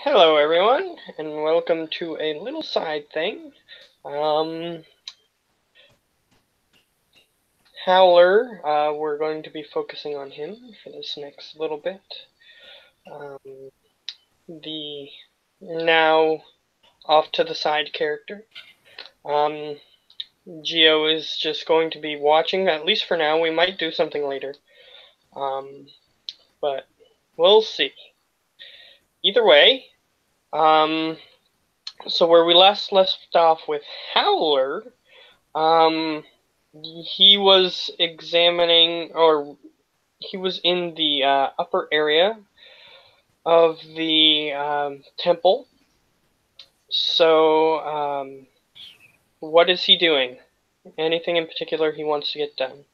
Hello everyone, and welcome to a little side thing. Howler, we're going to be focusing on him for this next little bit. The now off to the side character. Geo is just going to be watching, at least for now. We might do something later. But we'll see. Either way, so where we last left off with Howler, he was examining, or he was in the upper area of the temple. So, what is he doing? Anything in particular he wants to get done?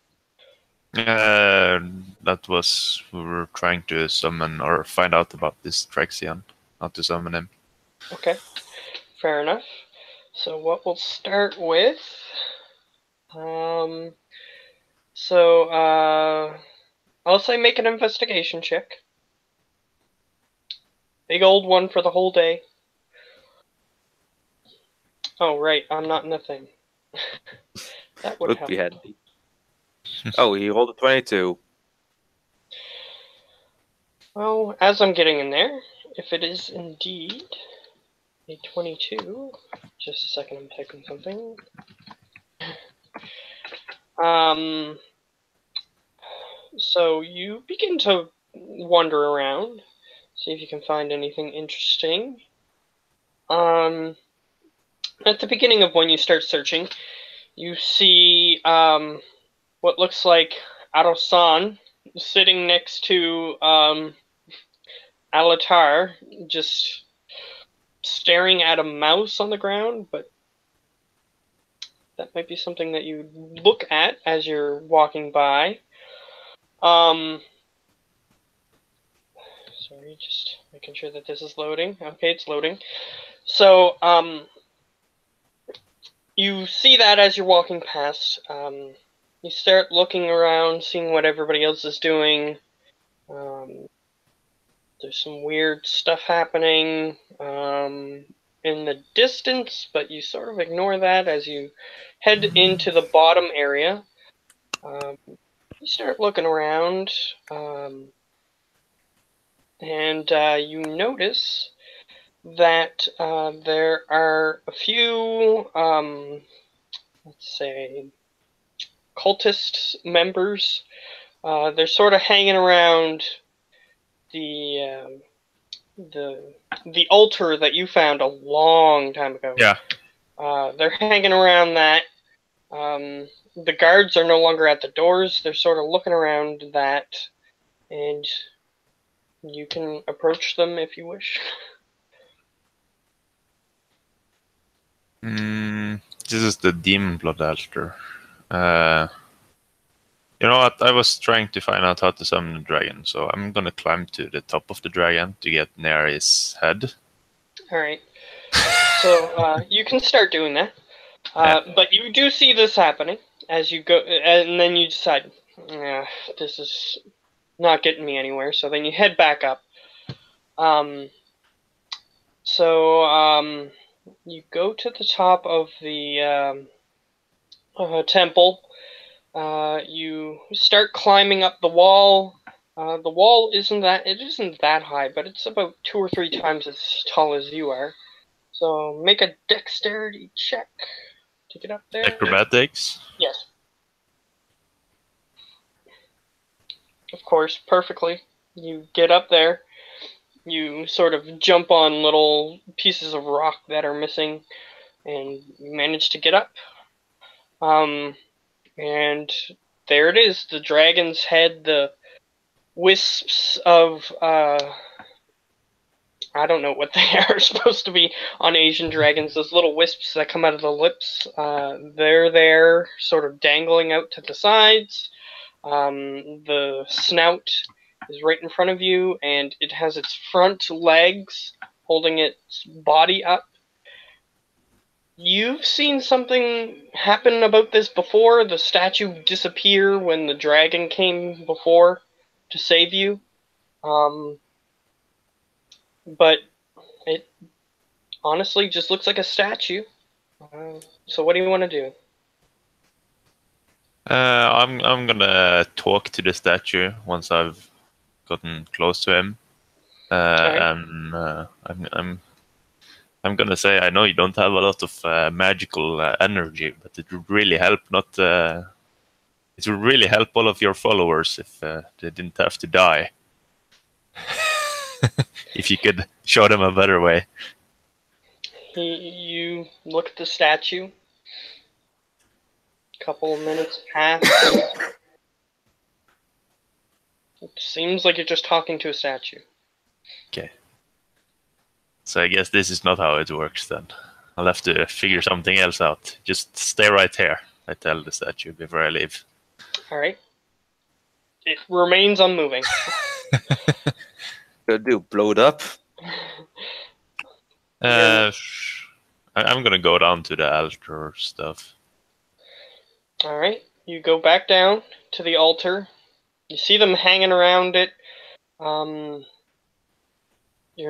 That was we were trying to summon or find out about this Traxian, not to summon him. Okay, fair enough. So what we'll start with, I'll say make an investigation check. Big old one for the whole day. Oh right, I'm not in the thing. That would help. Be handy. Oh, he rolled a 22. Well, as I'm getting in there, if it is indeed a 22, just a second, I'm typing something. So you begin to wander around, see if you can find anything interesting. At the beginning of when you start searching, you see what looks like Arosan sitting next to Alatar, just staring at a mouse on the ground, but that might be something that you look at as you're walking by. Sorry, just making sure that this is loading. Okay, it's loading. So, you see that as you're walking past. You start looking around, seeing what everybody else is doing. There's some weird stuff happening in the distance, but you sort of ignore that as you head into the bottom area. You start looking around, and you notice that there are a few, let's say, cultist members. They're sort of hanging around the altar that you found a long time ago. Yeah. They're hanging around that. The guards are no longer at the doors. They're sort of looking around that, and you can approach them if you wish. This is the Demon Blood Altar. You know what? I was trying to find out how to summon the dragon, so I'm gonna climb to the top of the dragon to get near his head. Alright. So, you can start doing that. But you do see this happening as you go, and then you decide, this is not getting me anywhere, so then you head back up. You go to the top of the temple. You start climbing up the wall. The wall isn't that high, but it's about 2 or 3 times as tall as you are. So make a dexterity check to get up there. Acrobatics? Yes. Of course, perfectly. You get up there. You sort of jump on little pieces of rock that are missing, and you manage to get up. And there it is, the dragon's head, the wisps of, I don't know what they are supposed to be on Asian dragons, those little wisps that come out of the lips. They're there, sort of dangling out to the sides. The snout is right in front of you, and it has its front legs holding its body up. You've seen something happen about this before, the statue disappear when the dragon came before to save you. But It honestly just looks like a statue. So what do you want to do? I'm gonna talk to the statue once I've gotten close to him, Right. and I'm gonna say I know you don't have a lot of magical energy, but it would really help not. It would really help all of your followers if they didn't have to die. If you could show them a better way. You look at the statue. Couple of minutes pass. It seems like you're just talking to a statue. Okay. So I guess this is not how it works then. I'll have to figure something else out. Just stay right here, I tell the statue before I leave. Alright. It remains unmoving. Gonna do blow it up. I'm gonna go down to the altar stuff. Alright. You go back down to the altar. You see them hanging around it. You're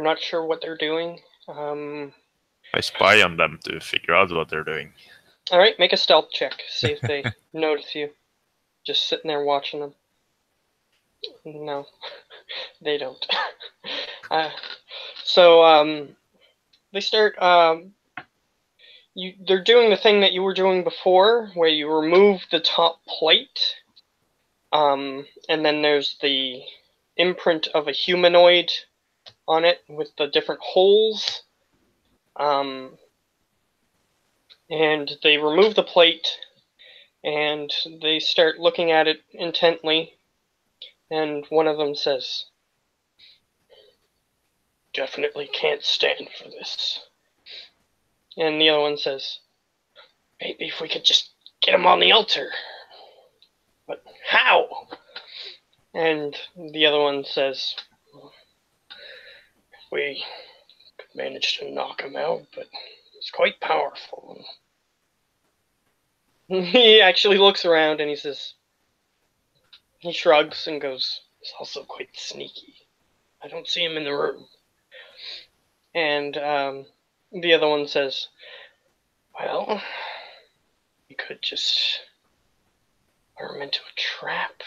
not sure what they're doing. I spy on them to figure out what they're doing. Alright, make a stealth check. See if they notice you. Just sitting there watching them. No, they don't. They start. They're doing the thing that you were doing before, where you remove the top plate, and then there's the imprint of a humanoid on it with the different holes. And they remove the plate, and they start looking at it intently. And one of them says, "Definitely can't stand for this." And the other one says, "Maybe if we could just get him on the altar." "But how?" And the other one says, "If we could manage to knock him out, but he's quite powerful." He actually looks around and he shrugs and goes, "He's also quite sneaky. I don't see him in the room." And the other one says, "Well, you could just lure him into a trap,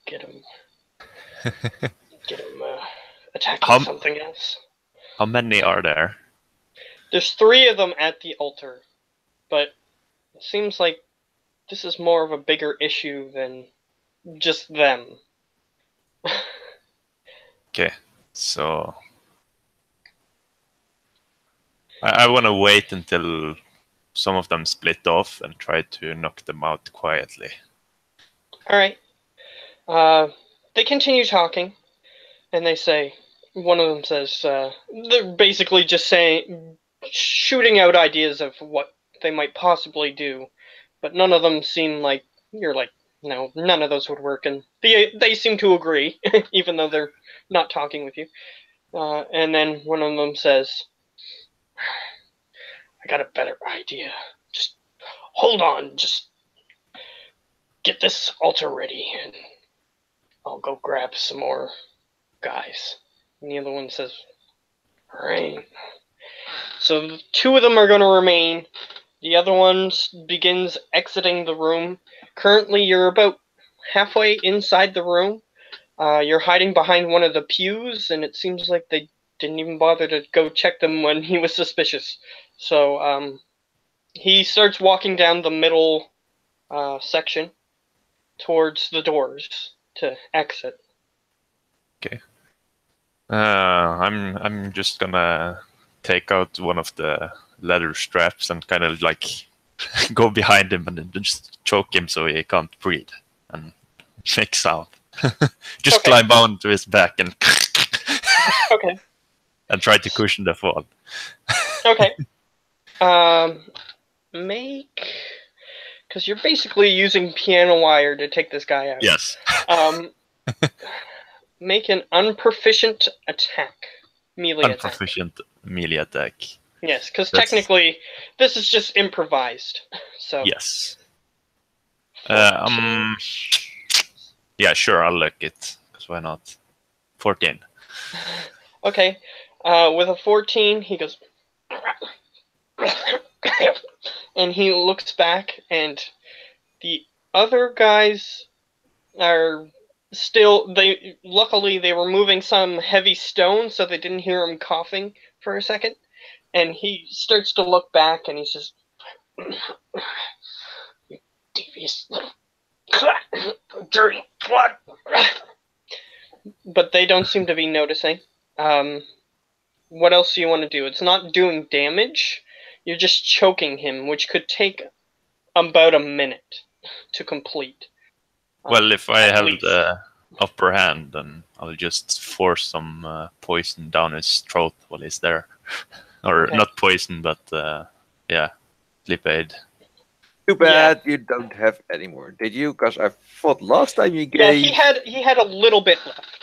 get him attacking something else." How many are there? There's 3 of them at the altar, but it seems like this is more of a bigger issue than just them. Okay, so I want to wait until some of them split off and try to knock them out quietly. Alright. They continue talking, and they say, one of them says, they're basically just shooting out ideas of what they might possibly do, but none of them seem like, you're like, no, none of those would work, and they seem to agree, even though they're not talking with you. And then one of them says, "I got a better idea. Just hold on, just get this altar ready, and I'll go grab some more guys." And the other one says, "Alright." So the 2 of them are going to remain. The other one begins exiting the room. Currently, you're about halfway inside the room. You're hiding behind one of the pews, and it seems like they didn't even bother to go check them when he was suspicious. So he starts walking down the middle section towards the doors to exit. Okay. I'm just gonna take out one of the leather straps and kind of like go behind him and then just choke him so he can't breathe and make sound. Just Okay. climb onto his back and Okay. and try to cushion the fall. Okay. Because you're basically using piano wire to take this guy out. Yes. Make an unproficient attack. Melee attack. Unproficient melee attack. Yes, because technically this is just improvised. So yes. Yeah, sure, I'll look it. Because why not? 14. Okay. With a 14, he goes, and he looks back, and the other guys are still. Luckily they were moving some heavy stone, so they didn't hear him coughing for a second. And he starts to look back, and he says, "You devious little dirty blood." But they don't seem to be noticing. What else do you want to do? It's not doing damage. You're just choking him, which could take about a minute to complete. Well, if I at have least. the upper hand, then I'll just force some poison down his throat while he's there. Or Okay. not poison, but yeah, sleep aid. Too bad you don't have any more, did you? Because I thought last time you Yeah, gave. he had a little bit left.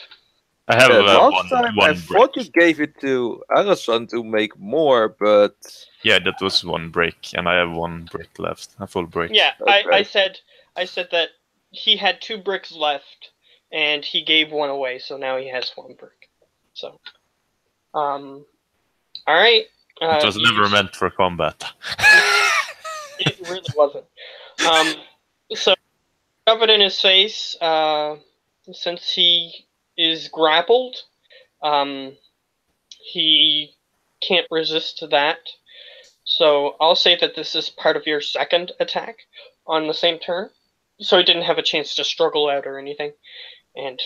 I have Last time I one thought break. you gave it to Arasan to make more, but Yeah, that was one break, and I have one break left, a full break. Yeah, Okay. I said that he had 2 bricks left, and he gave one away, so now he has 1 brick. So, all right. It was never meant for combat. It really wasn't. So shove it in his face. Since he is grappled, he can't resist that. So I'll say that this is part of your second attack on the same turn. So he didn't have a chance to struggle out or anything. And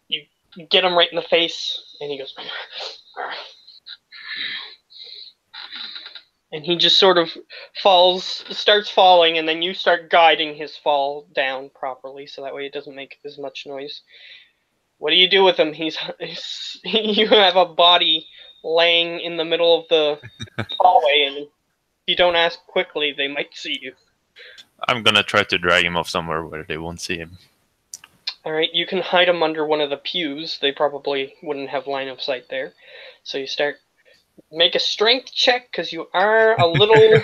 you get him right in the face, and he goes... And he just sort of starts falling, and then you start guiding his fall down properly, so that way it doesn't make as much noise. What do you do with him? You have a body laying in the middle of the hallway, and if you don't ask quickly, they might see you. I'm gonna try to drag him off somewhere where they won't see him. Alright, you can hide him under one of the pews. They probably wouldn't have line of sight there. So you make a strength check, because you are a little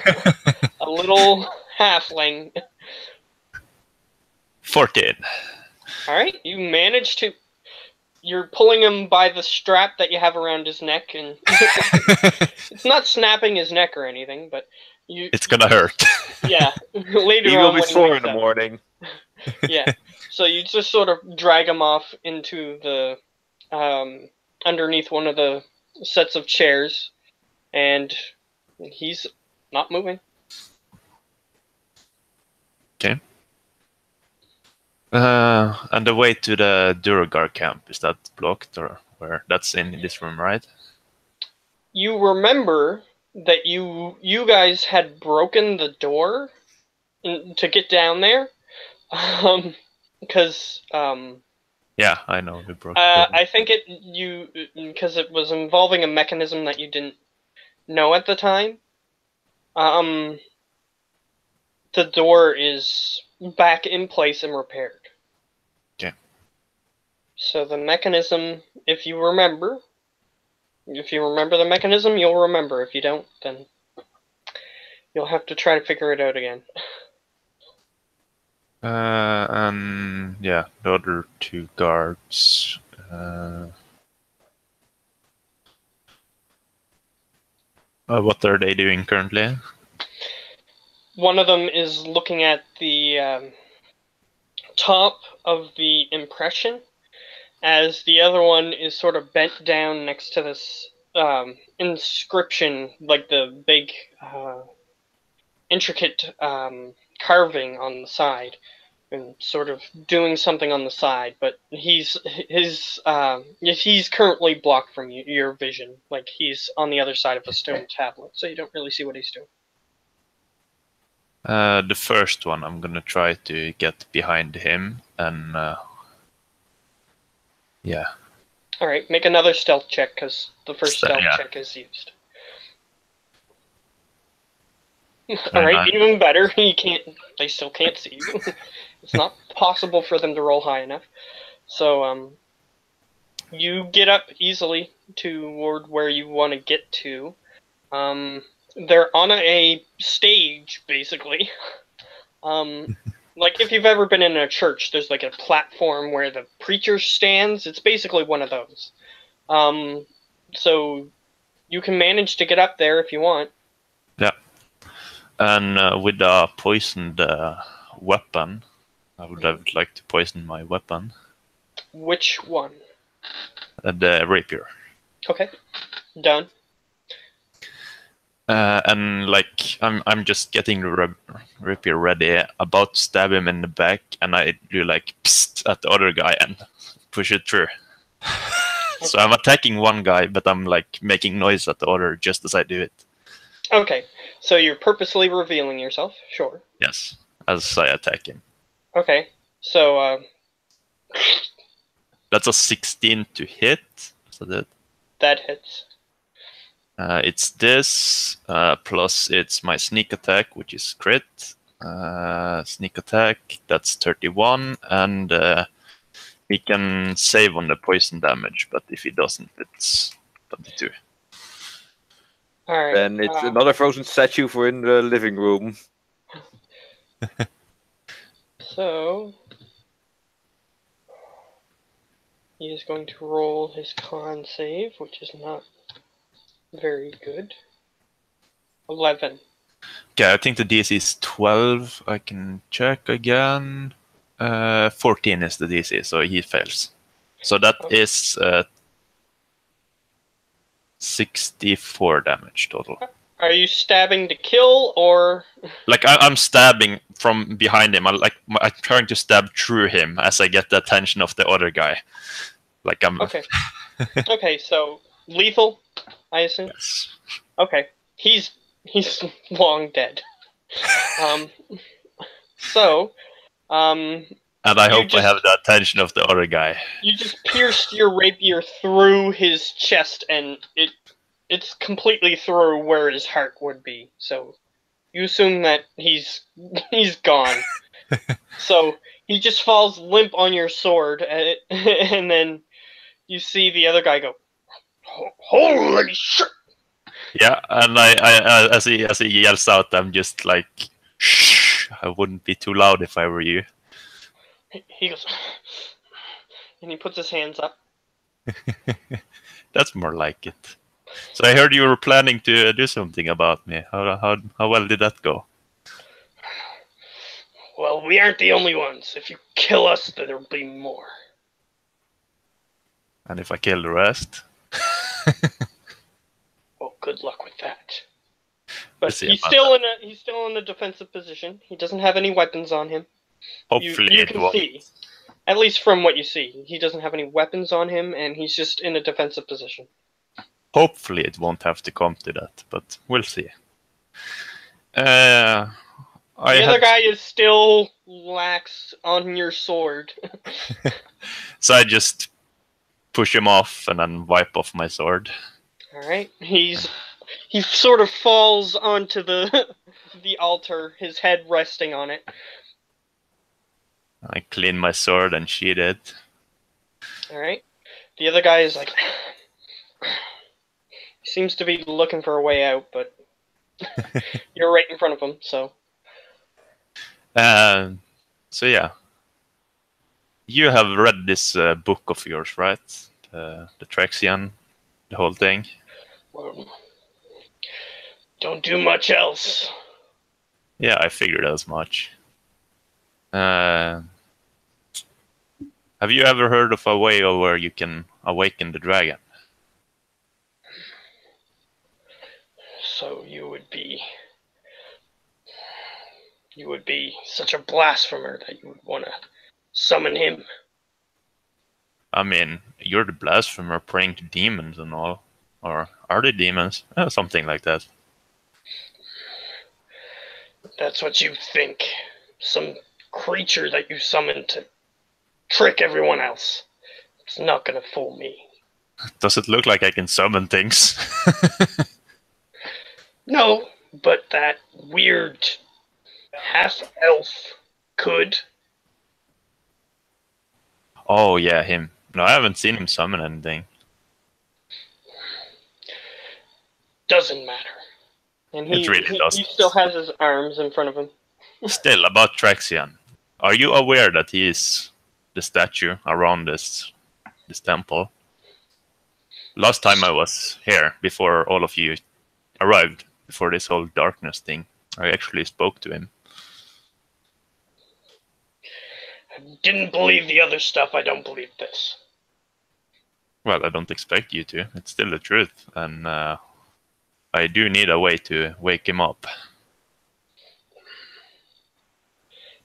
halfling. 14. Alright, you manage to... You're pulling him by the strap that you have around his neck, and it's not snapping his neck or anything, but It's gonna hurt. Yeah, later he on will be when sore in wakes the up. morning. Yeah, so you just sort of drag him off into the underneath one of the sets of chairs, and he's not moving. Okay. And the way to the Duergar camp, is that blocked, or where? That's in this room, right? You remember that you guys had broken the door to get down there, because Yeah, I know we broke the door. I think because it was involving a mechanism that you didn't know at the time. The door is back in place and repaired. Okay. So the mechanism, if you remember the mechanism, you'll remember. If you don't, then you'll have to try to figure it out again. And yeah, the other 2 guards. What are they doing currently? One of them is looking at the top of the impression, as the other one is sort of bent down next to this inscription, like the big intricate carving on the side, and sort of doing something on the side, but he's currently blocked from your vision. Like, he's on the other side of a stone tablet, so you don't really see what he's doing. The first one, I'm gonna try to get behind him, and yeah. Alright, make another stealth check, because the first stealth check is used. Alright, even better. They still can't see you. It's not possible for them to roll high enough. So, you get up easily toward where you want to get to. They're on a stage, basically. Like, if you've ever been in a church, there's like a platform where the preacher stands. It's basically one of those. So You can manage to get up there if you want. Yeah. And with a poisoned weapon, I would like to poison my weapon. Which one? The rapier. Okay. Done. And like I'm just getting the rapier ready, about to stab him in the back, and I do like psst at the other guy and push it through. So I'm attacking one guy, but I'm like making noise at the other just as I do it. Okay. So you're purposely revealing yourself. Sure. Yes, as I attack him. Okay. So That's a 16 to hit. So that hits. It's this, plus it's my sneak attack, which is crit. Sneak attack, that's 31, and he can save on the poison damage, but if he doesn't, it's 22. All right. Then it's another frozen statue for in the living room. So he is going to roll his con save, which is not very good. 11. Okay, I think the DC is 12. I can check again. 14 is the DC, so he fails. So that is 64 damage total. Are you stabbing to kill, or Like I'm stabbing from behind him. I'm trying to stab through him as I get the attention of the other guy. Like I'm. okay? Okay, so lethal, I assume. Yes. Okay, he's long dead. So, And I hope I have the attention of the other guy. you just pierced your rapier through his chest, and it's completely through where his heart would be. So you assume that he's gone. So he just falls limp on your sword, and then you see the other guy go, "Holy shit!" Yeah, and I as he yells out, I'm just like, shh. I wouldn't be too loud if I were you. He goes, and he puts his hands up. That's more like it. So I heard you were planning to do something about me. How well did that go? Well, we aren't the only ones. If you kill us, there'll be more. And if I kill the rest? Well, good luck with that. But see he's about still in a defensive position. He doesn't have any weapons on him. Hopefully you it can won't. see, at least from what you see, he doesn't have any weapons on him, and he's just in a defensive position. Hopefully it won't have to come to that, but we'll see. The other guy is still lax on your sword. So I just push him off and then wipe off my sword. Alright, he sort of falls onto the altar, his head resting on it. I clean my sword and sheath it. Alright. The other guy is like, seems to be looking for a way out, but you're right in front of him, so. So yeah. You have read this book of yours, right? The Traxian, the whole thing. Well, don't do much else. Yeah, I figured as much. Have you ever heard of a way where you can awaken the dragon? So you would be such a blasphemer that you would want to summon him. I mean, you're the blasphemer praying to demons and all. Or are they demons? Something like that. That's what you think. Some creature that you summoned to trick everyone else. It's not gonna fool me. Does it look like I can summon things? No, but that weird half-elf could. Oh yeah, him. No, I haven't seen him summon anything. Doesn't matter. And he still has his arms in front of him. Still, about Traxian. Are you aware that he is the statue around this temple? Last time I was here, before all of you arrived, before this whole darkness thing, I actually spoke to him. I didn't believe the other stuff. I don't believe this. Well, I don't expect you to. It's still the truth, and I do need a way to wake him up.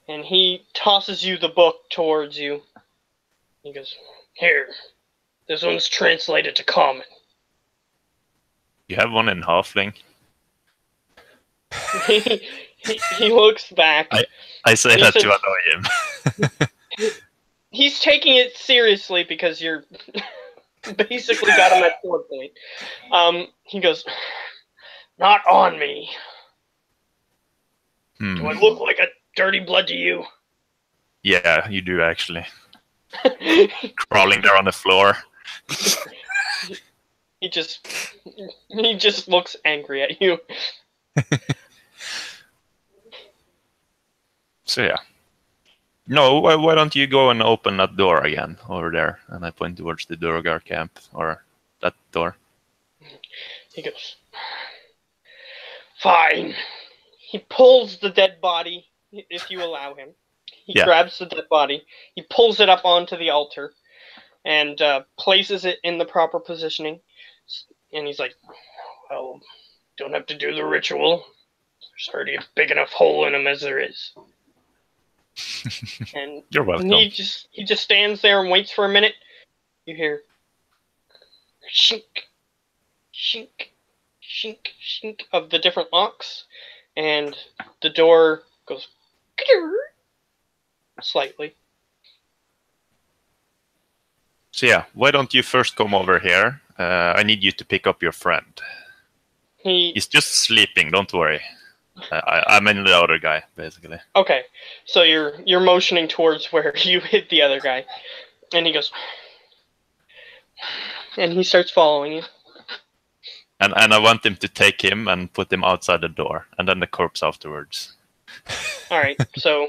And he tosses you the book towards you. He goes, "Here, this one's translated to common." You have one in Halfling. he looks back. I say He that says- to annoy him. He's taking it seriously because you're basically got him at 4 point. He goes, "Not on me. Do I look like a dirty blood to you?" Yeah, you do actually. Crawling there on the floor. He just looks angry at you. So yeah. No, why don't you go and open that door again over there? And I point towards the Duergar camp, or that door. He goes, "Fine." He pulls the dead body, if you allow him. He grabs the dead body, he pulls it up onto the altar, and places it in the proper positioning. And he's like, "Well, don't have to do the ritual. There's already a big enough hole in him as there is." And You're welcome. he just stands there and waits for a minute. You hear shink, shink, shink, shink of the different locks, and the door goes slightly. So yeah, why don't you first come over here? I need you to pick up your friend. He's just sleeping, don't worry. I'm in the other guy, basically. Okay, so you're motioning towards where you hit the other guy, and he goes, and he starts following you. And I want him to take him and put him outside the door, and then the corpse afterwards. All right, so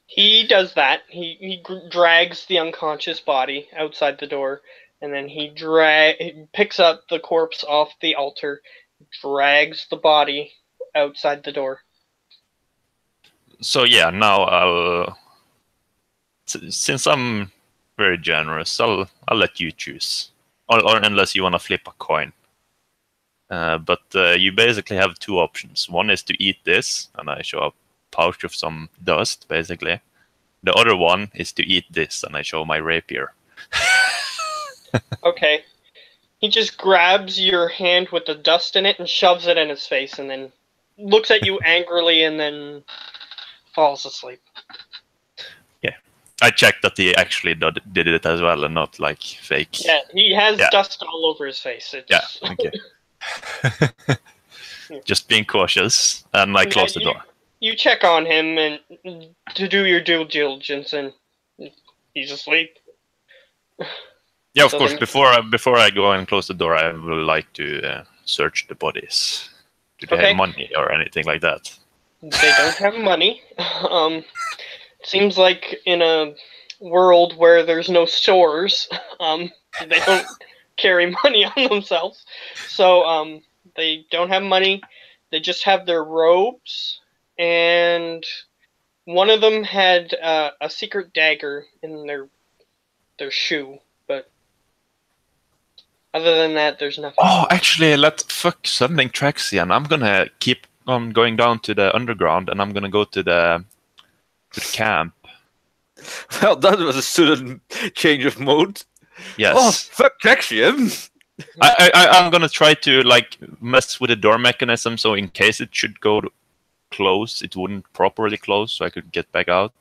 he does that. He drags the unconscious body outside the door, and then he picks up the corpse off the altar, drags the body outside the door. So yeah, now I'll, since I'm very generous, I'll let you choose, or unless you want to flip a coin. But you basically have 2 options. One is to eat this, and I show a pouch of some dust, basically. The other one is to eat this, and I show my rapier. Okay. He just grabs your hand with the dust in it and shoves it in his face, and then looks at you angrily, and then falls asleep. Yeah, I checked that he actually did it as well, and not like fake. Yeah, he has dust all over his face. It's... Yeah, okay. Just being cautious, and I close the door. You check on him and to do your due diligence, and he's asleep. Yeah, of course. Before I go and close the door, I would like to search the bodies. Do they have money or anything like that? They don't have money. Seems like in a world where there's no stores, they don't carry money on themselves. So they don't have money. They just have their robes, and one of them had a secret dagger in their shoe. But other than that, there's nothing. Oh, actually, fuck sending tracks again. I'm gonna keep on going down to the underground, and I'm gonna go to the camp. Well, that was a sudden change of mode. Yes. Oh, fuck Traxium! I'm gonna try to like mess with the door mechanism, so in case it should go to close, it wouldn't properly close, so I could get back out.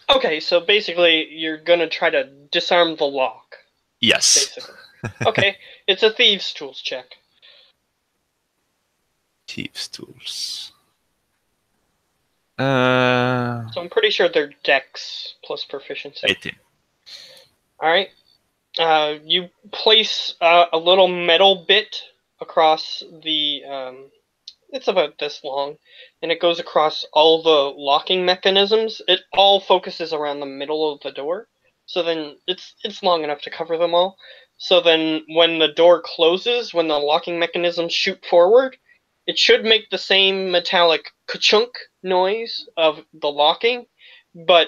Okay, so basically, you're gonna try to disarm the lock. Yes. Basically. Okay, it's a thieves' tools check. Thieves' tools. So I'm pretty sure they're dex plus proficiency. 18. Alright. You place a little metal bit across the... it's about this long, and it goes across all the locking mechanisms. It all focuses around the middle of the door, so then it's long enough to cover them all. So then when the door closes, when the locking mechanisms shoot forward, it should make the same metallic ka-chunk noise of the locking, but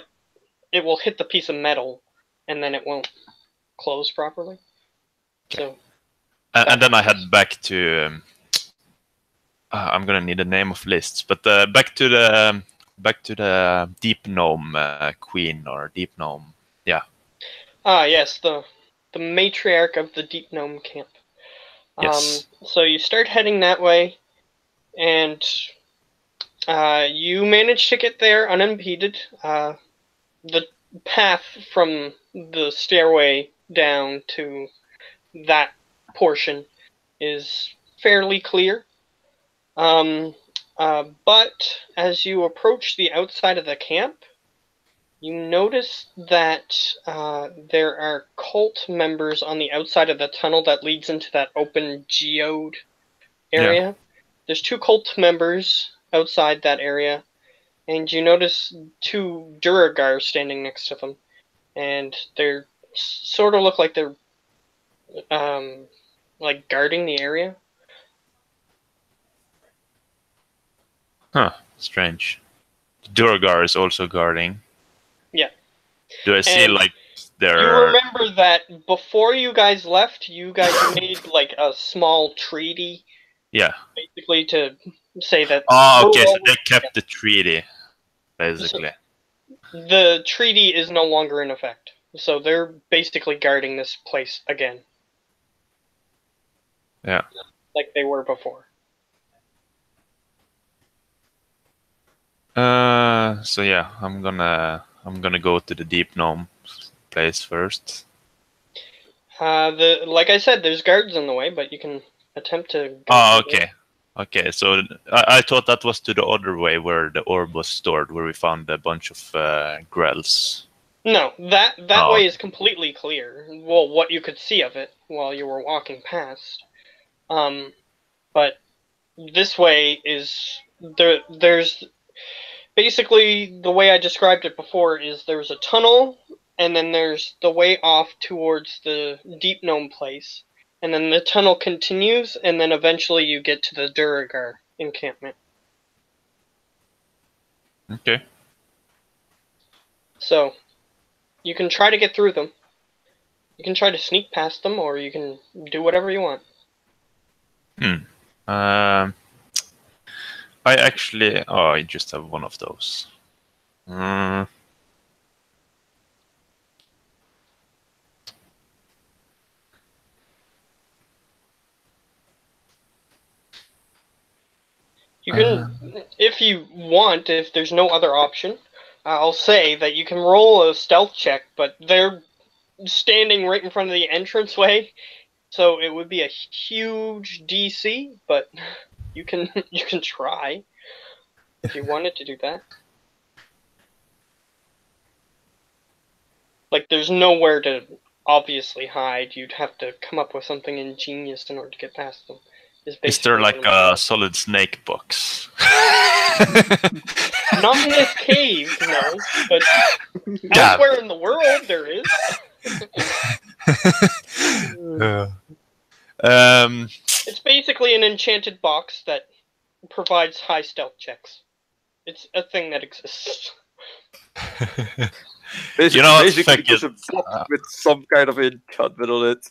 it will hit the piece of metal, and then it won't close properly. Okay. So, And then I head back to. I'm gonna need a name of lists, but back to the Deep Gnome Queen or Deep Gnome. Yeah. yes, the matriarch of the Deep Gnome camp. Yes. So you start heading that way, and you manage to get there unimpeded. The path from the stairway down to that portion is fairly clear. But as you approach the outside of the camp, you notice that there are cult members on the outside of the tunnel that leads into that open geode area. Yeah. There's 2 cult members outside that area, and you notice 2 Duragars standing next to them, and they're sort of look like they're like guarding the area. Huh. Strange. Duragar is also guarding. Yeah. Do I see And like you their? remember that before you guys left, you guys made like a small treaty, Yeah. basically to say that Oh, we're okay. So all they kept the treaty, basically. the treaty is no longer in effect. So they're basically guarding this place again, Yeah. like they were before. So yeah, I'm gonna go to the Deep Gnome place first. Like I said, there's guards in the way, but you can attempt to go Oh, through okay. Okay, so I thought that was to the other way where the orb was stored, where we found a bunch of grells. No, that Oh. way is completely clear. Well, what you could see of it while you were walking past. But this way is there's basically the way I described it before is there's a tunnel, and then there's the way off towards the Deep Gnome place, and then the tunnel continues, and then eventually you get to the Duragar encampment. Okay. So you can try to get through them. You can try to sneak past them, or you can do whatever you want. I actually. Oh, I just have one of those. You can, if you want, if there's no other option, I'll say that you can roll a stealth check, but they're standing right in front of the entranceway, so it would be a huge DC, but you can try if you wanted to do that. Like, there's nowhere to obviously hide. You'd have to come up with something ingenious in order to get past them. Is there like a solid snake box? Not in this cave, no, but elsewhere in the world there is. It's basically an enchanted box that provides high stealth checks. It's a thing that exists. Basically, just a box with some kind of enchantment on it.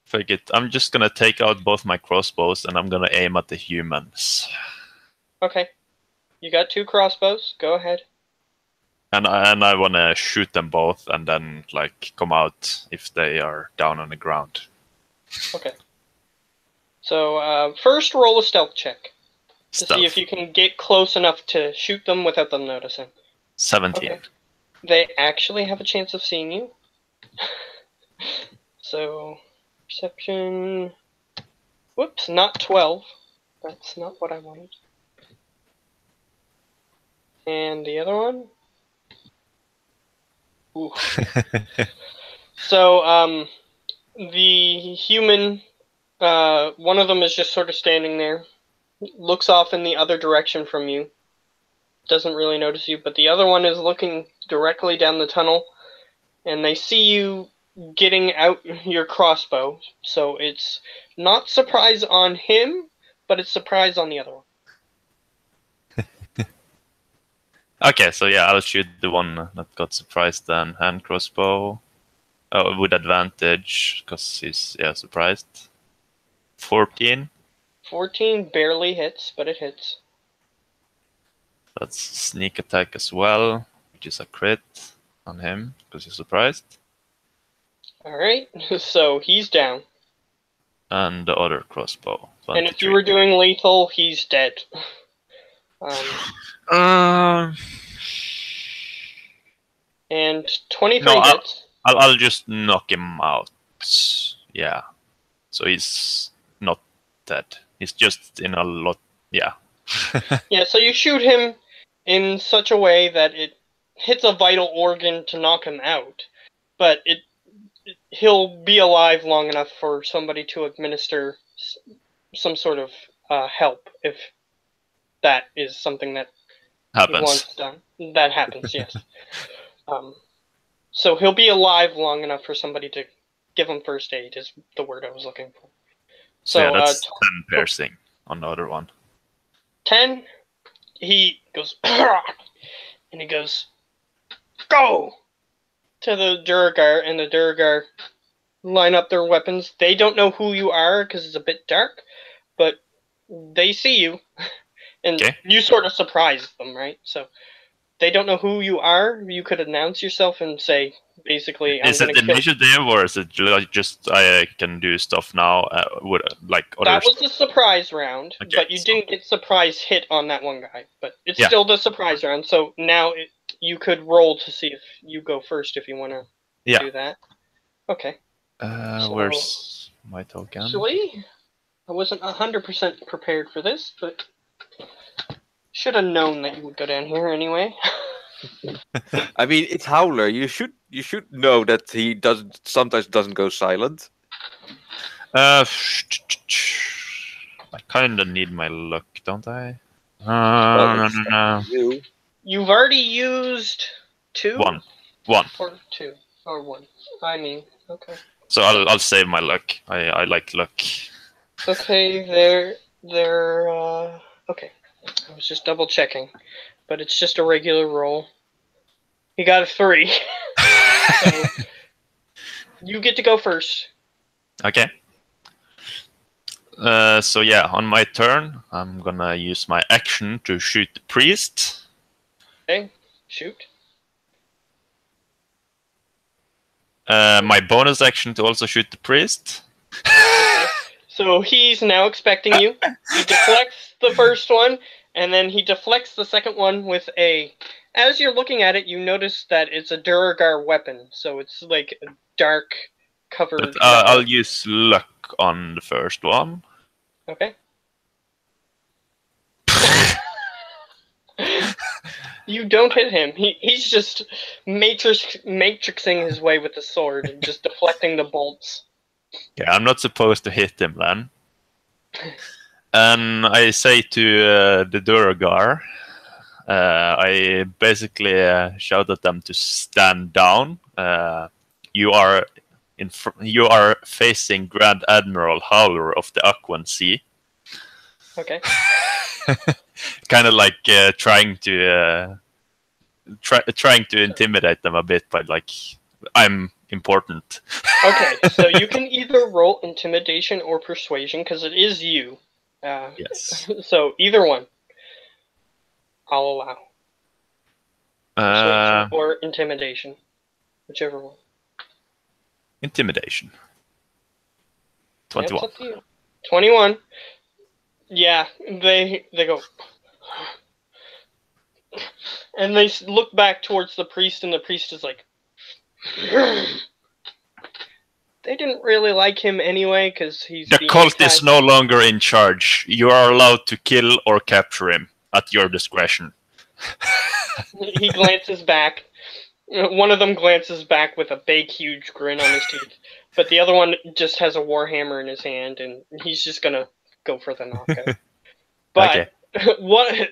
Fuck it. I'm just gonna take out both my crossbows and I'm gonna aim at the humans. Okay. You got 2 crossbows. Go ahead. And I wanna shoot them both and then like come out if they are down on the ground. Okay. So first roll a stealth check to Stealth. see if you can get close enough to shoot them without them noticing. 17. Okay. They actually have a chance of seeing you. So, perception... Whoops, not 12. That's not what I wanted. And the other one? Ooh. So, the human, one of them is just sort of standing there, looks off in the other direction from you, doesn't really notice you, but the other one is looking directly down the tunnel, and they see you getting out your crossbow. So it's not surprise on him, but it's surprise on the other one. Okay, so yeah, I'll shoot the one that got surprised then. Hand crossbow. Oh, with advantage, because he's surprised. 14. 14 barely hits, but it hits. That's sneak attack as well, which is a crit on him, because he's surprised. Alright, so he's down. And the other crossbow. 23. And if you were doing lethal, he's dead. And 23 no, hits. I'll just knock him out. Yeah. So he's not dead. He's just in a lot. Yeah. Yeah, so you shoot him in such a way that it hits a vital organ to knock him out, but he'll be alive long enough for somebody to administer some sort of help if that is something that happens. he wants done. That happens, yes. So he'll be alive long enough for somebody to give him first aid, is the word I was looking for. So yeah, that's 10 piercing on the other one. 10, he goes, and he goes, go! To the Duragar, and the Duragar line up their weapons. They don't know who you are, because it's a bit dark, but they see you, and you sort of surprise them, right? So they don't know who you are. You could announce yourself and say, basically, is it initiative, or is it just I can do stuff now? Like that was the surprise round, but you didn't get surprise hit on that one guy. But it's still the surprise round. So now you could roll to see if you go first if you want to do that. Okay. Where's my token? Actually, I wasn't 100% prepared for this, but should have known that you would go down here anyway. I mean, it's Howler. You should know that he sometimes doesn't go silent. I kind of need my luck, don't I? No. You've already used 2? One. Or 2. Or 1. I mean, okay. So I'll save my luck. I like luck. Okay, okay. I was just double checking, but it's just a regular roll. He got a 3. So you get to go first. Okay. So yeah, on my turn, I'm gonna use my action to shoot the priest. Okay, shoot. My bonus action to also shoot the priest. Okay. So he's now expecting you. He deflects the first one, and then he deflects the second one with a... As you're looking at it, you notice that it's a Duragar weapon, so it's like a dark covered... But, I'll use luck on the first one. Okay. You don't hit him. He's just matrixing his way with the sword and just deflecting the bolts. Yeah, I'm not supposed to hit him then. And I say to the Duragar, I basically shout at them to stand down. You are facing Grand Admiral Howler of the Aquan Sea. Okay. Kind of like trying to intimidate them a bit, but like I'm important. Okay, so you can either roll intimidation or persuasion because it is you. Yes. So either one, I'll allow. Persuasion or intimidation, whichever one. Intimidation. 21. Yeah, it's up to you. 21. Yeah, they go, and they look back towards the priest, and the priest is like, they didn't really like him anyway because he's the cult is no longer in charge. You are allowed to kill or capture him at your discretion. He glances back. One of them glances back with a big, huge grin on his teeth, but the other one just has a warhammer in his hand, and he's just gonna go for the knockout. But okay. What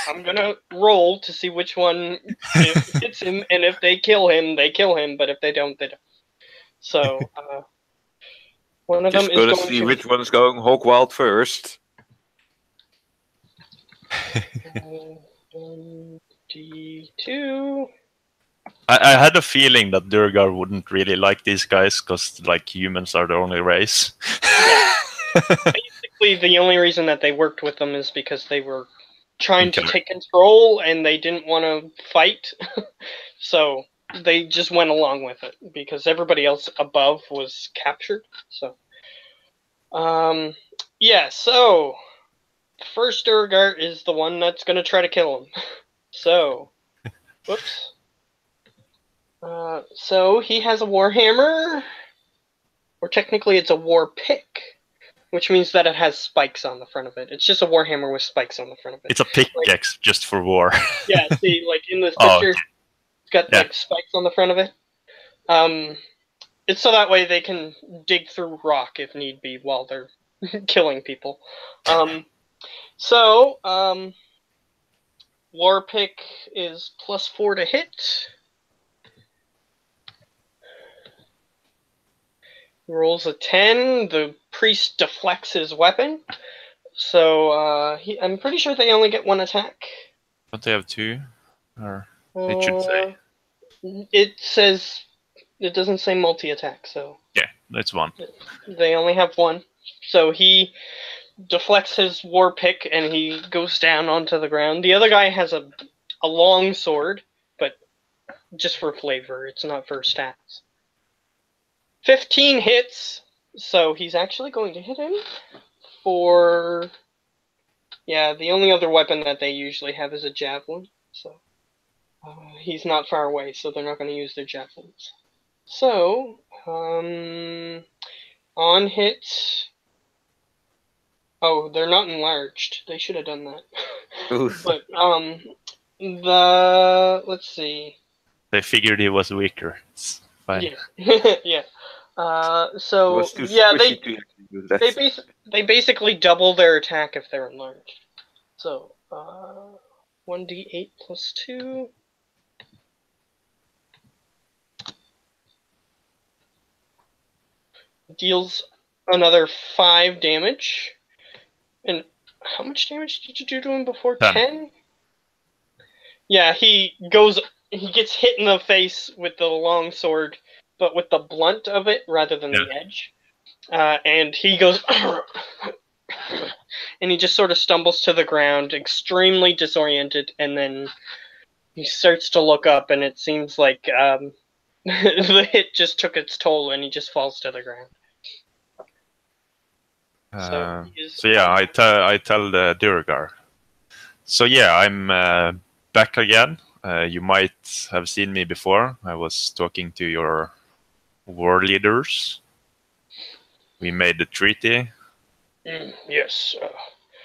I'm gonna roll to see which one hits him, and if they kill him, they kill him. But if they don't, they don't. So one of them Just is gotta going see to which one's going hog wild first. D2. I had a feeling that Durgar wouldn't really like these guys because, like, humans are the only race. Yeah. Basically, the only reason that they worked with them is because they were trying to take control and they didn't want to fight. So they just went along with it because everybody else above was captured. So, yeah. So first Durgar is the one that's going to try to kill him. So, whoops. So he has a warhammer, or technically it's a war pick, which means that it has spikes on the front of it. It's just a warhammer with spikes on the front of it. It's a pickaxe just for war. Yeah, see, like in this Oh, picture, okay. it's got like spikes on the front of it. It's so that way they can dig through rock if need be while they're killing people. War pick is +4 to hit. Rolls a 10. The priest deflects his weapon. So I'm pretty sure they only get one attack. Don't they have two? Or it should say. It says it doesn't say multi-attack, so Yeah, that's one. they only have one. So he deflects his war pick and he goes down onto the ground. The other guy has a long sword, but just for flavor. It's not for stats. 15 hits, so he's actually going to hit him for... Yeah, the only other weapon that they usually have is a javelin, so he's not far away, so they're not going to use their javelins. So, on hit... Oh, they're not enlarged. They should have done that. But, let's see. They figured he was weaker. It's fine. Yeah. Yeah. So, yeah, they basically double their attack if they're enlarged. So, 1d8 plus 2. Deals another 5 damage. And how much damage did you do to him before? 10? Yeah, he gets hit in the face with the long sword, but with the blunt of it rather than the edge. And he goes... and he just sort of stumbles to the ground, extremely disoriented, and then he starts to look up, and it seems like the hit just took its toll, and he just falls to the ground. So yeah, I tell the Durgar. So yeah, I'm back again. You might have seen me before. I was talking to your war leaders. We made the treaty. Yes.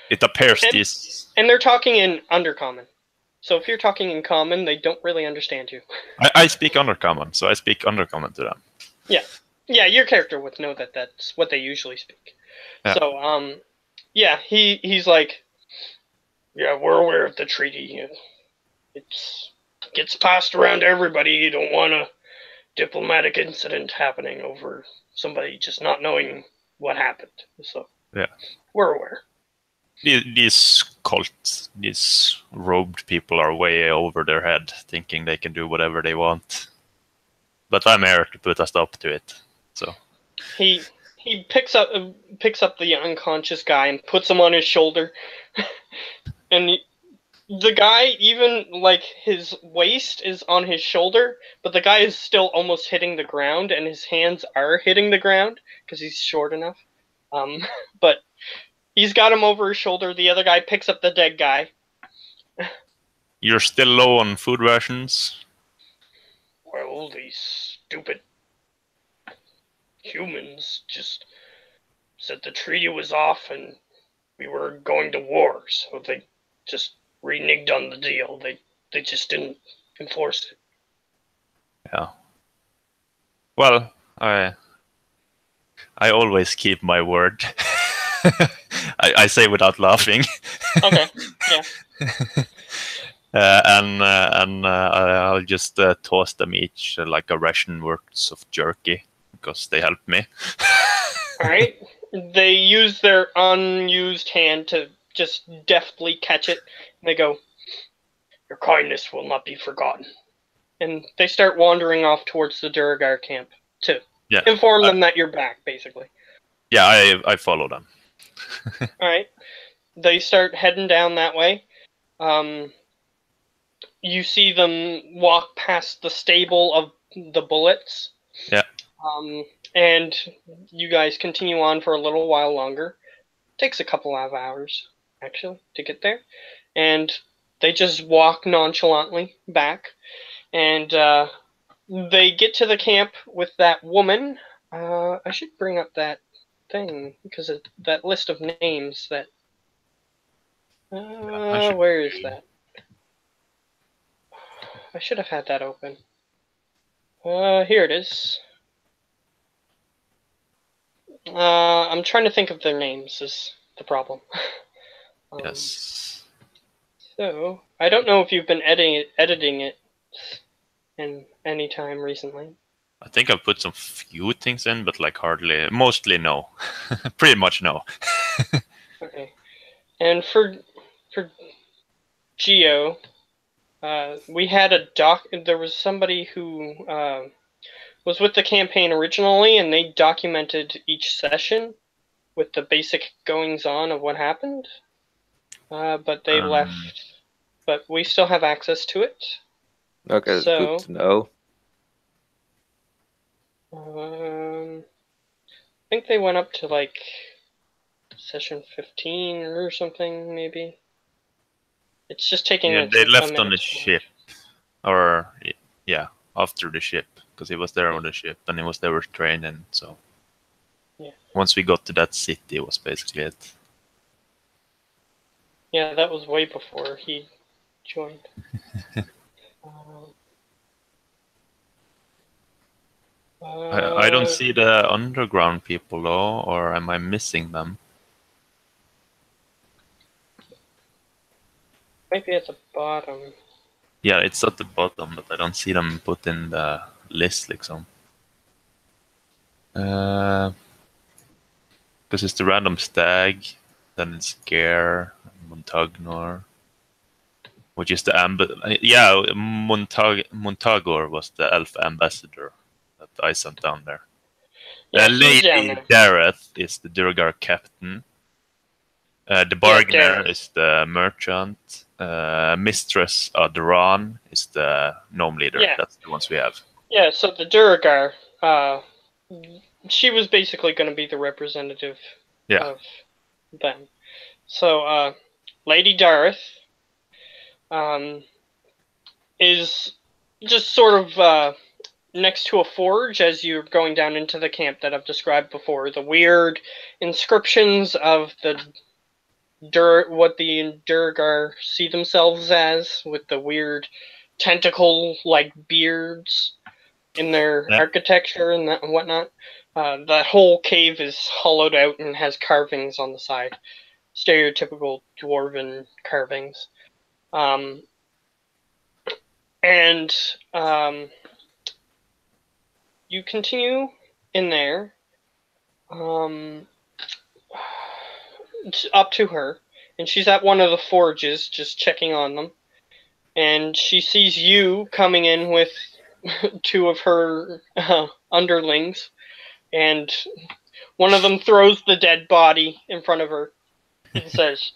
It appears this... And they're talking in Undercommon. So if you're talking in Common, they don't really understand you. I speak Undercommon, so I speak Undercommon to them. Yeah. Yeah, your character would know that that's what they usually speak. Yeah. So, yeah, he's like, yeah, we're aware of the treaty. It gets passed around to everybody. You don't want a diplomatic incident happening over somebody just not knowing what happened. So, yeah, we're aware. These cults, these robed people are way over their head, thinking they can do whatever they want. But I'm here to put a stop to it. So he picks up the unconscious guy and puts him on his shoulder, and the guy, even like his waist is on his shoulder, but the guy is still almost hitting the ground, and his hands are hitting the ground because he's short enough. But he's got him over his shoulder. The other guy picks up the dead guy. You're still low on food rations? Well, these stupid humans just said the treaty was off and we were going to war, so they just reneged on the deal. They just didn't enforce it. Yeah. Well, I always keep my word. I say without laughing. Okay. Yeah. I'll just toss them each like a ration worth of jerky. because they helped me. All right. They use their unused hand to just deftly catch it. They go, "Your kindness will not be forgotten." And they start wandering off towards the Duragar camp to inform them that you're back, basically. Yeah, I follow them. All right. They start heading down that way. You see them walk past the stable of the bullets. Yeah. And you guys continue on for a little while longer. Takes a couple of hours, actually, to get there. And they just walk nonchalantly back. And they get to the camp with that woman. I should bring up that thing, because of that list of names that... where is that? I should have had that open. Here it is. I'm trying to think of their names is the problem. Yes. So, I don't know if you've been editing it in any time recently. I think I've put some few things in, but like mostly no. Pretty much no. Okay. And for Geo, we had there was somebody who was with the campaign originally, and they documented each session with the basic goings-on of what happened. But they left. But we still have access to it. Okay, that's good to know. I think they went up to like session 15 or something, maybe. It's just taking. Yeah, they left on the ship, or yeah, after the ship, because he was there on the ship and he was there with training. So yeah, once we got to that city, was basically it. Yeah, that was way before he joined. I don't see the underground people though, or am I missing them? Maybe at the bottom. Yeah, it's at the bottom, but I don't see them put in the list, like some. Because it's the random stag, then it's Gare, Montagnor, which is the Montagor was the elf ambassador that I sent down there. Yeah, Lady Dareth is the Durgar captain. The bargainer is the merchant. Mistress Adran is the gnome leader. Yeah. That's the ones we have. Yeah, so the Duragar, she was basically going to be the representative of them. So, Lady Dareth is just sort of next to a forge as you're going down into the camp that I've described before. The weird inscriptions of what the Duragar see themselves as, with the weird tentacle-like beards in their architecture and whatnot. The whole cave is hollowed out and has carvings on the side. Stereotypical dwarven carvings. You continue in there. Up to her, and she's at one of the forges just checking on them, and she sees you coming in with two of her underlings, and one of them throws the dead body in front of her and says,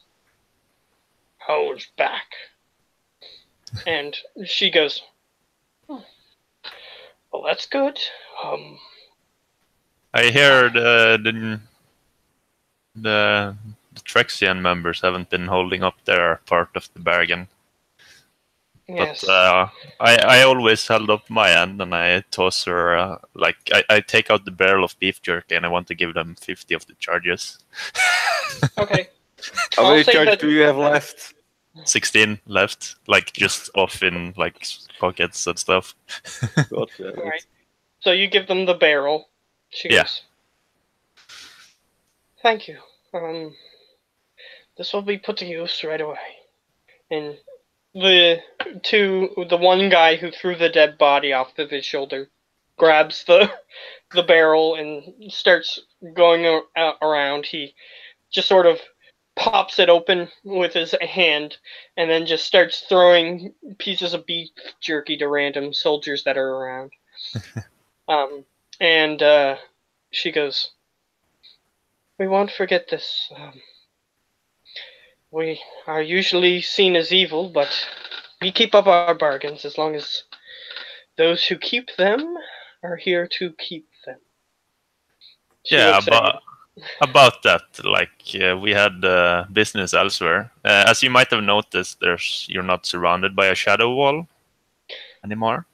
"Howler's back." And she goes, "Oh, well, that's good." I hear the Trexian members haven't been holding up their part of the bargain. Yes. But I always held up my end, and I toss her, I take out the barrel of beef jerky, and I want to give them 50 of the charges. Okay. How many charges do you have left? 16 left, just off in pockets and stuff. Alright. So you give them the barrel. She goes, "Thank you. This will be put to use right away." And the one guy who threw the dead body off of his shoulder grabs the the barrel and starts going around. He just sort of pops it open with his hand and then just starts throwing pieces of beef jerky to random soldiers that are around. And she goes, "We won't forget this. We are usually seen as evil, but we keep up our bargains as long as those who keep them are here to keep them." She Yeah, looks at you. about that, like we had business elsewhere. As you might have noticed, you're not surrounded by a shadow wall anymore.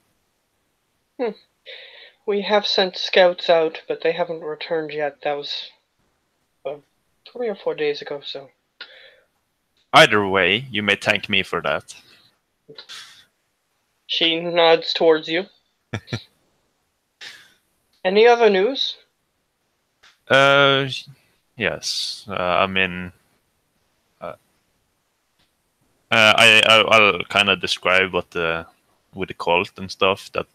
We have sent scouts out, but they haven't returned yet. That was 3 or 4 days ago, so. Either way, you may thank me for that. She nods towards you. Any other news? Yes. I mean, I'll kind of describe what with the cult and stuff that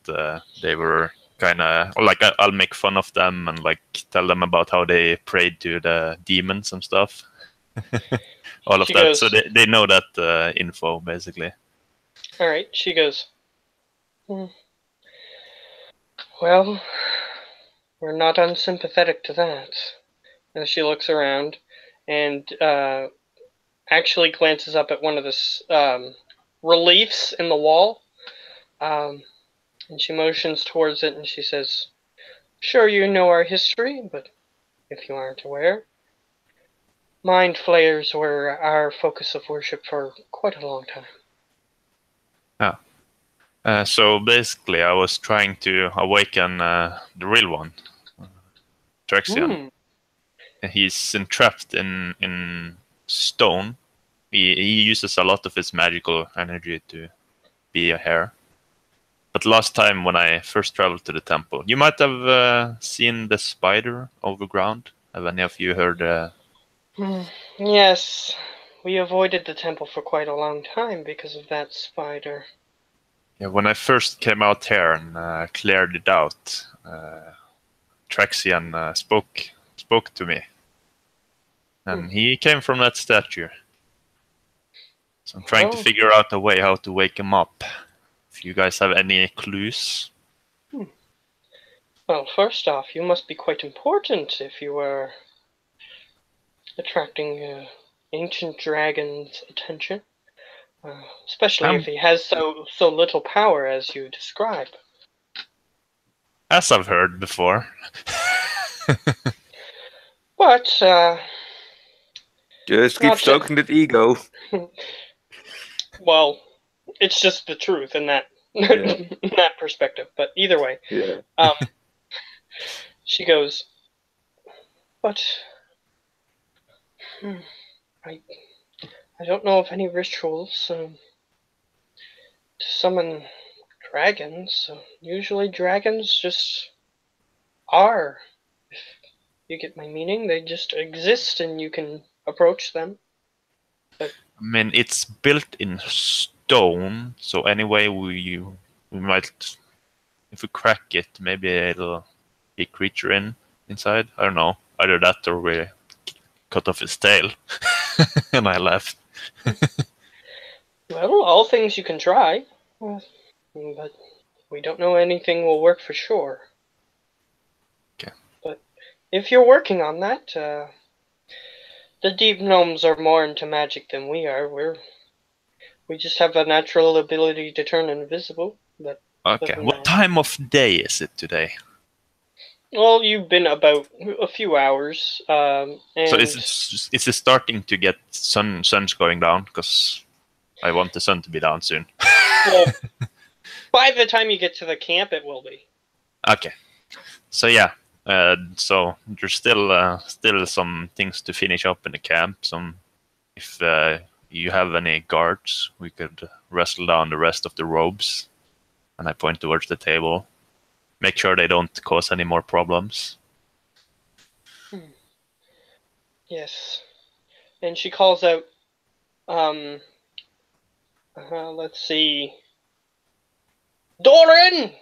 they were kind of like I'll make fun of them and like tell them about how they prayed to the demons and stuff. All of She that, goes, so they know that info basically. all right, she goes, well, we're not unsympathetic to that. And she looks around and actually glances up at one of the reliefs in the wall. And she motions towards it and she says, sure, you know our history, but if you aren't aware, mind flayers were our focus of worship for quite a long time. So basically, I was trying to awaken the real one, Traxian. He's entrapped in stone. He uses a lot of his magical energy to be a hare. But last time when I first traveled to the temple, you might have seen the spider overground. Have any of you heard? Yes, we avoided the temple for quite a long time because of that spider. Yeah, when I first came out here and cleared it out, Traxian spoke to me, and he came from that statue. So I'm trying to figure out a way how to wake him up. If you guys have any clues. Well, first off, you must be quite important if you are attracting ancient dragon's attention, especially if he has so little power as you describe. As I've heard before. But just keep stroking that ego. Well, it's just the truth in that in that perspective. But either way, she goes, but I don't know of any rituals to summon dragons. Usually dragons just are. If you get my meaning, they just exist and you can approach them. But I mean, it's built in stone, so anyway, we might, if we crack it, maybe it'll be a creature inside. I don't know. Either that or we cut off his tail, and I left. Well, all things you can try, but we don't know anything will work for sure. Okay. But if you're working on that, the deep gnomes are more into magic than we are. We just have a natural ability to turn invisible. But okay, what time of day is it today? Well, you've been about a few hours. And so is it starting to get sun's going down? Because I want the sun to be down soon. Well, by the time you get to the camp, it will be. Okay. So yeah. So there's still some things to finish up in the camp. If you have any guards, we could wrestle down the rest of the robes. And I point towards the table. Make sure they don't cause any more problems. Yes. And she calls out, let's see, Doran!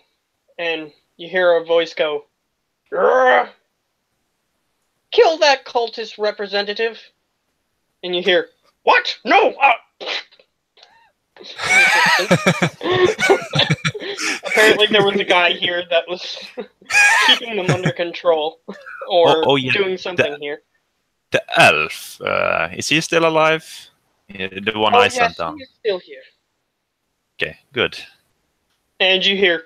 And you hear a voice go, "Grr! Kill that cultist representative." And you hear, "What? No! Apparently there was a guy here that was keeping them under control. Or oh yeah, doing something here. the elf. Is he still alive? Yeah, the one Oh I sent yes, down. he is still here. Okay, good. And you hear,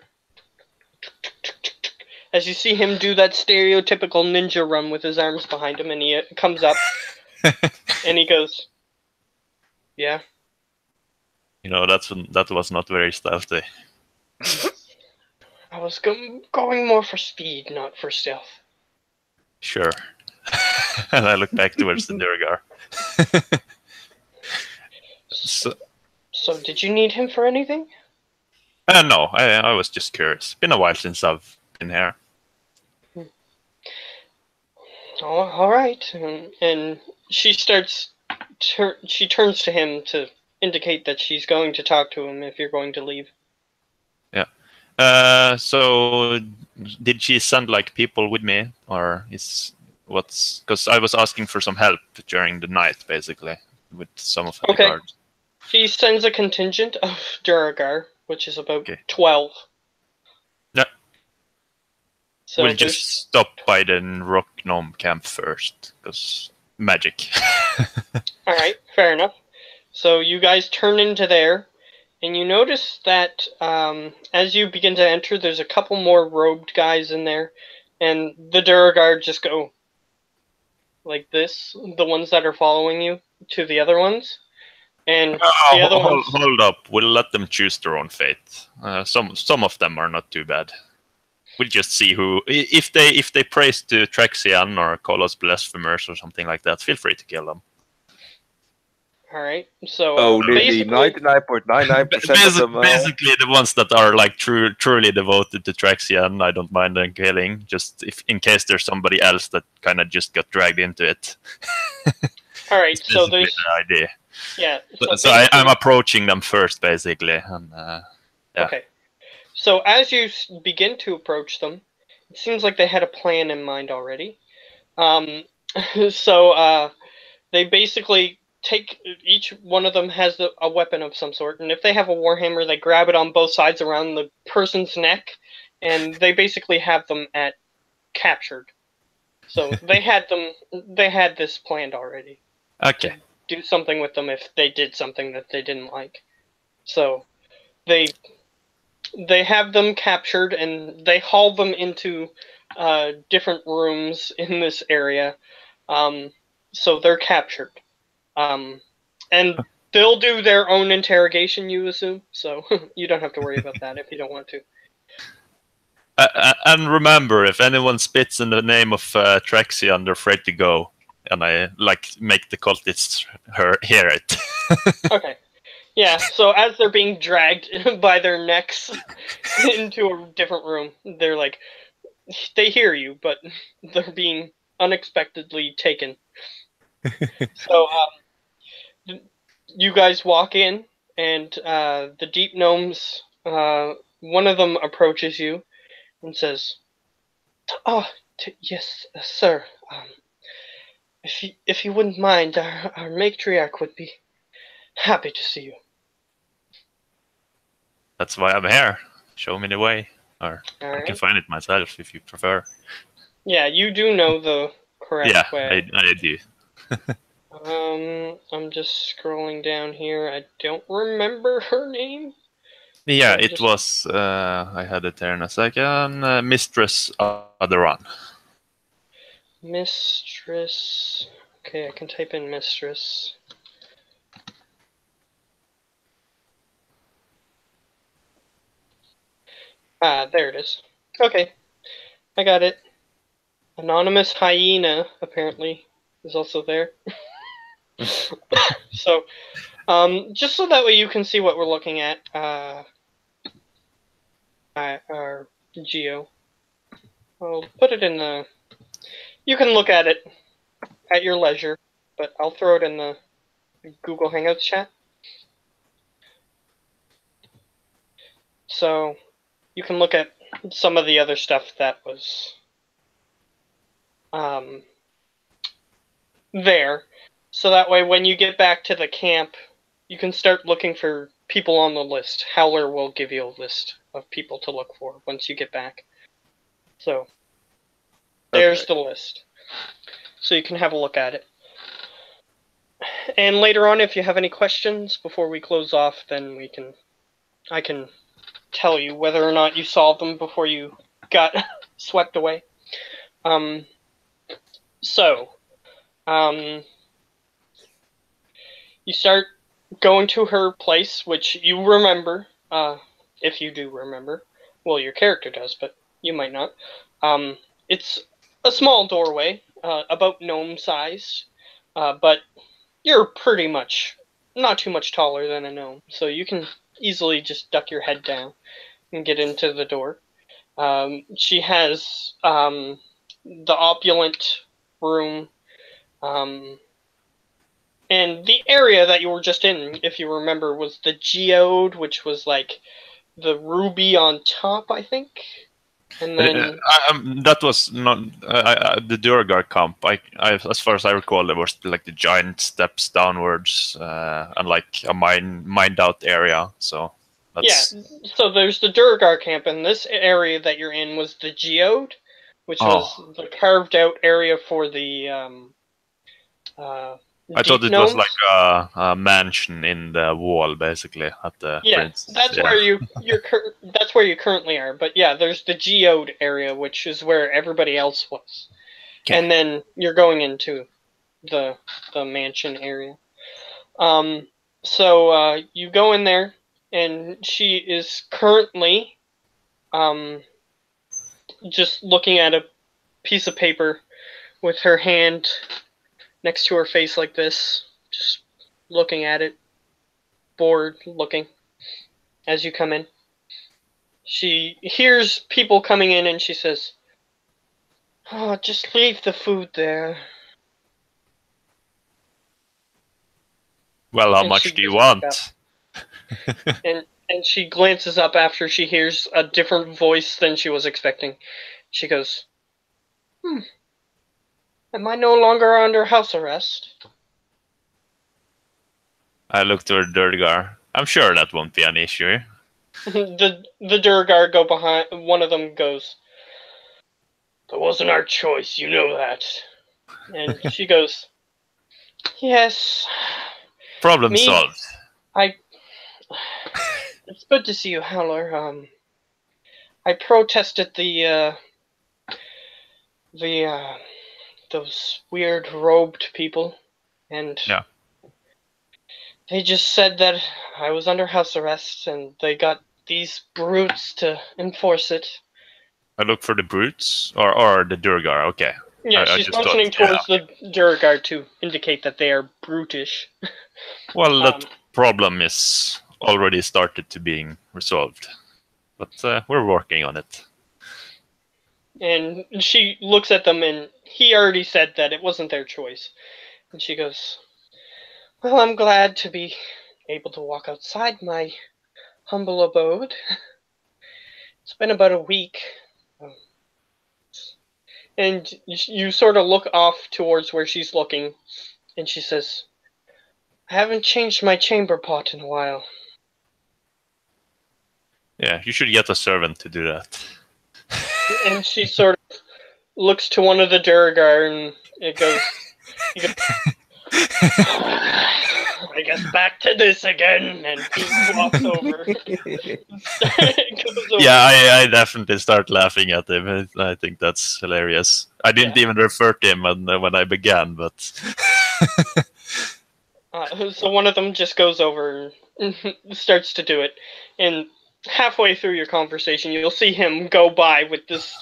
as you see him do that stereotypical ninja run with his arms behind him, and he comes up, and he goes, "Yeah." You know, that was not very stealthy. I was going more for speed, not for stealth. Sure. And I look back towards the Durgar. So, So, did you need him for anything? no, I was just curious. Been a while since I've been here. Oh, all right. And she starts. She turns to him to indicate that she's going to talk to him if you're going to leave. Yeah. So did she send like people with me, or is what's? Because I was asking for some help during the night, basically, with some of the Okay. guards. She sends a contingent of Duragar, which is about Okay. 12. Yeah. So We'll there's- just stop by the rock gnome camp first, because magic. all right, fair enough. So you guys turn into there, and you notice that as you begin to enter, there's a couple more robed guys in there, and the Duragar just go like this, the ones that are following you, to the other ones. And the other ones... Hold up. We'll let them choose their own fate. Some of them are not too bad. We'll just see who. If they praise to Traxian or call us blasphemers or something like that, feel free to kill them. All right, so Only basically... 99.99% of them. Basically, the ones that are like truly devoted to Traxian, I don't mind them killing. Just if in case there's somebody else that kind of just got dragged into it. All right, It's so basically there's... the idea. Yeah. So I'm approaching them first, basically. And, yeah. Okay. So as you begin to approach them, it seems like they had a plan in mind already. So they basically take... Each one of them has a weapon of some sort, and if they have a warhammer, they grab it on both sides around the person's neck, and they basically have them at captured. So they had this planned already. Okay. Do something with them if they did something that they didn't like. So they have them captured, and they haul them into different rooms in this area. So they're captured. And they'll do their own interrogation, you assume, so you don't have to worry about that if you don't want to. And remember, if anyone spits in the name of Traxian, they're afraid to go. And I make the cultists hear it. Okay. Yeah, so as they're being dragged by their necks into a different room, they're like, they hear you, but they're being unexpectedly taken. So you guys walk in, and the deep gnomes, one of them approaches you and says, "Oh, yes, sir. If you wouldn't mind, our matriarch would be happy to see you." That's why I'm here. Show me the way. Or All I right. can find it myself if you prefer. Yeah, you do know the correct way. I do. I'm just scrolling down here. I don't remember her name. Yeah, it was. I had it there in a second. Mistress Aderan. Mistress. Okay, I can type in mistress. Ah, there it is. Okay, I got it. Anonymous hyena apparently is also there. So, just so that way you can see what we're looking at. Our geo. I'll put it in the... You can look at it at your leisure, but I'll throw it in the Google Hangouts chat. So you can look at some of the other stuff that was there, so that way when you get back to the camp, you can start looking for people on the list. Howler will give you a list of people to look for once you get back. So there's the list. So you can have a look at it. And later on, if you have any questions before we close off, then I can tell you whether or not you solved them before you got swept away. You start going to her place, which you remember, if you do remember. Well, your character does, but you might not. It's a small doorway, about gnome-sized, but you're pretty much not too much taller than a gnome, so you can easily just duck your head down and get into the door. She has the opulent room, and the area that you were just in, if you remember, was the geode, which was like the ruby on top, I think. And then that was not the Durgar camp. As far as I recall, there was like the giant steps downwards and like a mined out area. So that's... yeah, so there's the Durgar camp, and this area that you're in was the geode, which was the carved out area for the I thought it gnomes. was like a mansion in the wall, basically, at the prince. That's where that's where you currently are. But yeah, there's the geode area, which is where everybody else was, and then you're going into the mansion area. So you go in there, and she is currently just looking at a piece of paper with her hand next to her face like this, just looking at it, bored looking, as you come in. She hears people coming in and she says, "Oh, just leave the food there." Well, how much do you want? And she glances up after she hears a different voice than she was expecting. She goes, "Am I no longer under house arrest?" I look toward Durgar. I'm sure that won't be an issue. The Durgar go behind. One of them goes, "That wasn't our choice, you know that." And she goes, "Yes. Problem solved." It's good to see you, Howler. I protested those weird robed people, and they just said that I was under house arrest, and they got these brutes to enforce it." I look for the brutes or the Durgar. Okay. Yeah, she's motioning towards the Durgar to indicate that they are brutish. Well, that problem is already started to being resolved, but we're working on it. And she looks at them, and he already said that it wasn't their choice. And she goes, "Well, I'm glad to be able to walk outside my humble abode. It's been about a week." And you sort of look off towards where she's looking, and she says, "I haven't changed my chamber pot in a while." Yeah, you should get a servant to do that. And she sort of looks to one of the Durgar, and it goes, "I guess back to this again," and he walks over. Yeah, I definitely start laughing at him. I think that's hilarious. I didn't even refer to him when I began, but... So one of them just goes over and starts to do it, and halfway through your conversation, you'll see him go by with this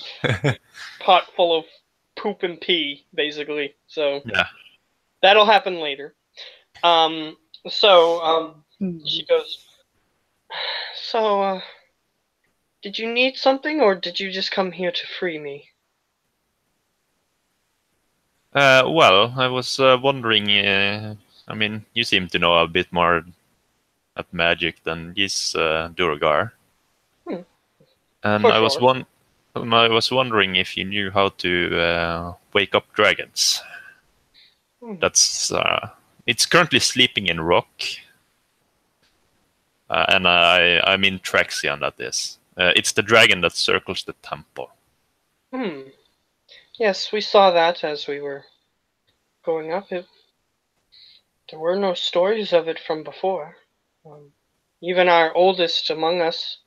pot full of poop and pee, basically. So yeah, that'll happen later. She goes, "So, did you need something, or did you just come here to free me?" Well, I was wondering, I mean, you seem to know a bit more at magic than this Durgar. And I was I was wondering if you knew how to wake up dragons. That's it's currently sleeping in rock, and I'm in Traxian. That is, it's the dragon that circles the temple. Yes, we saw that as we were going up. There were no stories of it from before. Even our oldest among us,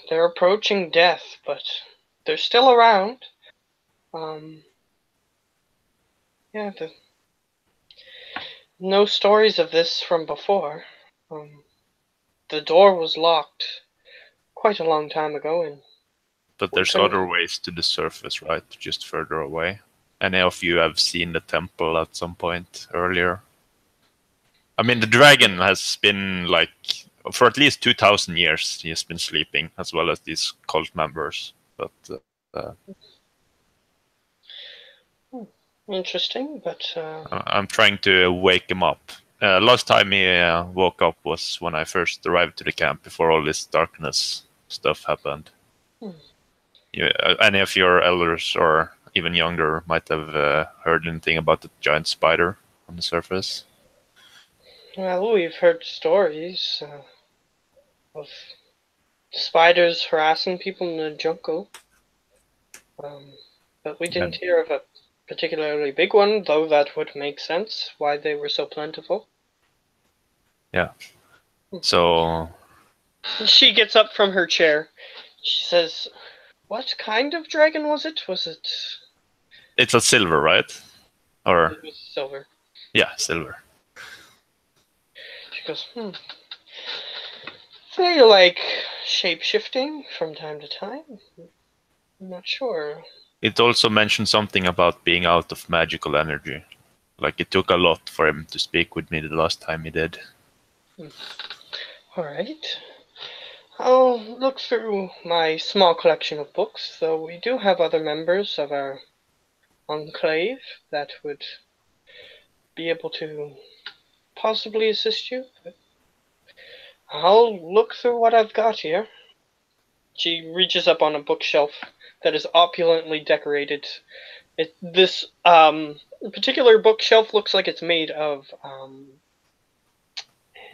they're approaching death, but they're still around. Yeah, no stories of this from before. The door was locked quite a long time ago, and But we there's couldn't. other ways to the surface, right? Just further away. Any of you have seen the temple at some point earlier? I mean, the dragon has been like for at least 2,000 years. He has been sleeping, as well as these cult members. But Interesting, but I'm trying to wake him up. Last time he woke up was when I first arrived to the camp before all this darkness stuff happened. Any of your elders or even younger might have heard anything about the giant spider on the surface. well, we've heard stories of spiders harassing people in the jungle, but we didn't hear of a particularly big one, though that would make sense why they were so plentiful. Yeah. So She gets up from her chair. She says, "What kind of dragon was it? Was it?" it's a silver, right? Or It was silver. yeah, silver. She goes, They like shape-shifting from time to time. I'm not sure. It also mentioned something about being out of magical energy. Like it took a lot for him to speak with me the last time he did. Alright. I'll look through my small collection of books, though we do have other members of our enclave that would be able to possibly assist you. I'll look through what I've got here. She reaches up on a bookshelf that is opulently decorated. This particular bookshelf looks like it's made of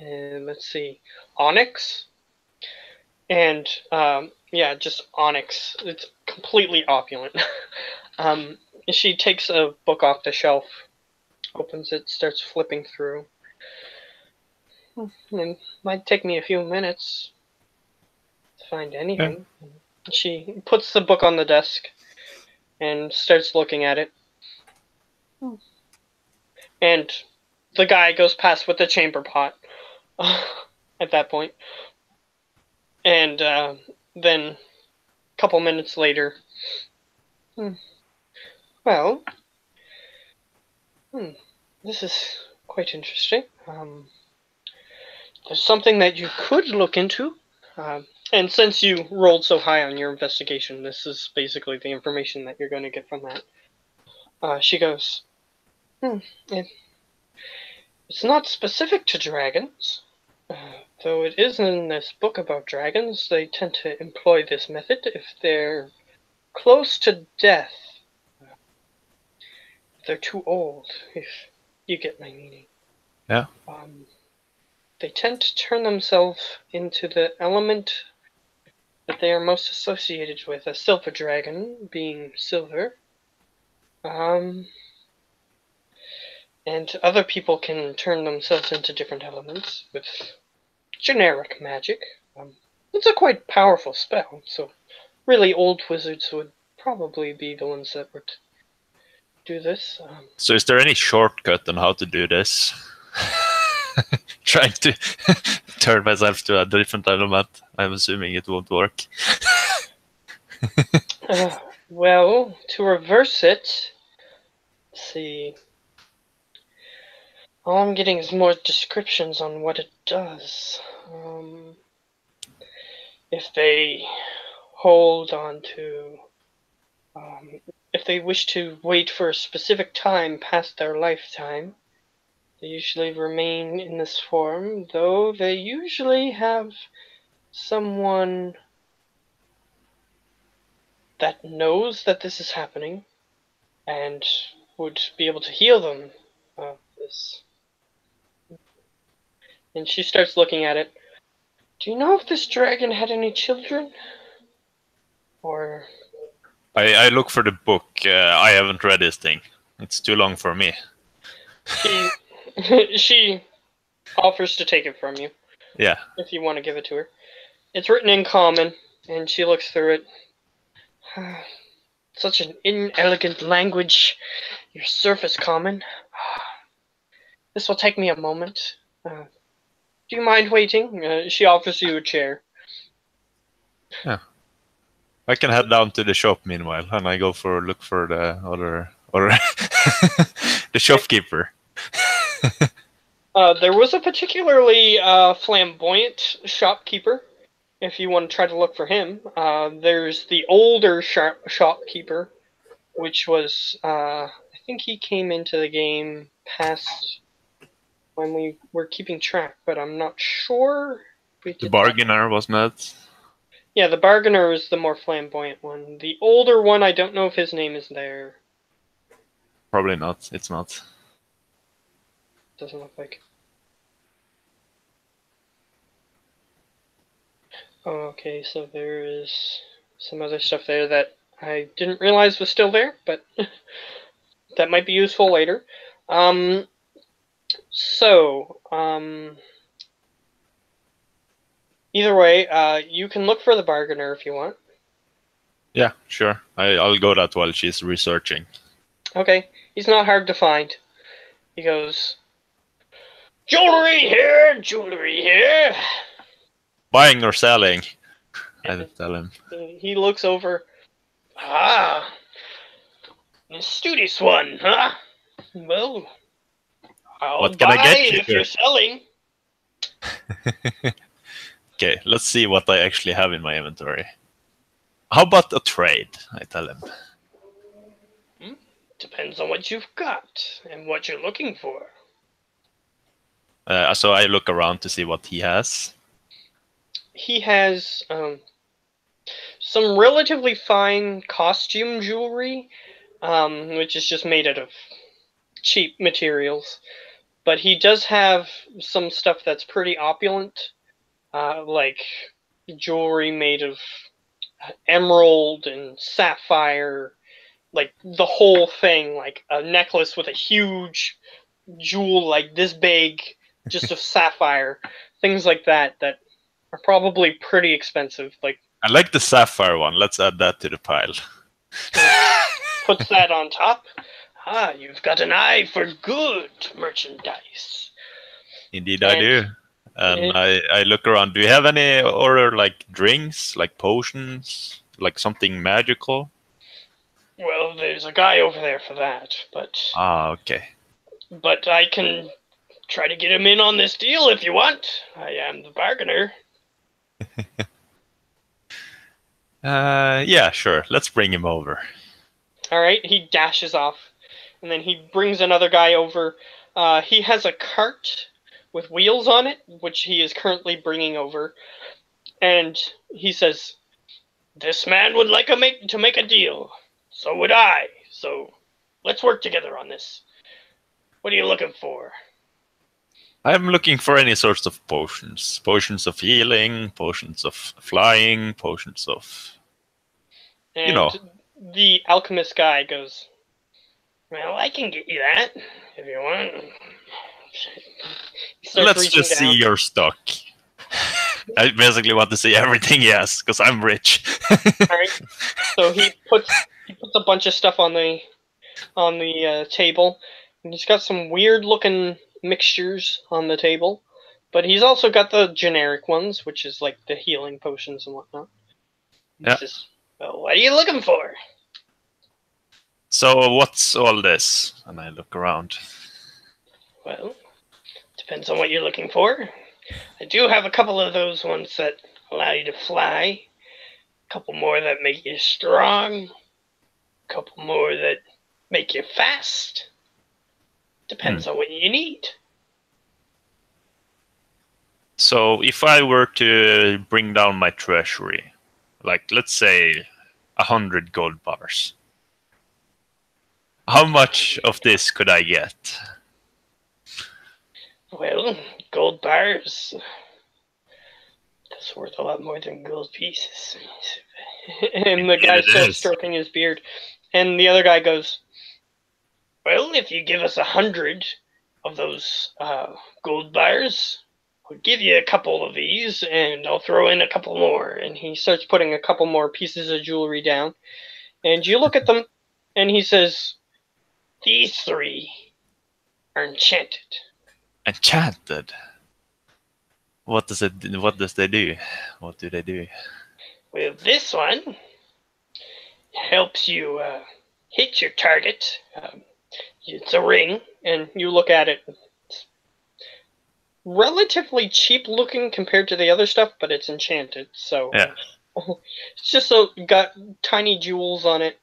let's see, onyx, and yeah, just onyx. It's completely opulent. She takes a book off the shelf, opens it, starts flipping through. It might take me a few minutes to find anything. Yeah. She puts the book on the desk and starts looking at it. And the guy goes past with the chamber pot at that point. And then a couple minutes later, well, this is quite interesting. There's something that you could look into. And since you rolled so high on your investigation, this is basically the information that you're going to get from that. She goes, it's not specific to dragons. Though it is in this book about dragons, they tend to employ this method if they're close to death. If they're too old, if you get my meaning. Yeah. They tend to turn themselves into the element that they are most associated with, a silver dragon being silver. And other people can turn themselves into different elements with generic magic. It's a quite powerful spell, so really old wizards would probably be the ones that would do this. So is there any shortcut on how to do this? Trying to turn myself to a different element. I'm assuming it won't work. Well, to reverse it, let's see. All I'm getting is more descriptions on what it does. If they hold on to, if they wish to wait for a specific time past their lifetime, they usually remain in this form, though they usually have someone that knows that this is happening and would be able to heal them of this. And she starts looking at it. Do you know if this dragon had any children? Or I look for the book. I haven't read this thing. It's too long for me. she offers to take it from you. Yeah. If you want to give it to her. It's written in common, and she looks through it. Such an inelegant language. Your surface common. This will take me a moment. Do you mind waiting? She offers you a chair. Yeah. I can head down to the shop meanwhile, and I go look for the other or the shopkeeper. There was a particularly flamboyant shopkeeper. If you want to try to look for him, there's the older shopkeeper, which was I think he came into the game past when we were keeping track, but I'm not sure. The bargainer, wasn't it? Yeah, the bargainer is the more flamboyant one. The older one, I don't know if his name is there. Probably not. It's not. Doesn't look like. Oh, okay, so there is some other stuff there that I didn't realize was still there, but that might be useful later. Either way, you can look for the bargainer if you want. Yeah, sure. I'll go that while she's researching. Okay, he's not hard to find. He goes, jewelry here. Buying or selling? I tell him. He looks over. Ah, studious one, huh? Well, I'll What can I buy get you? if you're selling. Okay, let's see what I actually have in my inventory. How about a trade? I tell him. Depends on what you've got and what you're looking for. So I look around to see what he has. He has some relatively fine costume jewelry, which is just made out of cheap materials. But he does have some stuff that's pretty opulent, like jewelry made of emerald and sapphire, like the whole thing, like a necklace with a huge jewel like this big, just of sapphire, things like that are probably pretty expensive. Like, I like the sapphire one. Let's add that to the pile. puts that on top. Ah, you've got an eye for good merchandise. Indeed, I do. And I look around. Do you have any other like drinks, like potions, like something magical? Well, there's a guy over there for that, but Okay. But I can try to get him in on this deal if you want. I am the bargainer. Yeah, sure. Let's bring him over. All right, he dashes off, and then he brings another guy over. He has a cart with wheels on it, which he is currently bringing over, and he says, "This man would like to make a deal. So would I. So let's work together on this. What are you looking for?" I'm looking for any sorts of potions. Potions of healing, potions of flying, potions of... And you know. the alchemist guy goes, "Well, I can get you that if you want." Let's just see your stock. I basically want to see everything he has, because I'm rich. Alright. So he puts a bunch of stuff on the table, and he's got some weird looking mixtures on the table, but he's also got the generic ones, which is like the healing potions and whatnot. He Yeah. says, "Well, what are you looking for?" So what's all this? And I look around. Well, depends on what you're looking for. I do have a couple of those ones that allow you to fly, a couple more that make you strong, a couple more that make you fast. Depends on what you need. So if I were to bring down my treasury, like let's say 100 gold bars. How much of this could I get? Well, gold bars. That's worth a lot more than gold pieces. And the guy It starts is. stroking his beard. And the other guy goes, well, if you give us 100 of those gold bars, I'll give you a couple of these, and I'll throw in a couple more. And he starts putting a couple more pieces of jewelry down. And you look at them, and he says, these 3 are enchanted. Enchanted? What does it? What does they do? What do they do? Well, this one helps you hit your target. It's a ring, and you look at it. It's relatively cheap looking compared to the other stuff, but it's enchanted. So Yeah. it's just got tiny jewels on it.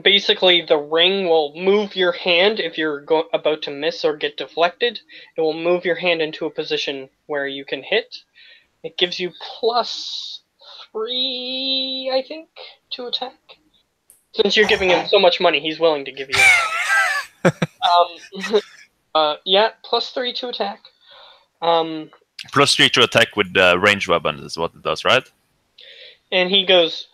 Basically, the ring will move your hand if you're about to miss or get deflected. It will move your hand into a position where you can hit. It gives you +3, I think, to attack. Since you're giving him so much money, he's willing to give you yeah, +3 to attack. +3 to attack with ranged weapons is what it does, right? And he goes,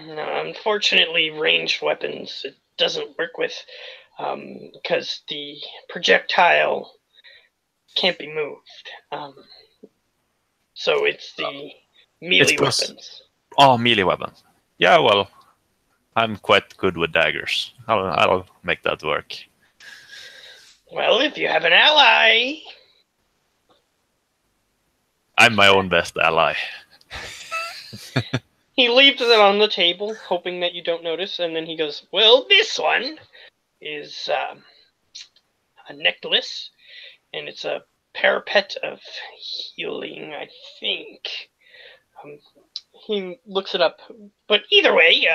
no, unfortunately, ranged weapons it doesn't work with, because the projectile can't be moved. So it's the melee weapons. Oh, melee weapons. Yeah, well, I'm quite good with daggers. I'll make that work. Well, if you have an ally. I'm my own best ally. He leaves it on the table, hoping that you don't notice, and then he goes, well, this one is a necklace, and it's a parapet of healing, I think. He looks it up. But either way,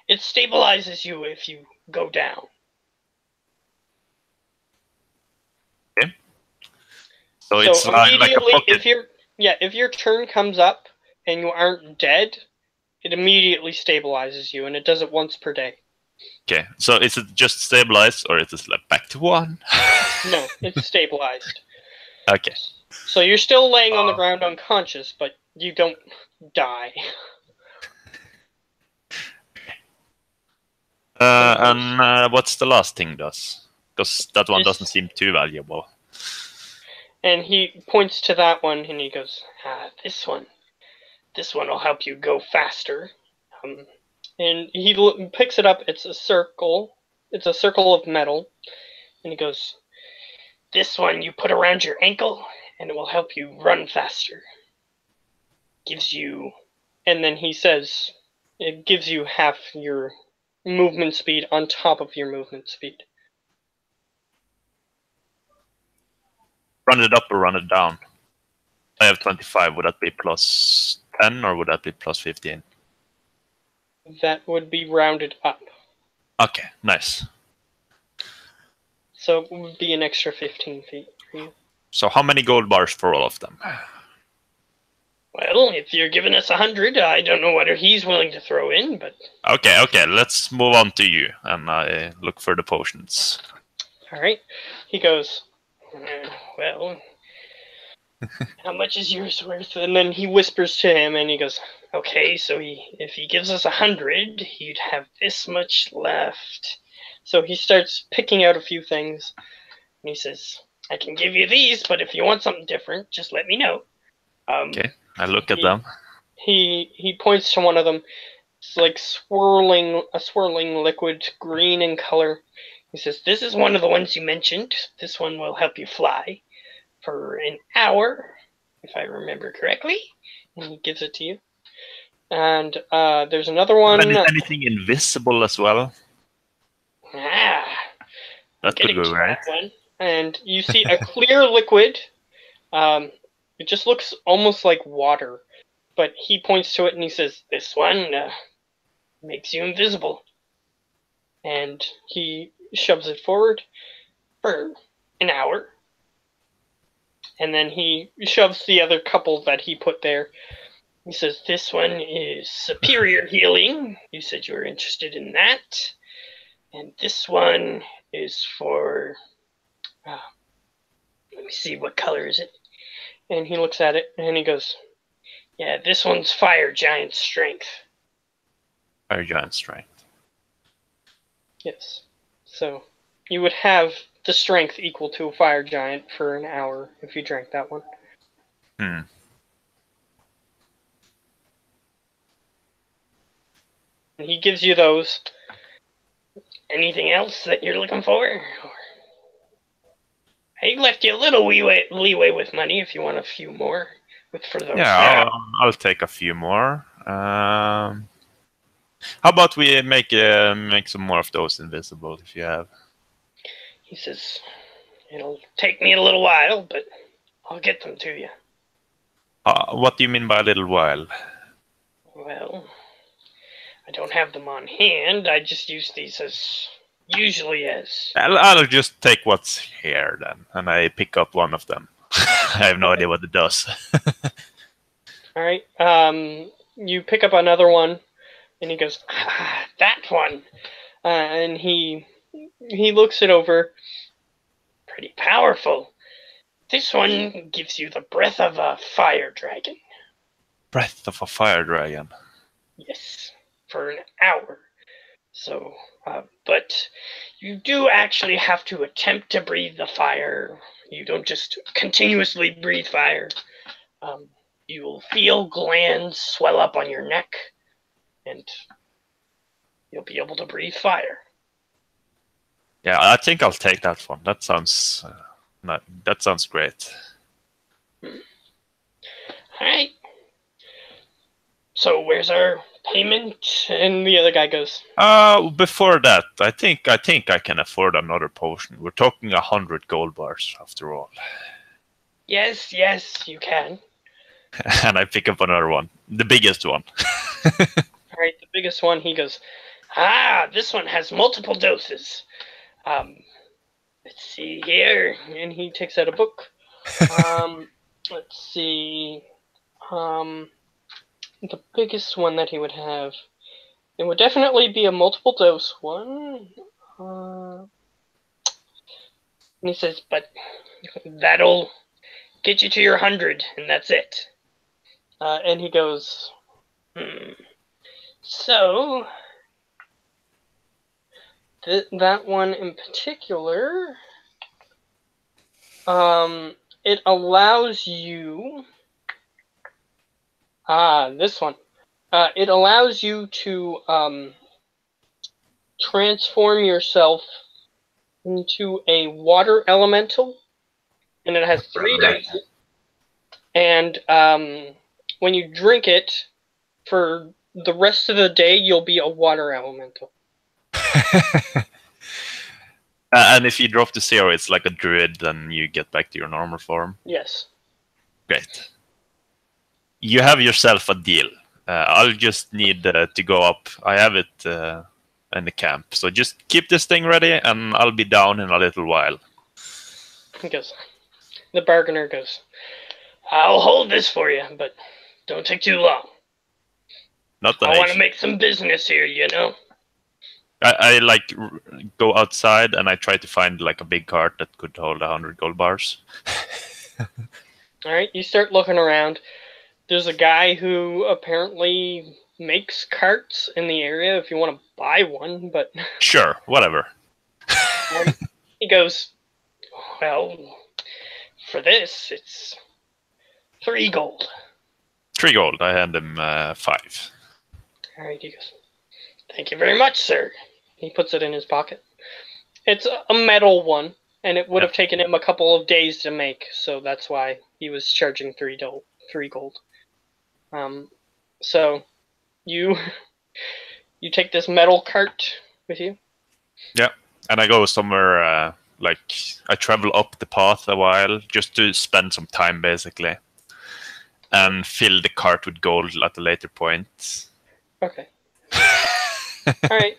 it stabilizes you if you go down. Okay. So it's like a pocket. if your turn comes up and you aren't dead, it immediately stabilizes you, and it does it once per day. Okay, so is it just stabilized, or is it like back to 1? No, it's stabilized. Okay. So you're still laying on the ground unconscious, but you don't die. And what's the last thing does? Because that one doesn't seem too valuable. And he points to that one, and he goes, this one will help you go faster. And he picks it up. It's a circle. It's a circle of metal. And he goes, this one you put around your ankle, and it will help you run faster. Gives you, and then he says, it gives you half your movement speed on top of your movement speed. Run it up or run it down? I have 25. Would that be +10 or would that be +15? That would be rounded up. Okay, nice. So it would be an extra 15 feet for you. So how many gold bars for all of them? Well, if you're giving us 100, I don't know what he's willing to throw in, but... Okay, let's move on to you, and I look for the potions. Alright. He goes, well, how much is yours worth? And then he whispers to him, and he goes, okay, so if he gives us 100, he'd have this much left. So he starts picking out a few things, and he says, I can give you these, but if you want something different, just let me know. Okay, I look at them. He points to one of them. It's like a swirling liquid, green in color. He says, this is one of the ones you mentioned. This one will help you fly for an hour, if I remember correctly. And he gives it to you. And there's another one. And is anything invisible as well? That could go right. And you see a clear liquid. It just looks almost like water. But he points to it and he says, this one makes you invisible. And he shoves it forward for an hour. And then he shoves the other couple that he put there. He says, this one is superior healing. You said you were interested in that. And this one is for... let me see, what color is it? And he looks at it, and he goes, yeah, this one's Fire Giant Strength. Fire Giant Strength. Yes. So you would have the strength equal to a Fire Giant for an hour if you drank that one. Hmm. And he gives you those. Anything else that you're looking for? He left you a little leeway with money if you want a few more for those. Yeah, I'll take a few more. How about we make some more of those invisible if you have? He says, it'll take me a little while, but I'll get them to you. What do you mean by a little while? Well, I don't have them on hand. I just use these usually as... I'll just take what's here then, and I pick up one of them. I have no idea what it does. All right. You pick up another one, and he goes, that one. And he looks it over. Pretty powerful. This one gives you the breath of a fire dragon. Breath of a fire dragon. Yes, for an hour. So, but you do actually have to attempt to breathe the fire. You don't just continuously breathe fire. You will feel glands swell up on your neck, and you'll be able to breathe fire. Yeah, I think I'll take that one. That sounds that sounds great. All right. So where's our payment? And the other guy goes, before that, I think I can afford another potion. We're talking 100 gold bars after all. Yes, you can. And I pick up another one, the biggest one. All right, the biggest one. He goes, this one has multiple doses. Let's see here, and he takes out a book. Let's see. The biggest one that he would have, it would definitely be a multiple dose one. And he says, but that'll get you to your 100, and that's it. And he goes, So, that one in particular, it allows you... this one. It allows you to transform yourself into a water elemental, and it has 3 dice. And when you drink it, for the rest of the day, you'll be a water elemental. And if you drop to 0, it's like a druid, then you get back to your normal form. Yes. Great. You have yourself a deal. I'll just need to go up. I have it in the camp. So just keep this thing ready, and I'll be down in a little while. He goes, the bargainer goes, I'll hold this for you, but don't take too long. Not that I want to make some business here, you know? I like go outside and I try to find like a big cart that could hold 100 gold bars. All right, you start looking around. There's a guy who apparently makes carts in the area if you want to buy one, but... Sure, whatever. He goes, well, for this, it's 3 gold. 3 gold. I hand him 5. All right, he goes, thank you very much, sir. He puts it in his pocket. It's a metal one, and it would have taken him a couple of days to make, so that's why he was charging 3 gold. So you take this metal cart with you? Yeah, and I go somewhere, like, I travel up the path a while, just to spend some time, basically, and fill the cart with gold at a later point. Okay. Alright.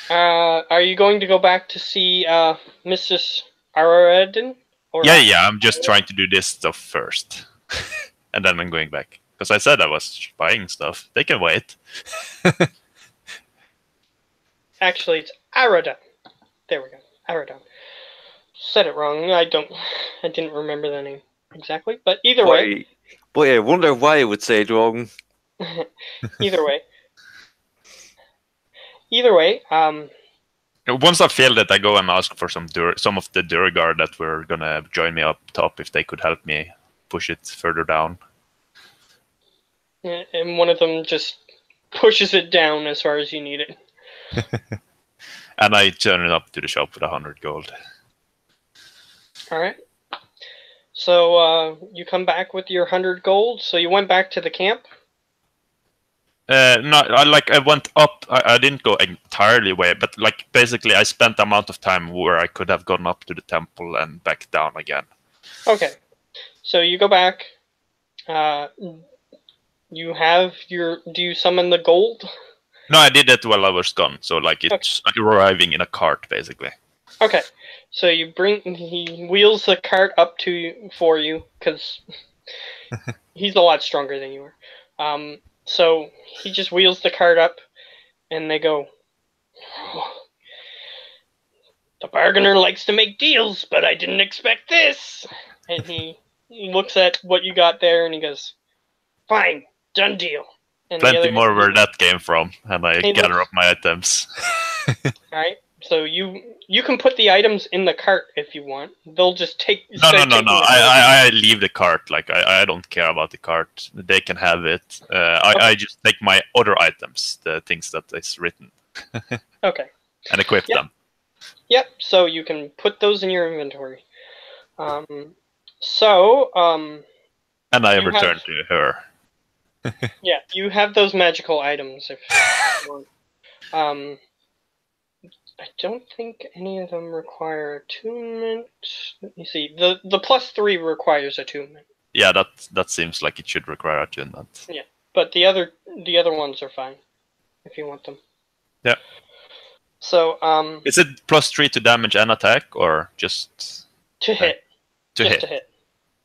Are you going to go back to see Mrs. Araradin? Yeah, I'm just trying to do this stuff first. And then I'm going back. Because I said I was buying stuff. They can wait. Actually, it's Aradon. There we go. Aradon. Said it wrong. I didn't remember the name exactly. But either way. Boy, I wonder why I would say it wrong. Either way. Either way, Once I failed it, I go and ask for some of the Duragard that were gonna join me up top if they could help me push it further down. and one of them just pushes it down as far as you need it. And I turn it up to the shop with 100 gold. Alright. So, you come back with your 100 gold, so you went back to the camp? No, I went up. I didn't go entirely away, but like basically, I spent the amount of time where I could have gone up to the temple and back down again. Okay. So you go back. You have your. Do you summon the gold? No, I did that while I was gone. So like it's arriving in a cart basically. Okay. So you he wheels the cart up to you for you because he's a lot stronger than you are. So he just wheels the cart up, and they go. The bargainer likes to make deals, but I didn't expect this. And he looks at what you got there, and he goes, "Fine, done deal." And Plenty more where that came from, and I gather up my items. Alright, so you can put the items in the cart if you want. They'll just take. No. I leave the cart. Like I don't care about the cart. They can have it. I just take my other items, the things that is written. Okay. And equip them. Yep. So you can put those in your inventory. And I return to her. Yeah, you have those magical items if you want. I don't think any of them require attunement. Let me see. The +3 requires attunement. Yeah, that seems like it should require attunement. Yeah, but the other ones are fine if you want them. Yeah. So is it +3 to damage and attack, or just to hit? To hit.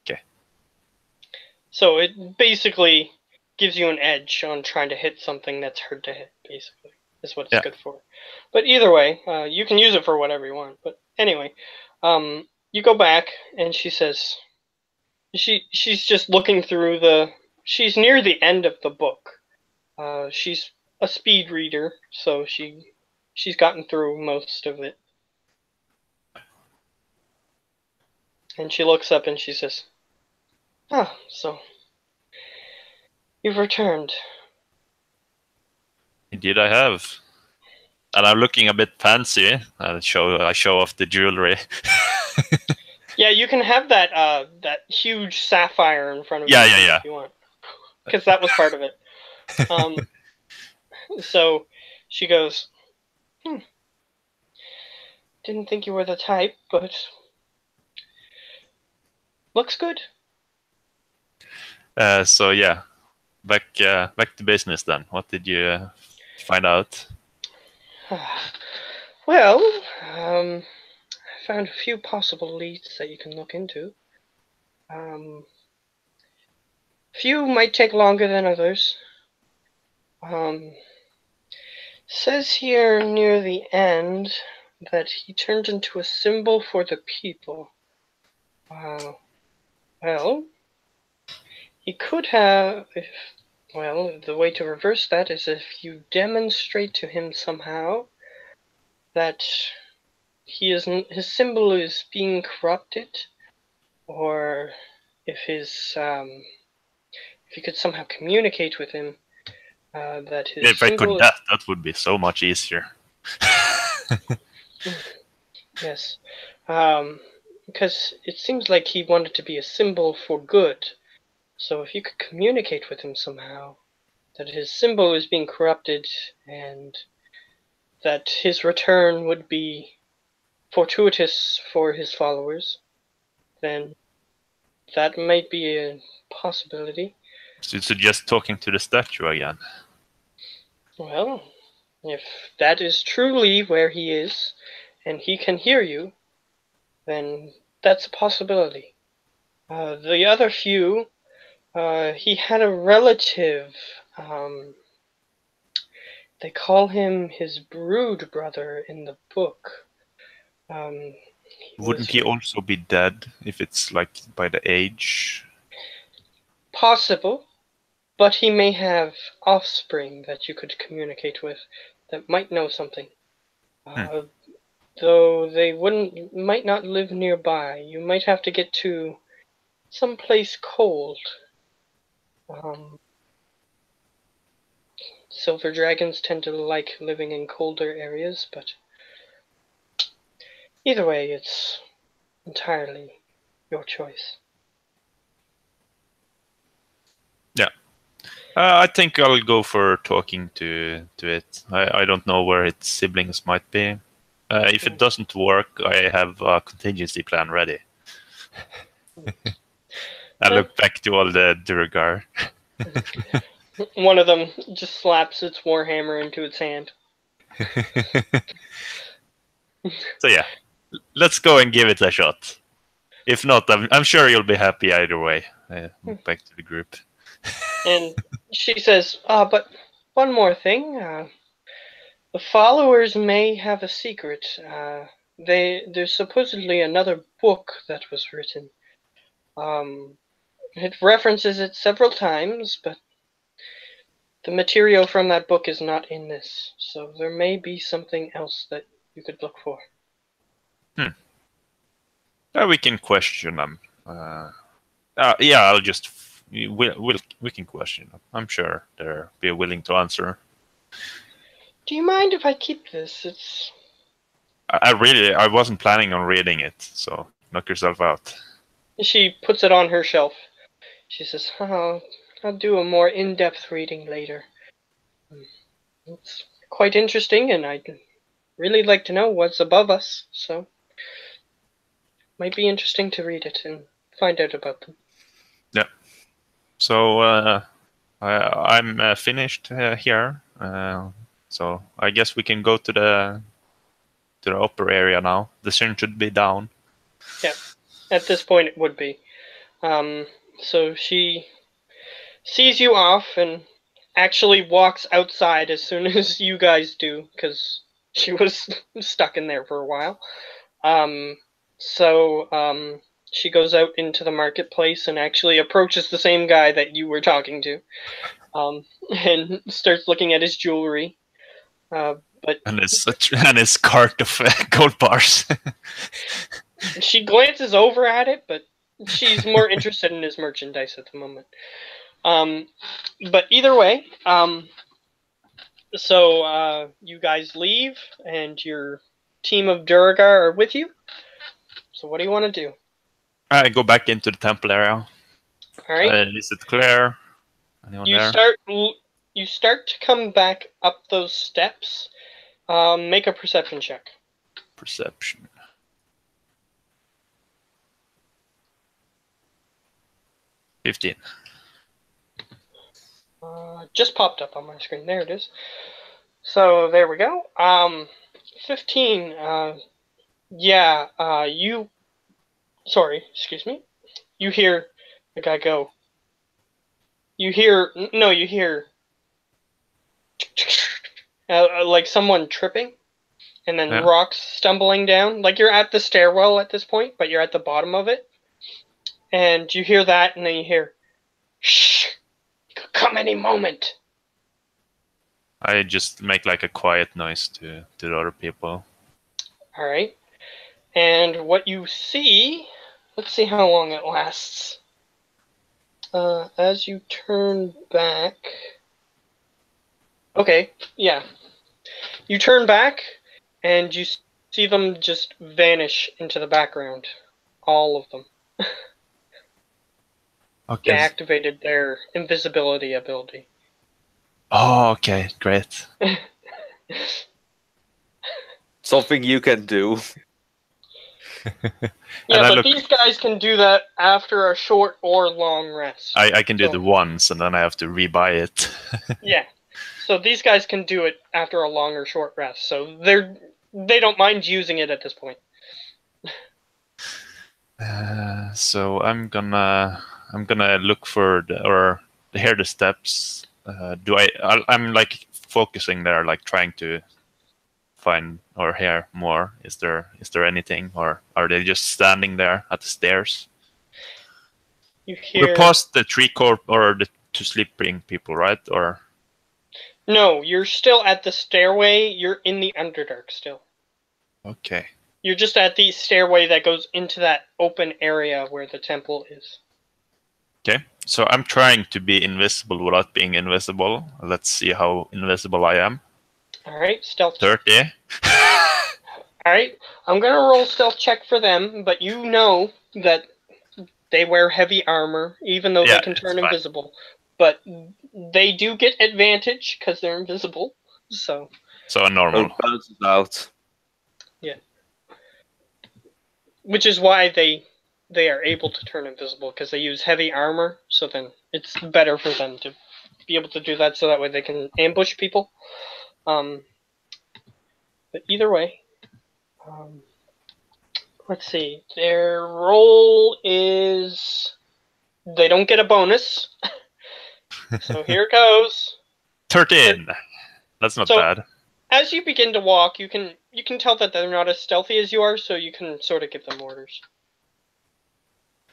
Okay. So it basically gives you an edge on trying to hit something that's hard to hit. Basically, is what it's good for. But either way, you can use it for whatever you want. But anyway, you go back, and she says, she's just looking through she's near the end of the book. She's a speed reader, so she's gotten through most of it. And she looks up and she says, "Ah, so you've returned." Indeed, I have. And I'm looking a bit fancy. I show off the jewelry. Yeah, you can have that huge sapphire in front of you if you want, because that was part of it. So she goes, "Didn't think you were the type, but looks good." So yeah, back to business then. What did you find out? Well, I found a few possible leads that you can look into. Few might take longer than others. Says here near the end that he turned into a symbol for the people. Well, he could have, the way to reverse that is if you demonstrate to him somehow that his symbol is being corrupted, or if you could somehow communicate with him that his if I could that would be so much easier. Yes, because it seems like he wanted to be a symbol for good. So if you could communicate with him somehow that his symbol is being corrupted and that his return would be fortuitous for his followers, then that might be a possibility. So you suggest talking to the statue again? Well, if that is truly where he is, and he can hear you, then that's a possibility. The other few, He had a relative. They call him his brood brother in the book. Wouldn't he also be dead if it's like by the age? Possible, but he may have offspring that you could communicate with that might know something. Though they might not live nearby. You might have to get to some place cold. Silver dragons tend to like living in colder areas, but either way, it's entirely your choice. Yeah. I think I'll go for talking to it. I don't know where its siblings might be. If it doesn't work, I have a contingency plan ready. I look back to all the Duergar. One of them just slaps its warhammer into its hand. So yeah, let's go and give it a shot. If not, I'm sure you'll be happy either way. Back to the group. And she says, but one more thing. The followers may have a secret. There's supposedly another book that was written. It references it several times, but the material from that book is not in this. So there may be something else that you could look for. We can question them. Yeah, I'll just we can question them. I'm sure they'll be willing to answer. Do you mind if I keep this? It's. I wasn't planning on reading it, so knock yourself out. She puts it on her shelf. She says, I'll do a more in-depth reading later. It's quite interesting, and I'd really like to know what's above us, so might be interesting to read it and find out about them. Yeah. So I'm finished here. So I guess we can go to the upper area now. The sun should be down. Yeah, at this point it would be. So she sees you off and actually walks outside as soon as you guys do, because she was stuck in there for a while. She goes out into the marketplace and actually approaches the same guy that you were talking to, and starts looking at his jewelry. And his cart of gold bars. She glances over at it, but she's more interested in his merchandise at the moment. But either way, so you guys leave, and your team of Duragar are with you. So what do you want to do? I go back into the temple area. All right. Is it clear? Anyone there? You start to come back up those steps. Make a perception check. Perception. $15. Just popped up on my screen. There it is. So there we go. 15. You. Sorry, excuse me. You hear the guy go. You hear like someone tripping, and then rocks stumbling down. Like you're at the stairwell at this point, but you're at the bottom of it. And you hear that, and then you hear, "Shh, it could come any moment." I just make like a quiet noise to the other people. All right. And what you see, let's see how long it lasts. As you turn back. Okay, yeah. You turn back, and you see them just vanish into the background. All of them. Okay. They activated their invisibility ability. Oh, okay, great. Something you can do. Yeah, but these guys can do that after a short or long rest. I can do it once, and then I have to rebuy it. Yeah. So these guys can do it after a long or short rest. So they don't mind using it at this point. So I'm gonna I'm gonna look for or hear the steps. I'm like focusing there, like trying to find or hear more. Is there anything, or are they just standing there at the stairs? You We're hear... past the tree corp or the to sleeping people, right? Or No, you're still at the stairway. You're in the Underdark still. okay. You're just at the stairway that goes into that open area where the temple is. Okay, so I'm trying to be invisible without being invisible. Let's see how invisible I am. Alright, stealth check. 30. Alright, I'm gonna roll stealth check for them, but you know that they wear heavy armor, even though Yeah, they can it's turn fine. invisible. But they do get advantage because they're invisible, so... So a normal. It bounces out. Yeah. Which is why they are able to turn invisible, because they use heavy armor, so then it's better for them to be able to do that, so that way they can ambush people. But either way, let's see. Their roll is... They don't get a bonus. So here it goes. 13. That's not So, bad. as you begin to walk, you can tell that they're not as stealthy as you are, so you can sort of give them orders.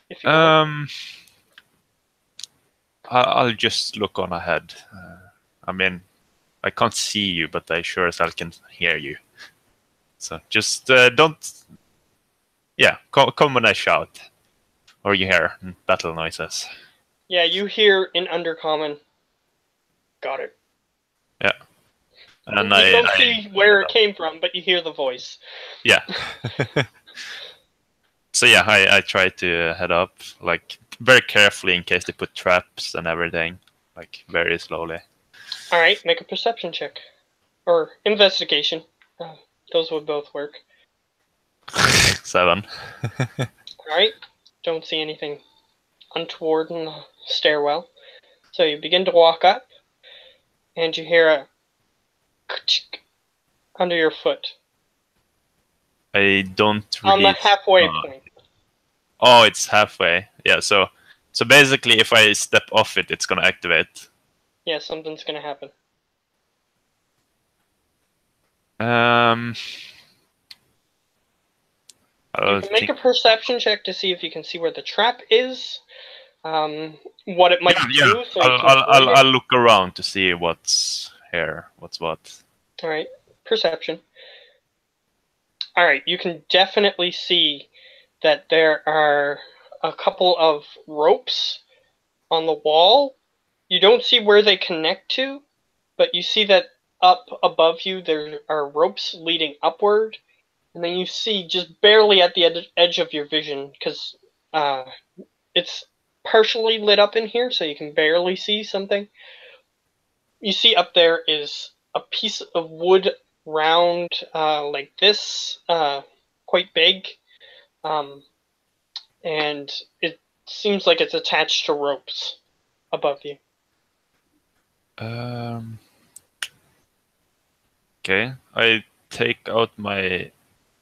If you want. I'll just look on ahead. I mean, I can't see you, but I sure as hell can hear you. So just don't. Yeah, come when I shout, or you hear battle noises. Yeah, you hear in Undercommon. Got it. Yeah, and You don't see where it came from, but you hear the voice. Yeah. So yeah, I try to head up, like very carefully in case they put traps and everything, like very slowly. All right, make a perception check or investigation. Those would both work. 7. All right, don't see anything untoward in the stairwell. So you begin to walk up, and you hear a under your foot I don't really... on the halfway point. Oh, it's halfway. Yeah, so basically if I step off it, it's gonna activate. Yeah, something's gonna happen. You can make a perception check to see if you can see where the trap is, what it might do. So I'll look around to see what's here, what's what. All right, perception. All right, you can definitely see that there are a couple of ropes on the wall. You don't see where they connect to, but you see that up above you there are ropes leading upward, and then you see just barely at the edge of your vision, because it's partially lit up in here, so you can barely see something. You see up there is a piece of wood, round, like this, quite big, and it seems like it's attached to ropes above you. Okay, I take out my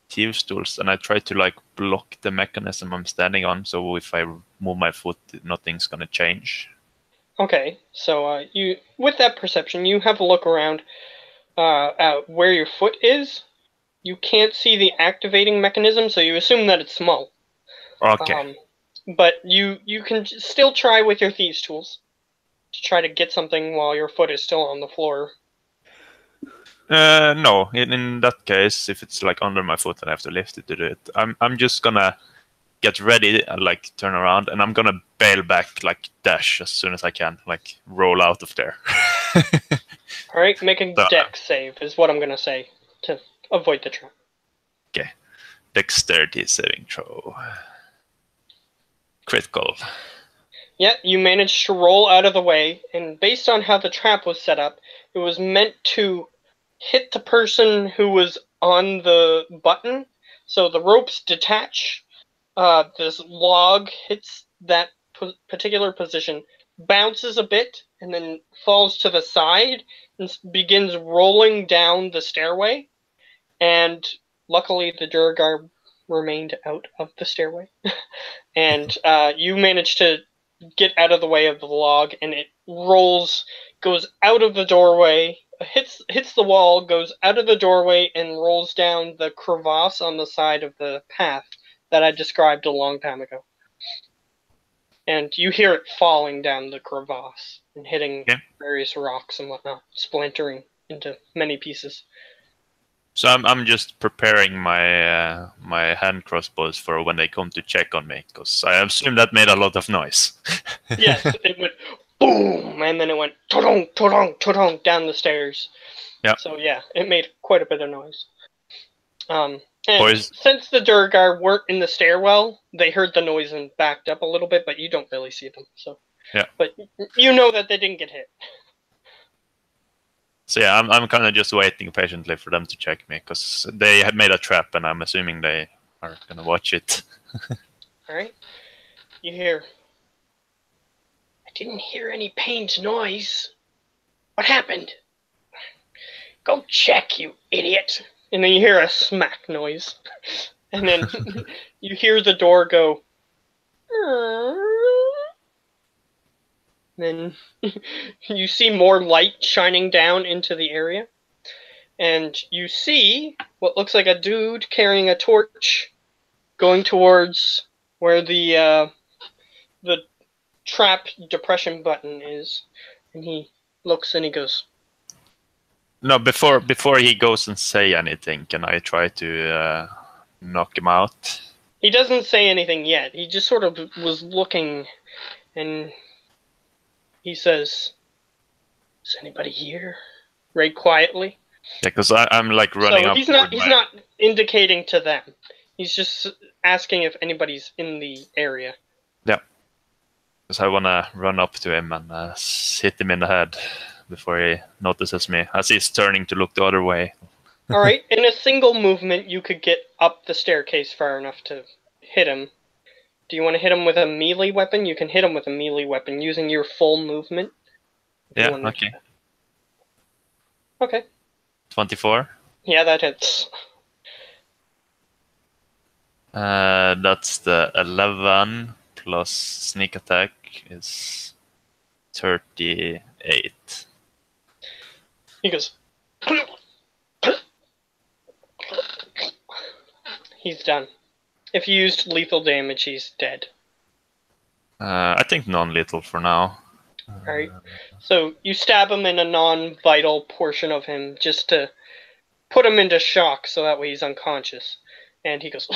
thieves tools and I try to like block the mechanism I'm standing on, so if I move my foot, nothing's gonna change. Okay, so you, with that perception, you have a look around at where your foot is. You can't see the activating mechanism, so you assume that it's small. Okay. But you can still try with your thieves' tools to try to get something while your foot is still on the floor. No, in that case, if it's like under my foot and I have to lift it to do it, I'm just gonna get ready and like turn around, and I'm gonna bail back, like dash as soon as I can, like roll out of there. All right, make a dex save is what I'm gonna say to avoid the trap. Okay, dexterity saving throw. Critical. Yeah, you managed to roll out of the way, and based on how the trap was set up, it was meant to hit the person who was on the button. So the ropes detach. This log hits that particular position, bounces a bit, and then falls to the side and begins rolling down the stairway. And luckily, the Durgar remained out of the stairway. And you managed to get out of the way of the log, and it rolls, goes out of the doorway, hits the wall, goes out of the doorway, and rolls down the crevasse on the side of the path that I described a long time ago. And you hear it falling down the crevasse and hitting various rocks and whatnot, splintering into many pieces. So I'm just preparing my my hand crossbows for when they come to check on me, because I assume that made a lot of noise. Yes, it went boom, and then it went to-dong, to-dong, to-dong down the stairs. Yeah. So yeah, it made quite a bit of noise. And Boys. since the Durgar weren't in the stairwell, they heard the noise and backed up a little bit, but you don't really see them. So yeah. But you know that they didn't get hit. So yeah, I'm kind of just waiting patiently for them to check me, because they had made a trap, and I'm assuming they are gonna watch it. All right. You hear. I didn't hear any pained noise. What happened? Go check, you idiot. And then you hear a smack noise. And then you hear the door go. Then you see more light shining down into the area. And you see what looks like a dude carrying a torch going towards where the trap depression button is. And he looks and he goes, No, before he goes and say anything, can I try to knock him out? He doesn't say anything yet. He just sort of was looking, and he says, "Is anybody here?" Right quietly. Yeah, because I'm like running up. He's not indicating to them. He's just asking if anybody's in the area. Yeah, because I wanna run up to him and hit him in the head before he notices me, as he's turning to look the other way. All right, in a single movement, you could get up the staircase far enough to hit him. Do you want to hit him with a melee weapon? You can hit him with a melee weapon using your full movement. Yeah, okay. Okay. 24? Yeah, that hits. That's the 11 plus sneak attack is 38. He goes. He's done. If you used lethal damage, he's dead. I think non-lethal for now. Alright. So you stab him in a non-vital portion of him just to put him into shock so that way he's unconscious. And he goes.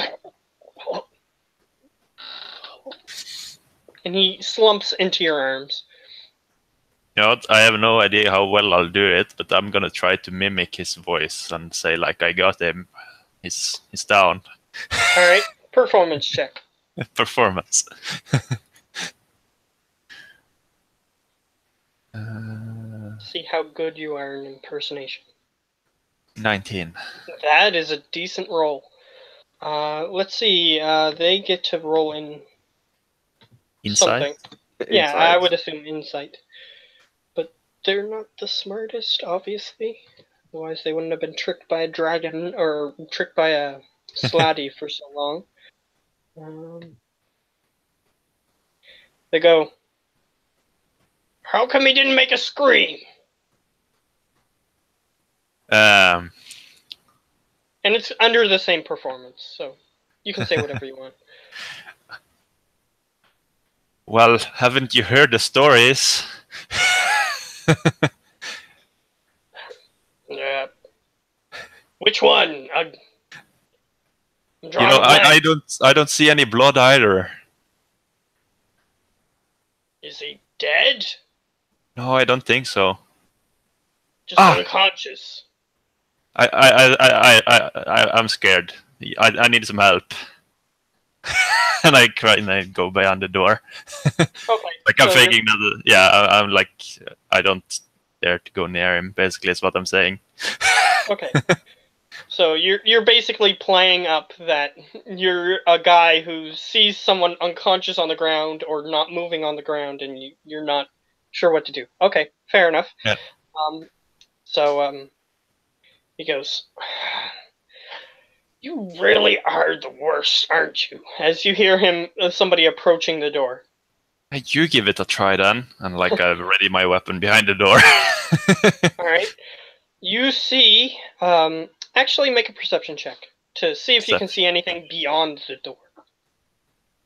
And he slumps into your arms. You know what? I have no idea how well I'll do it, but I'm gonna try to mimic his voice and say like, I got him. He's down. Alright. Performance check. Performance. See how good you are in impersonation. 19. That is a decent roll. Let's see. They get to roll in Insight? something. Yeah, I would assume insight. But they're not the smartest, obviously. Otherwise, they wouldn't have been tricked by a dragon or tricked by a slatty for so long. They go, how come he didn't make a scream? Um, And it's under the same performance, so you can say whatever you want. Well, haven't you heard the stories? Yeah. Which one? I'm You drawing know, a blank. I don't see any blood either. Is he dead? No, I don't think so. Just unconscious. I'm scared. I need some help. And I cry and I go behind the door. Okay. Like I'm thinking that, I'm like, I don't dare to go near him. Basically, is what I'm saying. Okay. So you're basically playing up that you're a guy who sees someone unconscious on the ground or not moving on the ground, and you're not sure what to do. Okay, fair enough. Yeah. He goes, "You really are the worst, aren't you?" As you hear him, somebody approaching the door. You give it a try then, and like I've ready my weapon behind the door. All right. You see, actually make a perception check to see if you can see anything beyond the door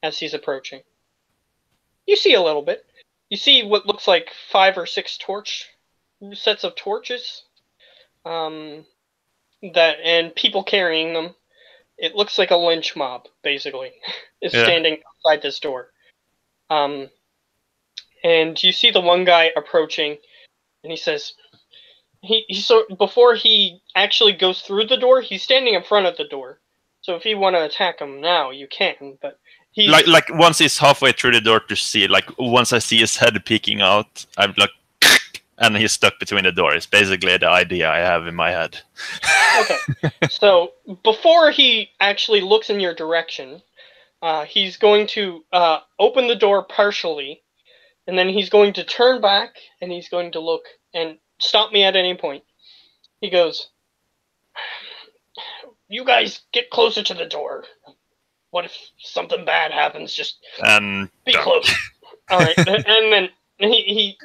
as he's approaching. You see a little bit. You see what looks like 5 or 6 sets of torches, and people carrying them. It looks like a lynch mob, basically, is standing outside this door. And you see the one guy approaching, and he says, before he actually goes through the door, he's standing in front of the door. So if you want to attack him now, you can. But he's like once he's halfway through the door to see, like once I see his head peeking out, I'm like, and he's stuck between the doors. Basically, the idea I have in my head. Okay. So before he actually looks in your direction, he's going to open the door partially, and then he's going to turn back, and he's going to look and stop me at any point. He goes, "You guys get closer to the door. What if something bad happens? Just be close." All right. And then he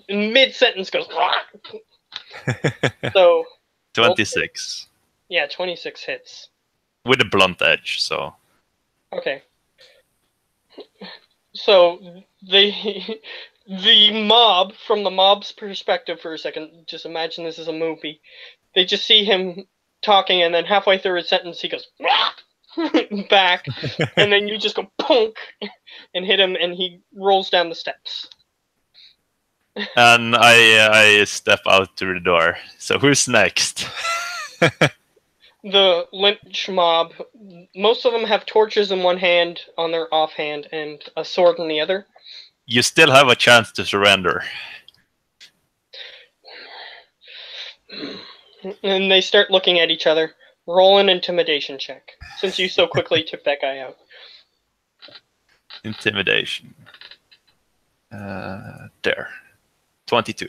mid-sentence goes, so 26. Yeah, 26 hits. With a blunt edge, so. Okay. So the mob, from the mob's perspective for a second, just imagine this is a movie. They just see him talking, and then halfway through his sentence, he goes back, and then you just go punk and hit him, and he rolls down the steps. And I step out through the door. So who's next? The lynch mob, most of them have torches in one hand, on their offhand, and a sword in the other. You still have a chance to surrender. And they start looking at each other. Roll an intimidation check, since you so quickly took that guy out. Intimidation. There. 22.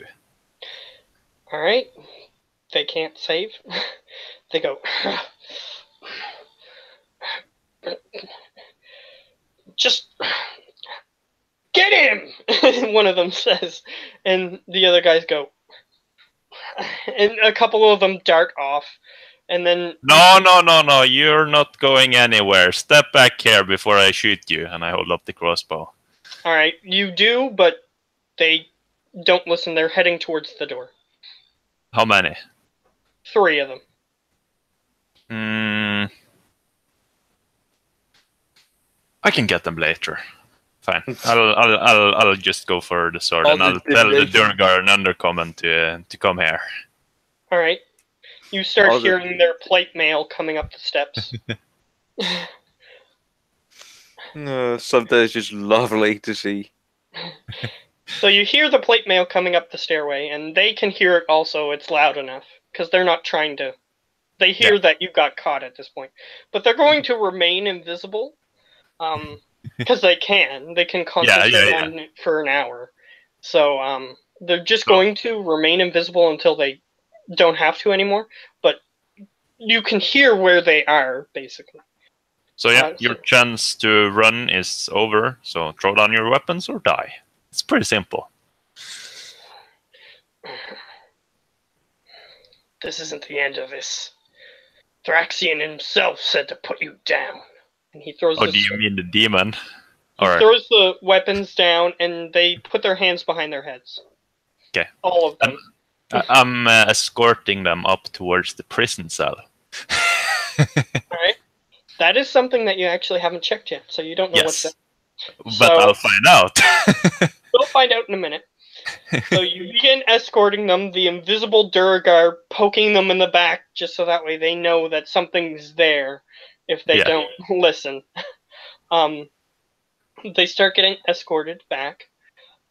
Alright. They can't save. They go, "Just get him!" One of them says. And the other guys go. And a couple of them dart off. And then... No, you're not going anywhere. Step back here before I shoot you. And I hold up the crossbow. Alright, you do, but they don't listen. They're heading towards the door. How many? 3 of them. I can get them later. Fine. I'll just go for the sword, and I'll tell the Durgar and Undercommon to come here. All right. You start hearing their plate mail coming up the steps. Sometimes it's just lovely to see. So you hear the plate mail coming up the stairway, and they can hear it also. It's loud enough because they're not trying to. They hear that you got caught at this point, but they're going to remain invisible, because they can. They can concentrate on it for an hour. So they're just going to remain invisible until they don't have to anymore. But you can hear where they are, basically. So yeah, your chance to run is over. So throw down your weapons or die. It's pretty simple. This isn't the end of this. Thraxian himself said to put you down. And he throws. Oh, do you mean the demon? He throws the weapons down, and they put their hands behind their heads. Okay. All of them. I'm escorting them up towards the prison cell. Alright. That is something that you actually haven't checked yet, so you don't know what's there. But I'll find out. We'll find out in a minute. So you begin escorting them, the invisible Durgar poking them in the back, just so that way they know that something's there if they don't listen. They start getting escorted back.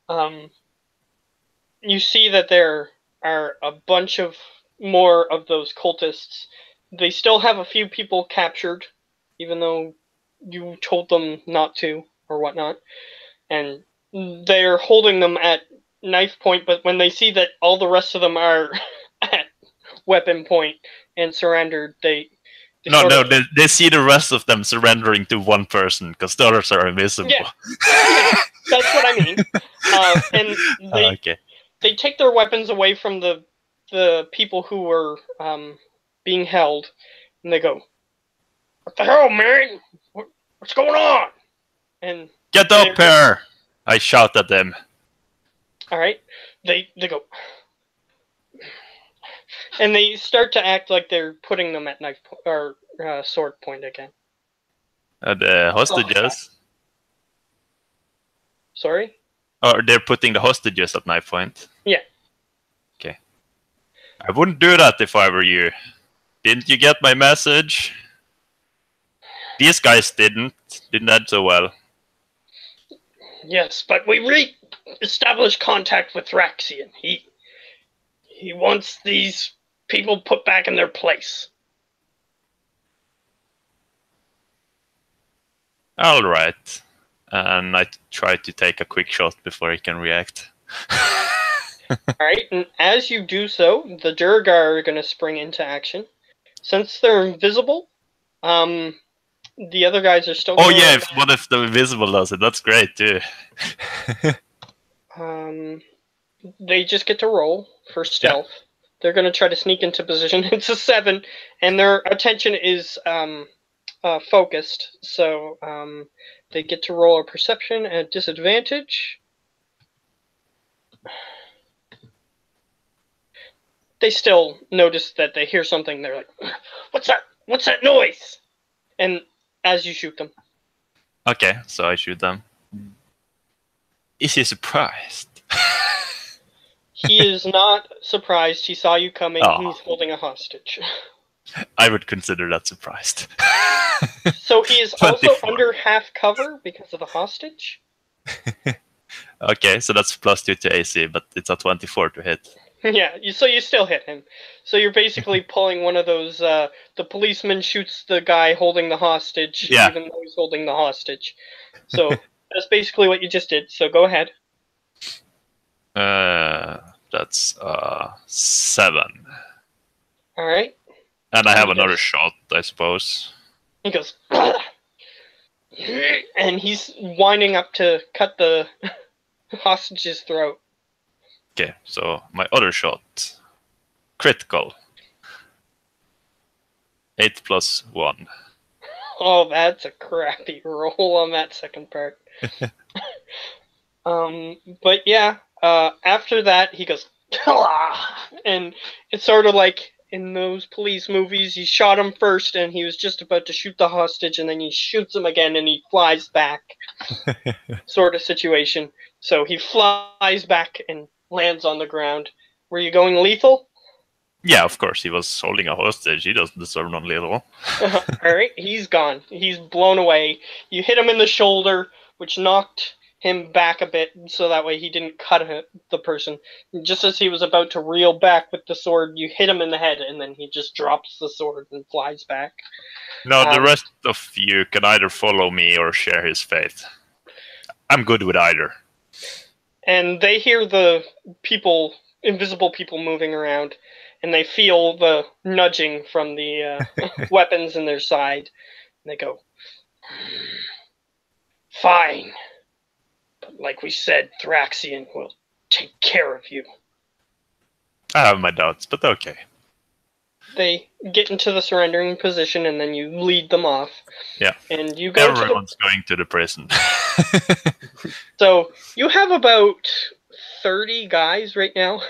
You see that there are a bunch of more of those cultists. They still have a few people captured, even though you told them not to or whatnot. And they're holding them at knife point, but when they see that all the rest of them are at weapon point and surrendered, they see the rest of them surrendering to one person because the others are invisible. Yeah. That's what I mean. And Okay. they take their weapons away from the people who were being held, and they go, "What the hell, man? What's going on?" And Get up here! I shout at them. all right, they go, and they start to act like they're putting them at knife or sword point again. The hostages. Sorry? Or they're putting the hostages at knife point. Yeah. Okay. I wouldn't do that if I were you. Didn't you get my message? These guys didn't end so well. Yes, but we re-established contact with Thraxian. He wants these people put back in their place. All right. And I try to take a quick shot before he can react. Alright, and as you do so, the Durgar are going to spring into action. Since they're invisible, the other guys are still Oh going yeah, what if the invisible does it? That's great too. They just get to roll for stealth. Yeah. They're going to try to sneak into position. It's a 7, and their attention is focused, so they get to roll a perception at disadvantage. They still notice that they hear something. They're like, "What's that? What's that noise?" And as you shoot them. Okay, so I shoot them. Is he surprised? He is not surprised. He saw you coming. Oh. He's holding a hostage. I would consider that surprised. So he is 24. Also under half cover because of the hostage? Okay, so that's +2 to AC, but it's a 24 to hit. Yeah, so you still hit him. So you're basically pulling one of those, the policeman shoots the guy holding the hostage, even though he's holding the hostage. So that's basically what you just did, so go ahead. That's 7. Alright. And I have another shot, I suppose. He goes, and he's winding up to cut the hostage's throat. Okay, so my other shot. Critical. 8 + 1. Oh, that's a crappy roll on that second part. But yeah, after that, he goes, and it's sort of like in those police movies, you shot him first and he was just about to shoot the hostage and then he shoots him again and he flies back. Sort of situation. So he flies back and lands on the ground. Were you going lethal? Yeah, of course. He was holding a hostage. He doesn't deserve non-lethal. Alright, he's gone. He's blown away. You hit him in the shoulder, which knocked him back a bit, so that way he didn't cut the person. Just as he was about to reel back with the sword, you hit him in the head, and then he just drops the sword and flies back. No, the rest of you can either follow me or share his fate. I'm good with either. And they hear the people, invisible people moving around, and they feel the nudging from the weapons in their side. And they go, "Fine. But like we said, Thraxian will take care of you." I have my doubts, but okay. They get into the surrendering position, and then you lead them off. Yeah. And you go Everyone's going to the prison. So you have about 30 guys right now.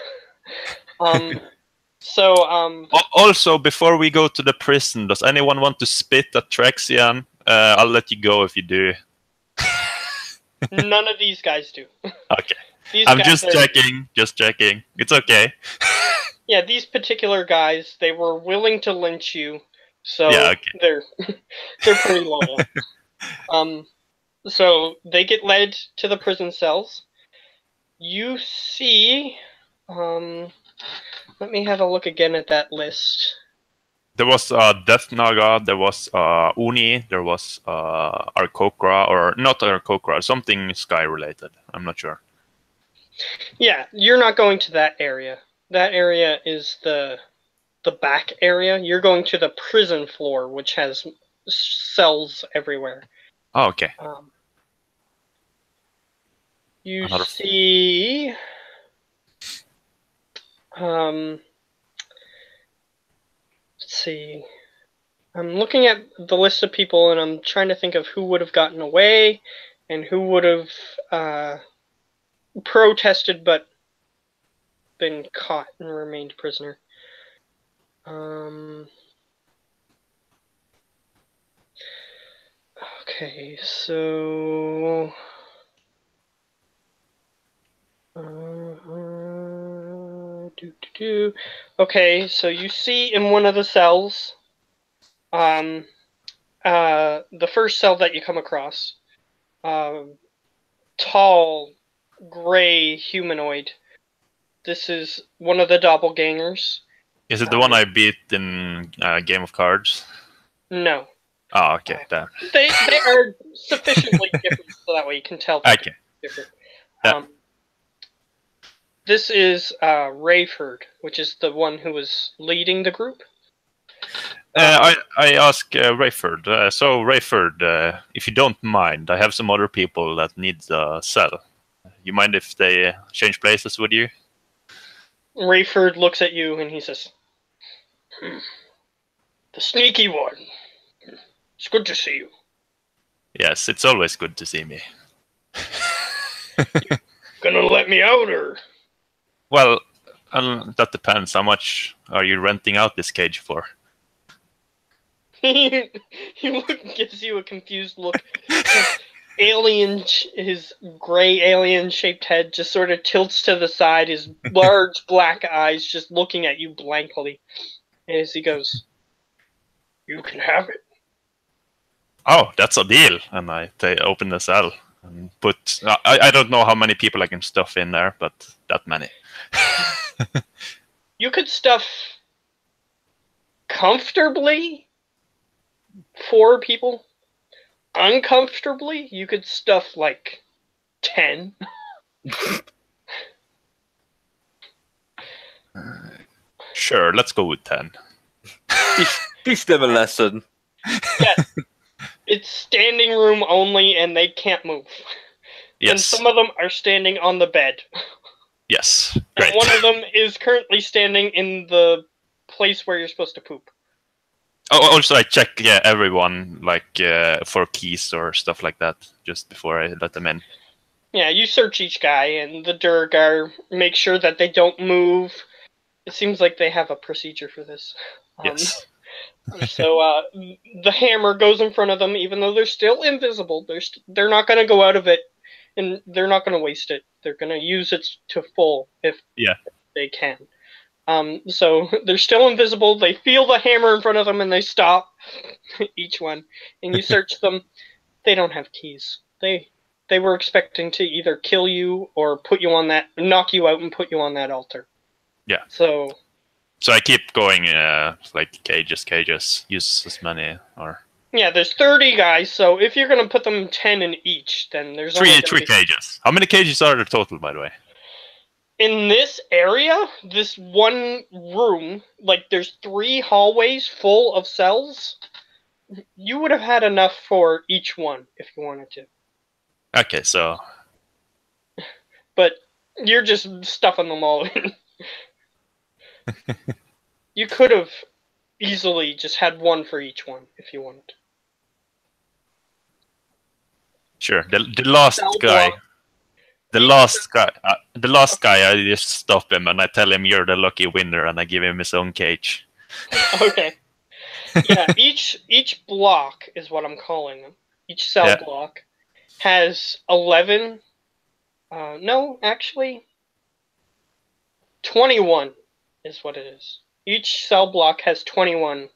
Also, before we go to the prison, does anyone want to spit at Thraxian? I'll let you go if you do. None of these guys do. Okay. I'm just checking. Just checking. It's okay. Yeah, these particular guys, they were willing to lynch you, so yeah, okay. They're pretty loyal. So they get led to the prison cells. You see, let me have a look again at that list. There was Death Naga, there was Uni, there was Arkokra, or not Arkokra, something sky related. I'm not sure. Yeah, you're not going to that area. That area is the back area. You're going to the prison floor, which has cells everywhere. Oh, okay. You Another. see, let's see. I'm looking at the list of people, and I'm trying to think of who would have gotten away, and who would have protested but been caught and remained prisoner. Okay, so okay, so you see in one of the cells, the first cell that you come across, tall, gray humanoid. This is one of the doppelgangers. Is it the one I beat in Game of Cards? No. Oh, okay. Damn. They are sufficiently different so that way you can tell they're Okay. different. Yeah. This is Rayford, which is the one who was leading the group. I ask Rayford. So Rayford, if you don't mind, I have some other people that need a cell. You mind if they change places with you? Rayford looks at you and he says, "The sneaky one. It's good to see you." Yes, it's always good to see me. Gonna let me out, or? Well, that depends. How much are you renting out this cage for? He gives you a confused look. His gray alien-shaped head just sort of tilts to the side. His large black eyes just looking at you blankly, as he goes, "You can have it." Oh, that's a deal. And I open the cell and put. I don't know how many people I can stuff in there, but that many. You could stuff comfortably 4 people. Uncomfortably, you could stuff like 10. Sure, let's go with 10. Teach them a lesson. Yes. It's standing room only, and they can't move. Yes. And some of them are standing on the bed. Yes. Great. And one of them is currently standing in the place where you're supposed to poop. Oh, also, I check everyone for keys or stuff like that just before I let them in. Yeah, you search each guy, and the Durgar make sure that they don't move. It seems like they have a procedure for this. Yes. So the hammer goes in front of them, even though they're still invisible. They're not going to go out of it, and they're not going to waste it. They're going to use it to full if they can. So they're still invisible. They feel the hammer in front of them, and they stop each one. And you search them. They don't have keys. They were expecting to either kill you or put you on that, knock you out, and put you on that altar. Yeah. So I keep going, cages, use as many, or... Yeah, there's 30 guys, so if you're going to put them 10 in each, then there's only three cages. How many cages are there total, by the way? In this area, this one room, like there's 3 hallways full of cells. You would have had enough for each one if you wanted to. Okay, so... But you're just stuffing them all in. You could have easily just had one for each one if you wanted. Sure. The last guy. The last guy, I just stop him and I tell him you're the lucky winner, and I give him his own cage. Okay. Yeah, each block is what I'm calling them. Each cell block has 11. No, actually, 21 is what it is. Each cell block has 21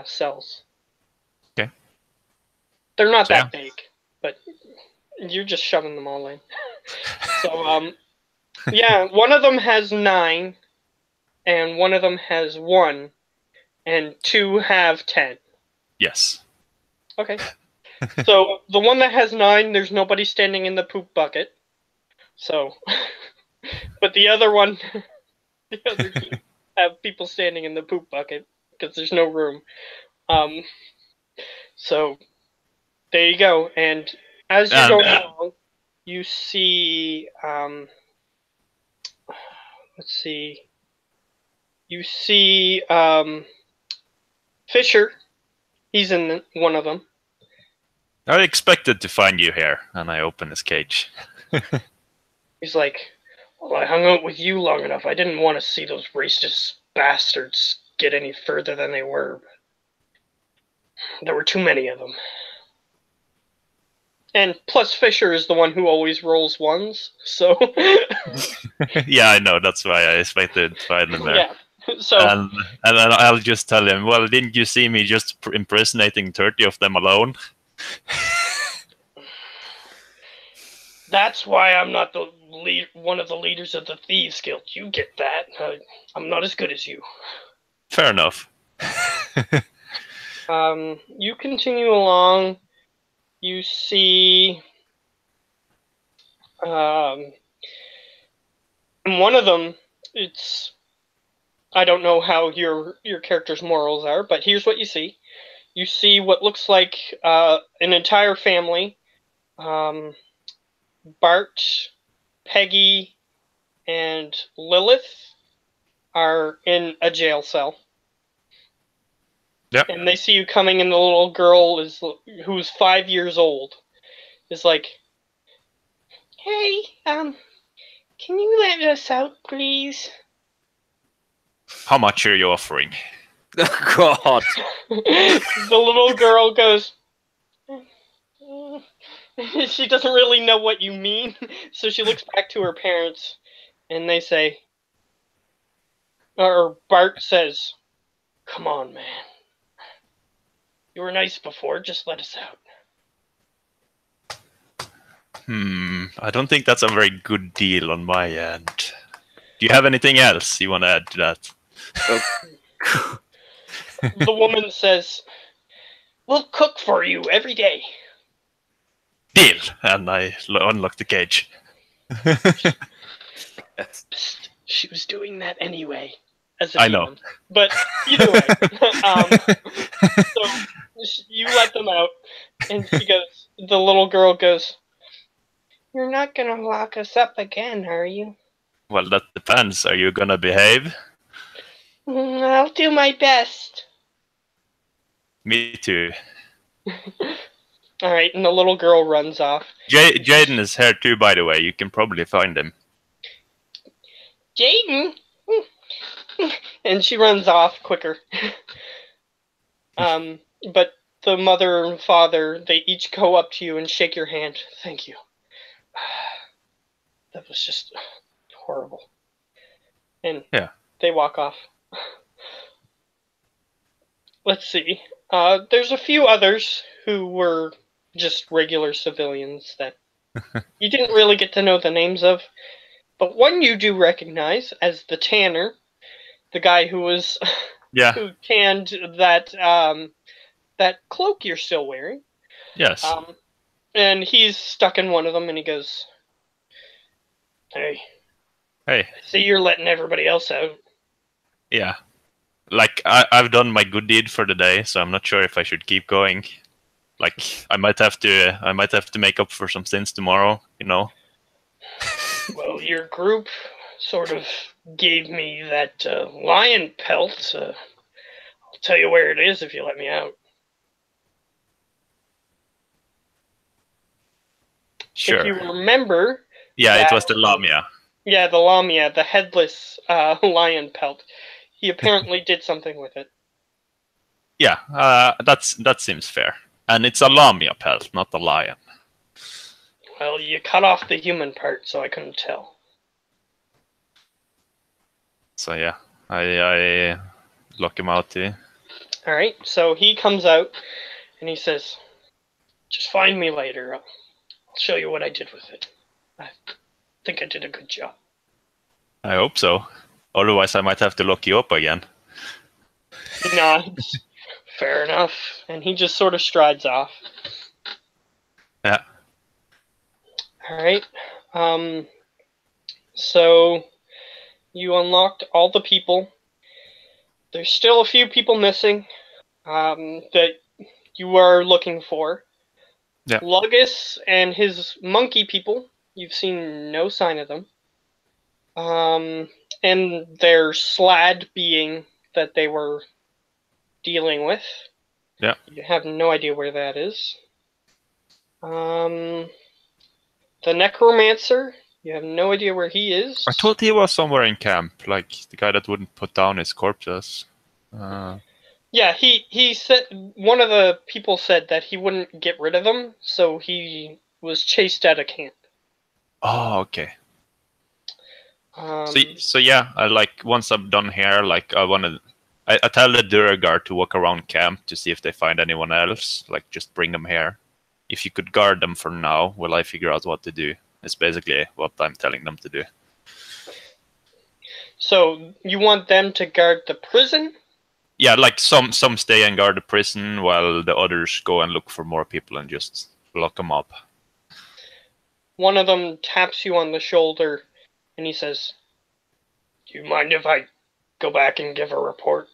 cells. Okay. They're not that big, but you're just shoving them all in. So, yeah, one of them has 9, and one of them has 1, and 2 have 10. Yes. Okay. So, the one that has 9, there's nobody standing in the poop bucket. So, but the other one, the other 2 have people standing in the poop bucket because there's no room. So, there you go. And as you're going along, you see, let's see, you see Fisher. He's in one of them. I expected to find you here, and I open his cage. He's like, well, I hung out with you long enough. I didn't want to see those racist bastards get any further than they were. There were too many of them. And plus, Fisher is the one who always rolls ones, so... Yeah, I know. That's why I expected to find him there. Yeah, so... And then I'll just tell him, well, didn't you see me just impersonating 30 of them alone? That's why I'm not the one of the leaders of the Thieves Guild. You get that. I'm not as good as you. Fair enough. You continue along. You see... in one of them, it's... I don't know how your character's morals are, but here's what you see. You see what looks like an entire family. Bart, Peggy, and Lilith are in a jail cell. Yep. And they see you coming, and the little girl who's 5 years old is like, "Hey, can you let us out, please?" How much are you offering? God. The little girl goes, she doesn't really know what you mean, so she looks back to her parents, and they say, or Bart says, "Come on, man. You were nice before, just let us out." I don't think that's a very good deal on my end. Do you have anything else you want to add to that? The woman says, "We'll cook for you every day." Deal! And I unlock the cage. Psst, she was doing that anyway. As a I demon. know. But either way, so you let them out, and the little girl goes, "You're not gonna lock us up again, are you?" Well, that depends. Are you gonna behave? "I'll do my best." Me too. Alright, and the little girl runs off. Jaden is here too, by the way. You can probably find him. "Jaden!" And she runs off quicker. But the mother and father, they each go up to you and shake your hand. "Thank you. That was just horrible." And yeah, they walk off. Let's see. There's a few others who were just regular civilians that you didn't really get to know the names of. But one you do recognize as the tanner, the guy who was who tanned that that cloak you're still wearing. Yes. And he's stuck in one of them, and he goes, Hey. I see you're letting everybody else out." Yeah. Like, I've done my good deed for the day, so I'm not sure if I should keep going. Like, I might have to make up for some sins tomorrow, you know? Well, your group sort of gave me that lion pelt. I'll tell you where it is if you let me out. Sure. If you remember... Yeah, it was the Lamia. Yeah, the Lamia, the headless lion pelt. He apparently did something with it. Yeah, that seems fair. And it's a Lamia pelt, not a lion. Well, you cut off the human part, so I couldn't tell. So yeah, I lock him out too. Alright, so he comes out, and he says, "Just find me later. I'll show you what I did with it. I think I did a good job." I hope so. Otherwise, I might have to lock you up again. He nods. Fair enough. And he just sort of strides off. Yeah. Alright. So you unlocked all the people. There's still a few people missing that you are looking for. Yeah. Lugus and his monkey people You've seen no sign of them. And their slad being that they were dealing with. Yeah. You have no idea where that is. The necromancer, you have no idea where he is. I thought he was somewhere in camp, like the guy that wouldn't put down his corpses. Yeah, he said, one of the people said that he wouldn't get rid of them, so he was chased out of camp. Oh, okay. Um, So yeah, I like once I'm done here, like I tell the Duragard to walk around camp to see if they find anyone else. Like just bring them here. If you could guard them for now, while I figure out what to do. It's basically what I'm telling them to do. So you want them to guard the prison? Yeah, like some stay and guard the prison while the others go and look for more people and just lock them up. One of them taps you on the shoulder and he says, "Do you mind if I go back and give a report?"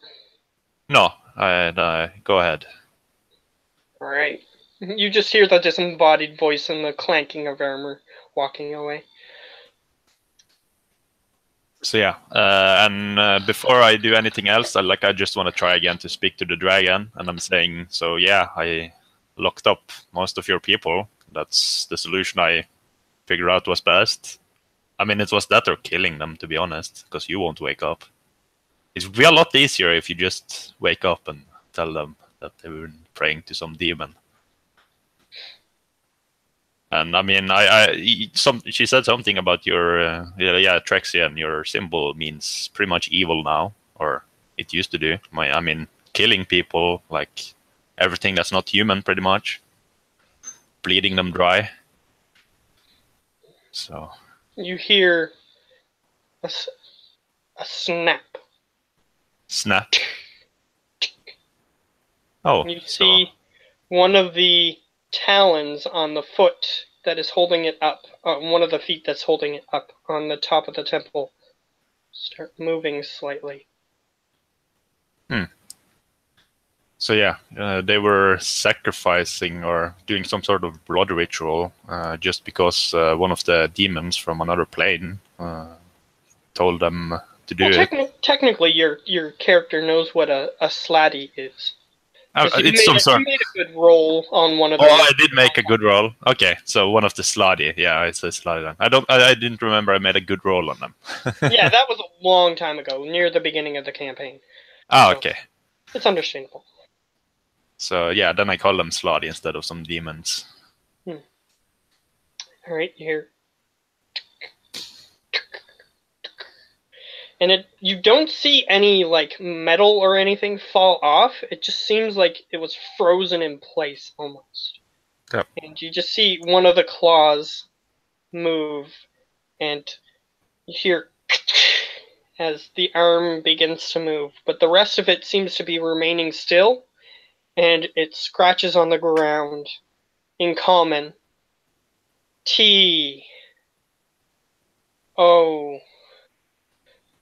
No, go ahead. Alright. You just hear the disembodied voice and the clanking of armor walking away. So yeah, and before I do anything else, I just want to try again to speak to the dragon, and I'm saying, so yeah, I locked up most of your people. That's the solution I figured out was best. I mean, it was that or killing them, to be honest, because you won't wake up. It would be a lot easier if you just wake up and tell them that they were praying to some demon. And I mean, she said something about your Trexian. Your symbol means pretty much evil now, or it used to do. I mean, killing people, like everything that's not human, pretty much, bleeding them dry. So You hear a snap. Snap. Oh, You see one of the talons on the foot that is holding it up, one of the feet that's holding it up on the top of the temple, start moving slightly. So yeah, they were sacrificing or doing some sort of blood ritual just because one of the demons from another plane told them to do it. Technically, your character knows what a slatty is. It's some sort. You made a good roll on one of Oh, them. I did make a good roll. Okay, so one of the slutty. Yeah, it's a slutty. I didn't remember I made a good roll on them. Yeah, that was a long time ago, near the beginning of the campaign. Oh, So, okay. it's understandable. So yeah, then I call them slutty instead of some demons. All right, you hear, and you don't see any like metal or anything fall off. It just seems like it was frozen in place almost. Yep. And you just see one of the claws move, and you hear as the arm begins to move, but the rest of it seems to be remaining still, and it scratches on the ground in common. T O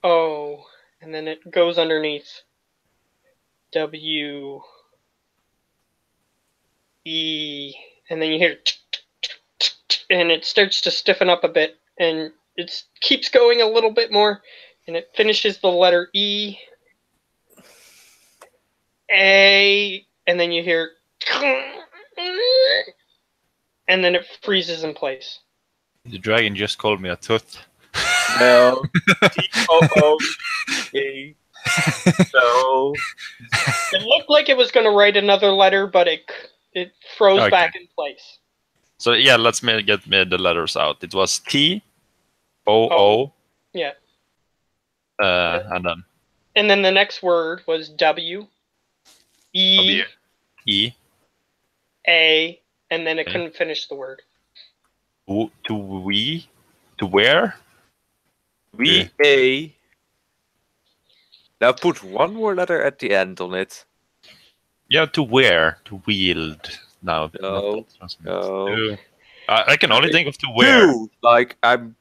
O, and then it goes underneath W E, and then you hear and it starts to stiffen up a bit, and it keeps going a little bit more, and it finishes the letter E, A, and then you hear and then it freezes in place. The dragon just called me a tooth. No. T-O-O-E. So It looked like it was going to write another letter, but it froze back in place. So yeah, let's get the letters out. It was T, O, O. Yeah. And then the next word was W, E, W, E, A, and then it couldn't finish the word. To where? we A. Now put one more letter at the end on it. Yeah, to where? To wield. No. No. I can only think of to where. Too, like I'm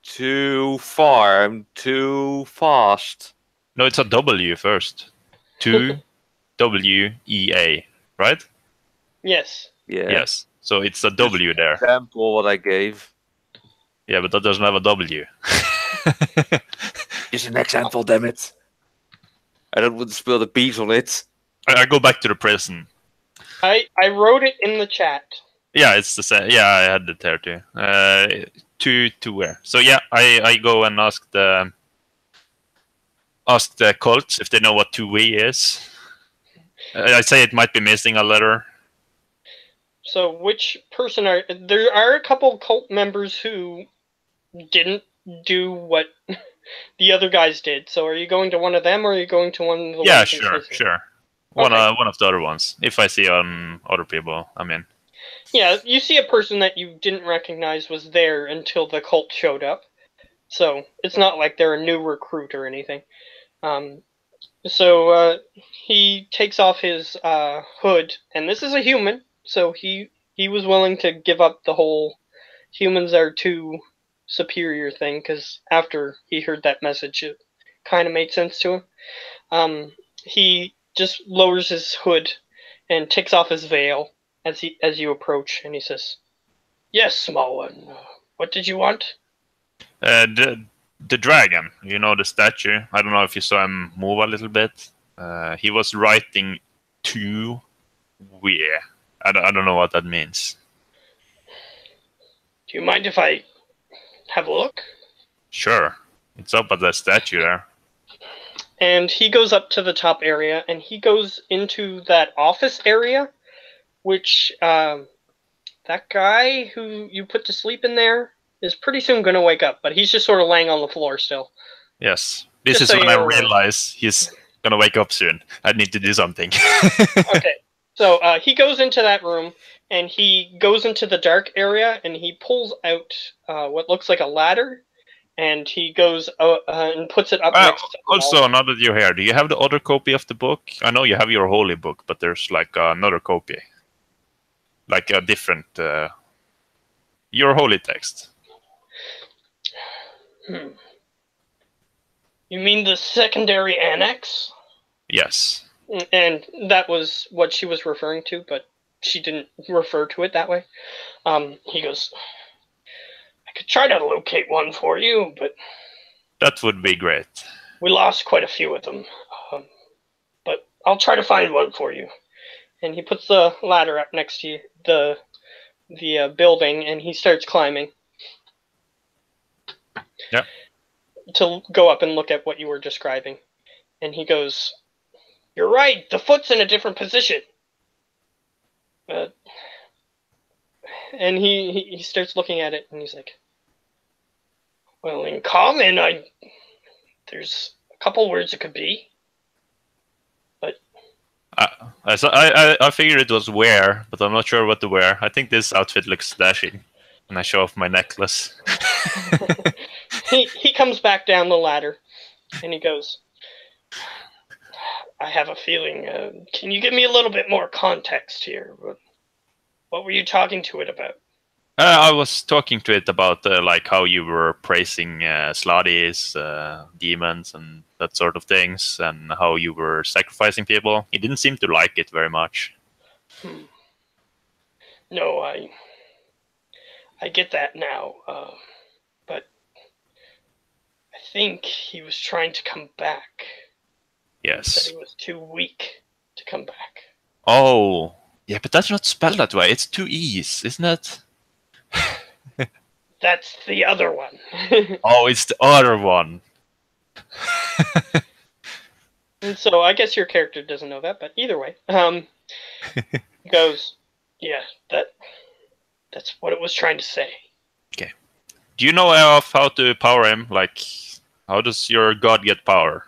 too far. I'm too fast. No, it's a W first. To WEA, right? Yes. Yeah. Yes. So it's a W there. Example what I gave. Yeah, but that doesn't have a W. It's an example, damn it. I don't want to spill the beans on it. I go back to the prison. I wrote it in the chat. Yeah, it's the same. Yeah, I had it there too. To where? So yeah, I go and ask the cults if they know what 2-way is. I say it might be missing a letter. So which person are... There are a couple cult members who didn't do what the other guys did. So are you going to one of them, or are you going to one of the Yeah, ones in sure, prison? sure. One Okay. one of the other ones. If I see other people, I mean. Yeah, you see a person that you didn't recognize was there until the cult showed up. So it's not like they're a new recruit or anything. So he takes off his hood, and this is a human, so he was willing to give up the whole humans are too superior thing, because after he heard that message, it kind of made sense to him. He just lowers his hood and takes off his veil as you approach, and he says, "Yes, small one. What did you want?" The dragon, you know, the statue. I don't know if you saw him move a little bit. He was writing 2-way. I don't know what that means. Do you mind if I have a look? Sure. It's up at the statue there. And he goes up to the top area, and he goes into that office area, which that guy who you put to sleep in there is pretty soon going to wake up, but he's just sort of laying on the floor still. Yes. This Just is so when you're I aware. realize he's gonna wake up soon. I need to do something. Okay, so he goes into that room, and he goes into the dark area, and he pulls out what looks like a ladder, and he goes and puts it up next to the Also, wall. now that you're here, do you have the other copy of the book? I know you have your holy book, but there's like another copy. Like a different... your holy text. You mean the secondary annex? Yes. And that was what she was referring to, but she didn't refer to it that way. He goes, "I could try to locate one for you, but That would be great. we lost quite a few of them. But I'll try to find one for you." And he puts the ladder up next to the building, and he starts climbing. Yeah. To go up and look at what you were describing. And he goes, "You're right, the foot's in a different position." And he starts looking at it, and he's like, "Well, in common, there's a couple words it could be." But I figured it was wear, but I'm not sure what to wear. I think this outfit looks dashing. And I show off my necklace. he comes back down the ladder, and he goes, "I have a feeling, can you give me a little bit more context here? What were you talking to it about?" I was talking to it about like how you were praising slotties, demons, and that sort of things, and how you were sacrificing people. He didn't seem to like it very much. No, I get that now, but I think he was trying to come back. He Yes. said he was too weak to come back. Oh, yeah, but that's not spelled that way. It's 2 E's, isn't it? That's the other one. Oh, it's the other one. And so I guess your character doesn't know that, but either way, he goes, "Yeah, that's what it was trying to say." Okay. Do you know of how to power him? Like, how does your god get power?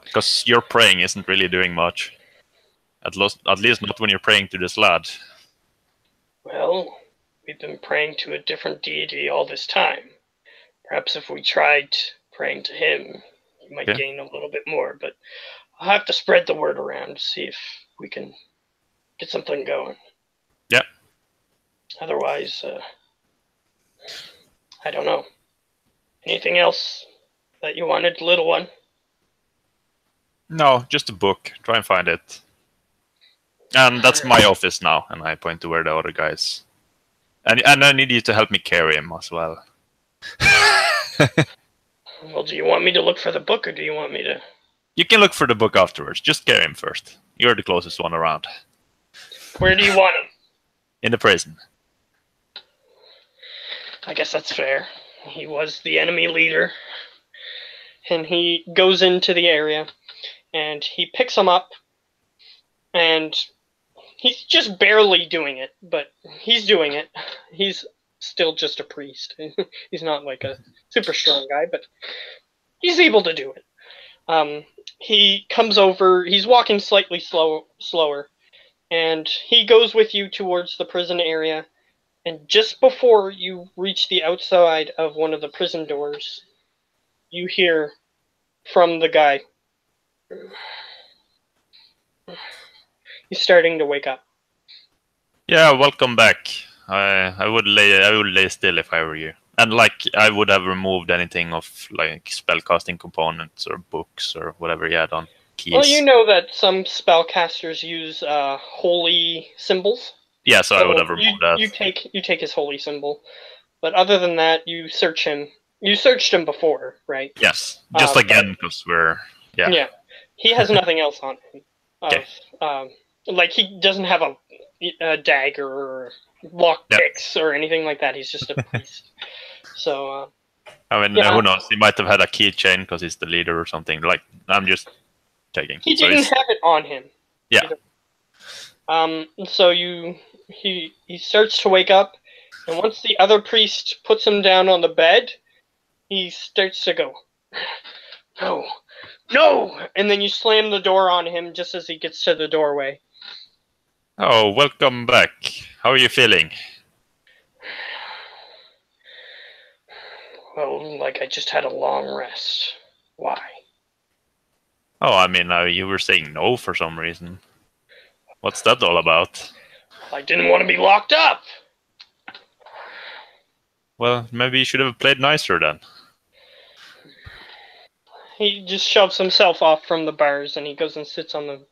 Because your praying isn't really doing much. At least not when you're praying to this lad. Well, we've been praying to a different deity all this time. Perhaps if we tried praying to him, you might gain a little bit more, but I'll have to spread the word around to see if we can get something going. Yeah. Otherwise, I don't know. Anything else that you wanted, little one? No, just a book. Try and find it. And that's my office now, and I point to where the other guy is. And I need you to help me carry him as well. Well, do you want me to look for the book, or do you want me to... You can look for the book afterwards. Just scare him first. You're the closest one around. Where do you want him? In the prison. I guess that's fair. He was the enemy leader. And he goes into the area, and he picks him up, and he's just barely doing it, but he's doing it. He's still just a priest. He's not like a super strong guy, but he's able to do it. He comes over, he's walking slightly slower, and he goes with you towards the prison area, and just before you reach the outside of one of the prison doors, you hear from the guy, he's starting to wake up. Yeah, welcome back. I would lay still if I were you. And like I would have removed anything of like spellcasting components or books or whatever you had on keys. Well, you know that some spellcasters use holy symbols. Yeah, so I would have removed that. You take his holy symbol, but other than that, you search him. You searched him before, right? Yes, just again because we're yeah. He has nothing else on him. Okay. Like he doesn't have a dagger or lockpicks or anything like that. He's just a priest. So. I mean, who knows? He might have had a keychain because he's the leader or something. Like, I'm just checking. He didn't have it on him. Yeah. So he starts to wake up, and once the other priest puts him down on the bed, he starts to go, no, and then you slam the door on him just as he gets to the doorway. Oh, welcome back. How are you feeling? Well, like I just had a long rest. Why? Oh, I mean, you were saying no for some reason. What's that all about? I didn't want to be locked up. Well, maybe you should have played nicer then. He just shoves himself off from the bars and he goes and sits on the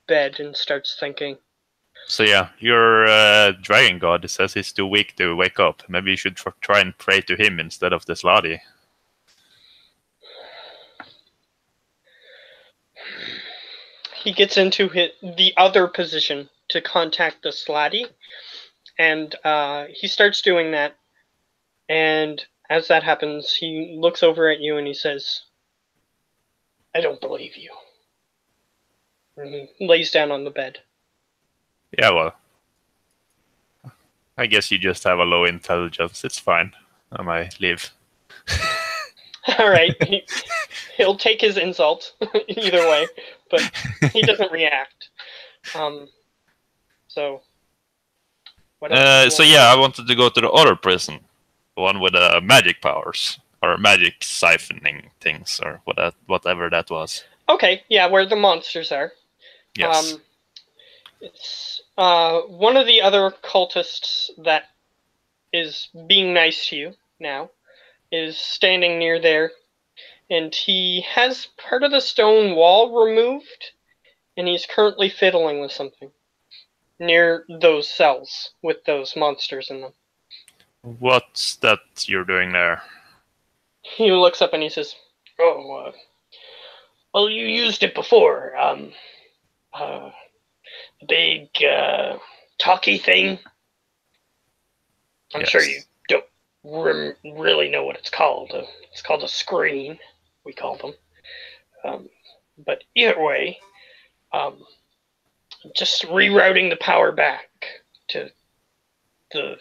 bed and starts thinking. So yeah, your dragon god says he's too weak to wake up. Maybe you should try and pray to him instead of this laddie. He gets into the other position to contact the slatty, and he starts doing that. And as that happens, he looks over at you and he says, "I don't believe you." And he lays down on the bed. Yeah, well, I guess you just have a low intelligence. It's fine. I might leave. All right. He'll take his insult either way, but he doesn't react. So. So yeah, I wanted to go to the other prison, the one with magic powers or magic siphoning things or whatever that was. Okay, yeah, where the monsters are. Yes. It's one of the other cultists that is being nice to you now is standing near there, and he has part of the stone wall removed, and he's currently fiddling with something near those cells with those monsters in them. What's that you're doing there? He looks up and he says, "Oh, well, you used it before. The big talkie thing. I'm sure you don't really know what it's called. It's called a screen, we call them. But either way, just rerouting the power back to the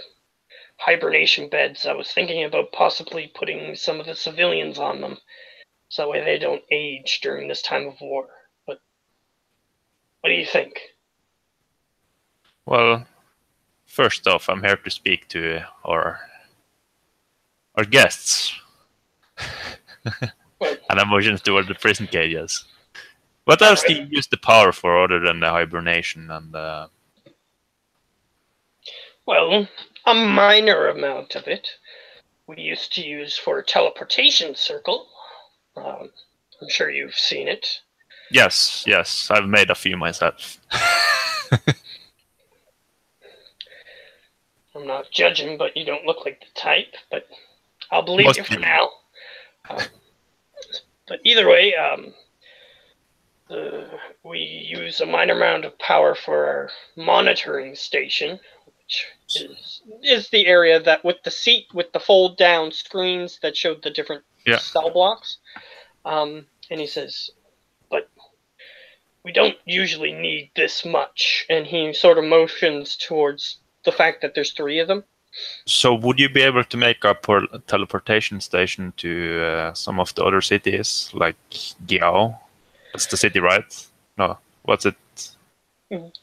hibernation beds. I was thinking about possibly putting some of the civilians on them, so that way they don't age during this time of war. But what do you think?" Well, first off, I'm here to speak to our guests. And emotions toward the prison cages. What else do you use the power for other than the hibernation and Well, a minor amount of it we used to use for a teleportation circle. I'm sure you've seen it. Yes, I've made a few myself. I'm not judging, but you don't look like the type. But I'll believe you for now. But either way, we use a minor amount of power for our monitoring station, which is the area that with the fold down screens that showed the different cell blocks. And he says, but we don't usually need this much. And he sort of motions towards the fact that there's 3 of them. So would you be able to make a teleportation station to some of the other cities, like Giao? That's the city, right? No, what's it?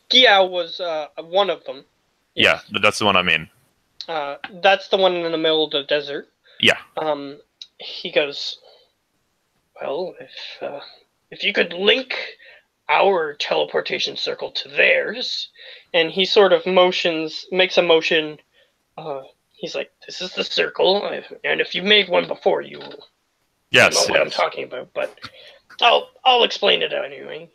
Giao was one of them. Yes. Yeah, that's the one I mean. That's the one in the middle of the desert. Yeah. He goes, well, if you could link our teleportation circle to theirs, and he sort of makes a motion. He's like, this is the circle, and if you've made one before, you know what I'm talking about. But I'll explain it anyway.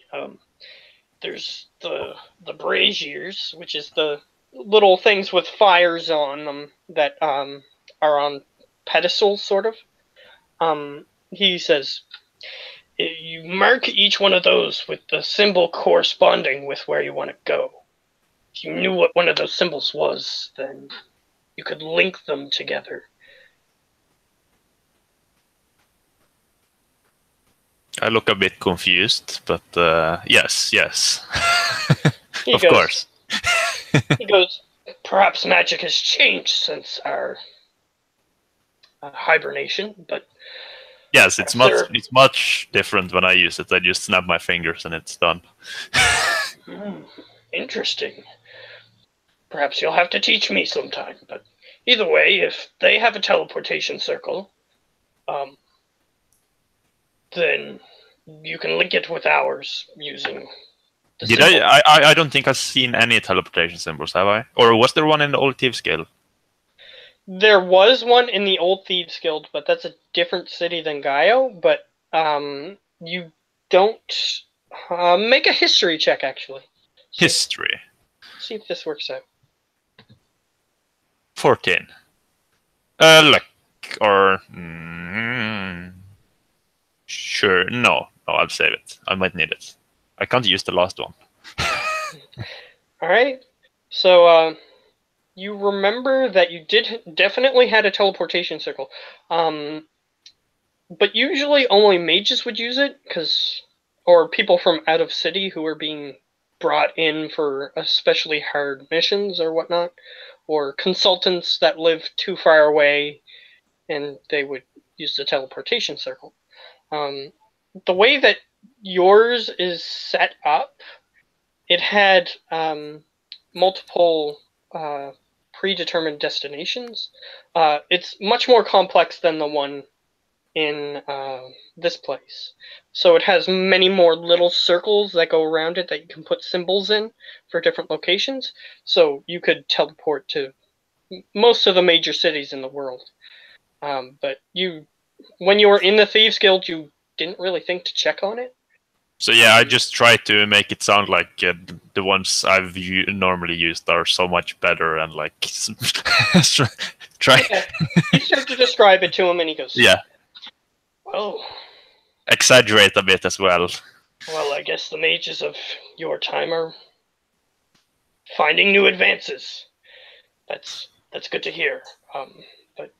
There's the braziers, which is the little things with fires on them that are on pedestals, sort of. He says, you mark each one of those with the symbol corresponding with where you want to go. If you knew what one of those symbols was, then you could link them together. I look a bit confused, but yes. Of course. He goes, perhaps magic has changed since our hibernation, but yes, it's much different when I use it. I just snap my fingers and it's done. Interesting. Perhaps you'll have to teach me sometime, but either way, if they have a teleportation circle, then you can link it with ours using the Did symbol. I don't think I've seen any teleportation symbols, have I? Or was there one in the Old Thieves Guild? There was one in the Old Thieves Guild, but that's a different city than Gaio. But you don't make a history check, actually. History. See if this works out. 14. Luck or sure. No, I'll save it. I might need it. I can't use the last one. All right. So you remember that you definitely had a teleportation circle, but usually only mages would use it, or people from out of city who were being brought in for especially hard missions or whatnot, or consultants that lived too far away, and they would use the teleportation circle. The way that yours is set up, it had multiple predetermined destinations. It's much more complex than the one in this place. So it has many more little circles that go around it that you can put symbols in for different locations. So you could teleport to most of the major cities in the world. But when you were in the Thieves Guild, you didn't really think to check on it. So yeah, I just try to make it sound like the ones I've normally used are so much better, and like try. Yeah. You start to describe it to him, and he goes, "Yeah, well, exaggerate a bit as well." Well, I guess the mages of your time are finding new advances. That's good to hear. But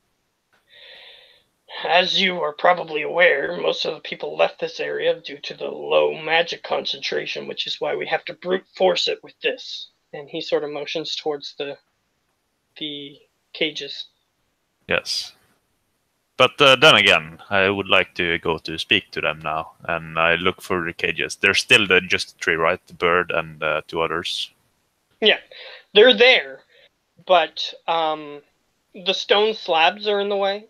as you are probably aware, most of the people left this area due to the low magic concentration, which is why we have to brute force it with this. And he sort of motions towards the cages. Yes. But then again, I would like to go to speak to them now, and I look for the cages. There's still just 3, right? The bird and 2 others. Yeah, they're there, but the stone slabs are in the way,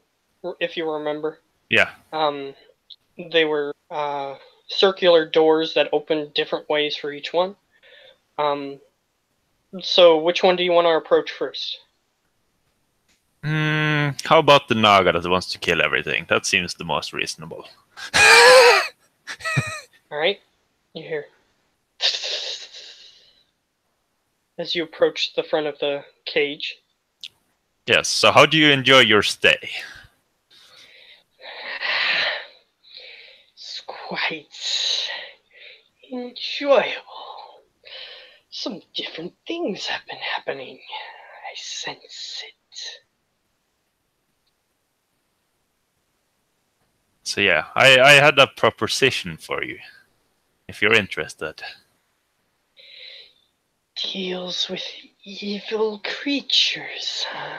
if you remember. Yeah. They were circular doors that opened different ways for each one. So which one do you want to approach first? How about the Naga that wants to kill everything? That seems the most reasonable. Alright, you hear. As you approach the front of the cage. Yes, so how do you enjoy your stay? quite enjoyable. Some different things have been happening. I sense it. So yeah, I had a proposition for you, if you're interested. Deals with evil creatures, huh?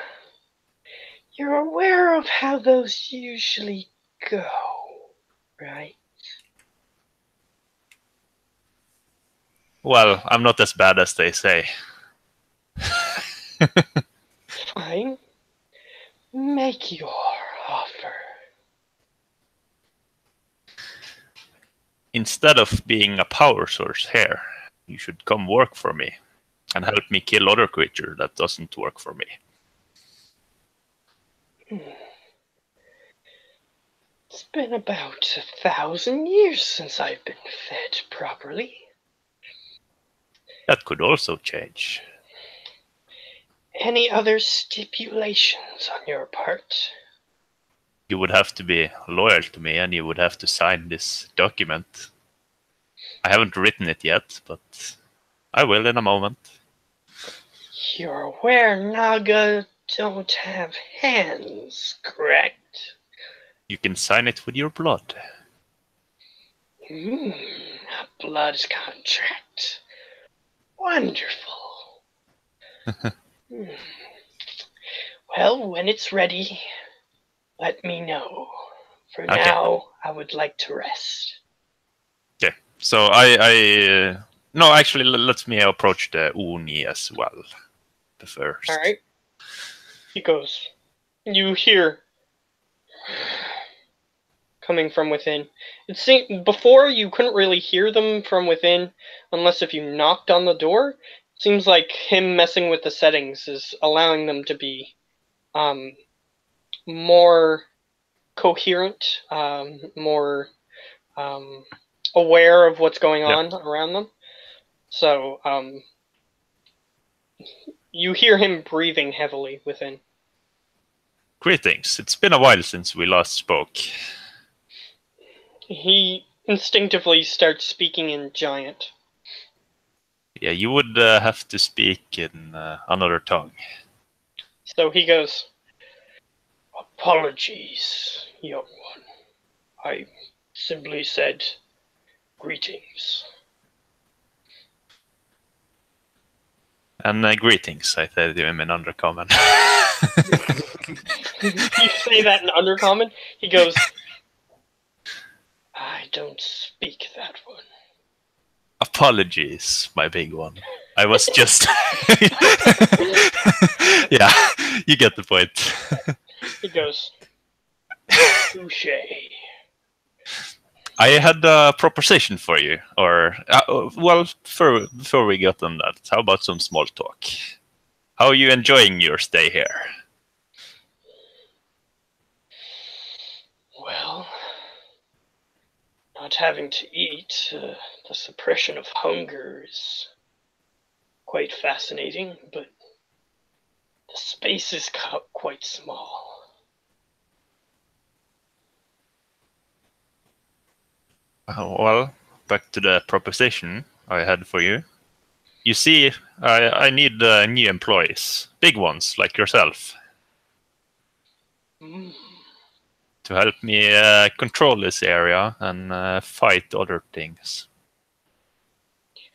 You're aware of how those usually go, right? Well, I'm not as bad as they say. Fine. Make your offer. Instead of being a power source here, you should come work for me and help me kill other creature that doesn't work for me. It's been about 1,000 years since I've been fed properly. That could also change. Any other stipulations on your part? You would have to be loyal to me and you would have to sign this document. I haven't written it yet, but I will in a moment. You're aware Naga don't have hands, correct? You can sign it with your blood. A blood contract. Wonderful. Well, when it's ready, let me know. For Okay. now, I would like to rest. Okay, so no, actually, let me approach the Uni as well. The first. Alright. He goes. You hear coming from within. It seemed before you couldn't really hear them from within unless if you knocked on the door. It seems like him messing with the settings is allowing them to be more coherent, more aware of what's going on around them. So you hear him breathing heavily within. Greetings. It's been a while since we last spoke. He instinctively starts speaking in giant. Yeah, you would have to speak in another tongue. So he goes, "Apologies, young one. I simply said greetings." And greetings, I said to him in Undercommon. You say that in Undercommon? He goes, "I don't speak that one." Apologies, my big one. I was just... Yeah, you get the point. He goes, "Touche." I had a proposition for you, or well, before we get on that, how about some small talk? How are you enjoying your stay here? Well, not having to eat, the suppression of hunger is quite fascinating, but the space is quite small. Well, back to the proposition I had for you. You see, I need new employees, big ones like yourself, to help me control this area and fight other things.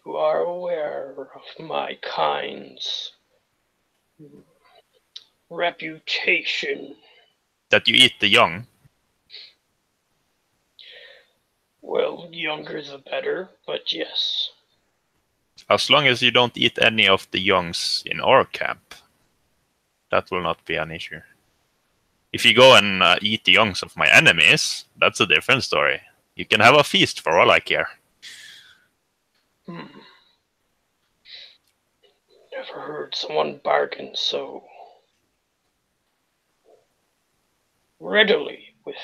You are aware of my kind's reputation. That you eat the young? Well, younger the better, but yes. As long as you don't eat any of the youngs in our camp, that will not be an issue. If you go and eat the youngs of my enemies, that's a different story. You can have a feast for all I care. Never heard someone bargain so readily with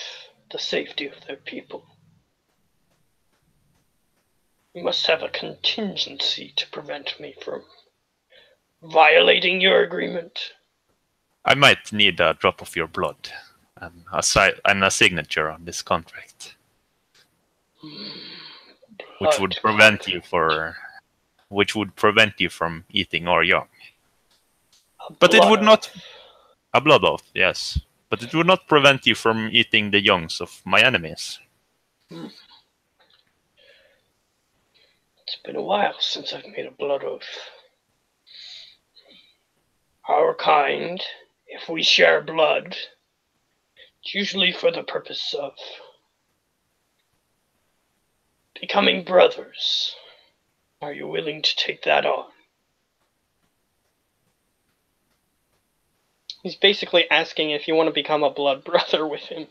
the safety of their people. You must have a contingency to prevent me from violating your agreement. I might need a drop of your blood and a signature on this contract. which would prevent you from eating our young. But it would not a blood oath, yes. But it would not prevent you from eating the youngs of my enemies. It's been a while since I've made a blood oath. Our kind, if we share blood, it's usually for the purpose of becoming brothers. Are you willing to take that on? He's basically asking if you want to become a blood brother with him.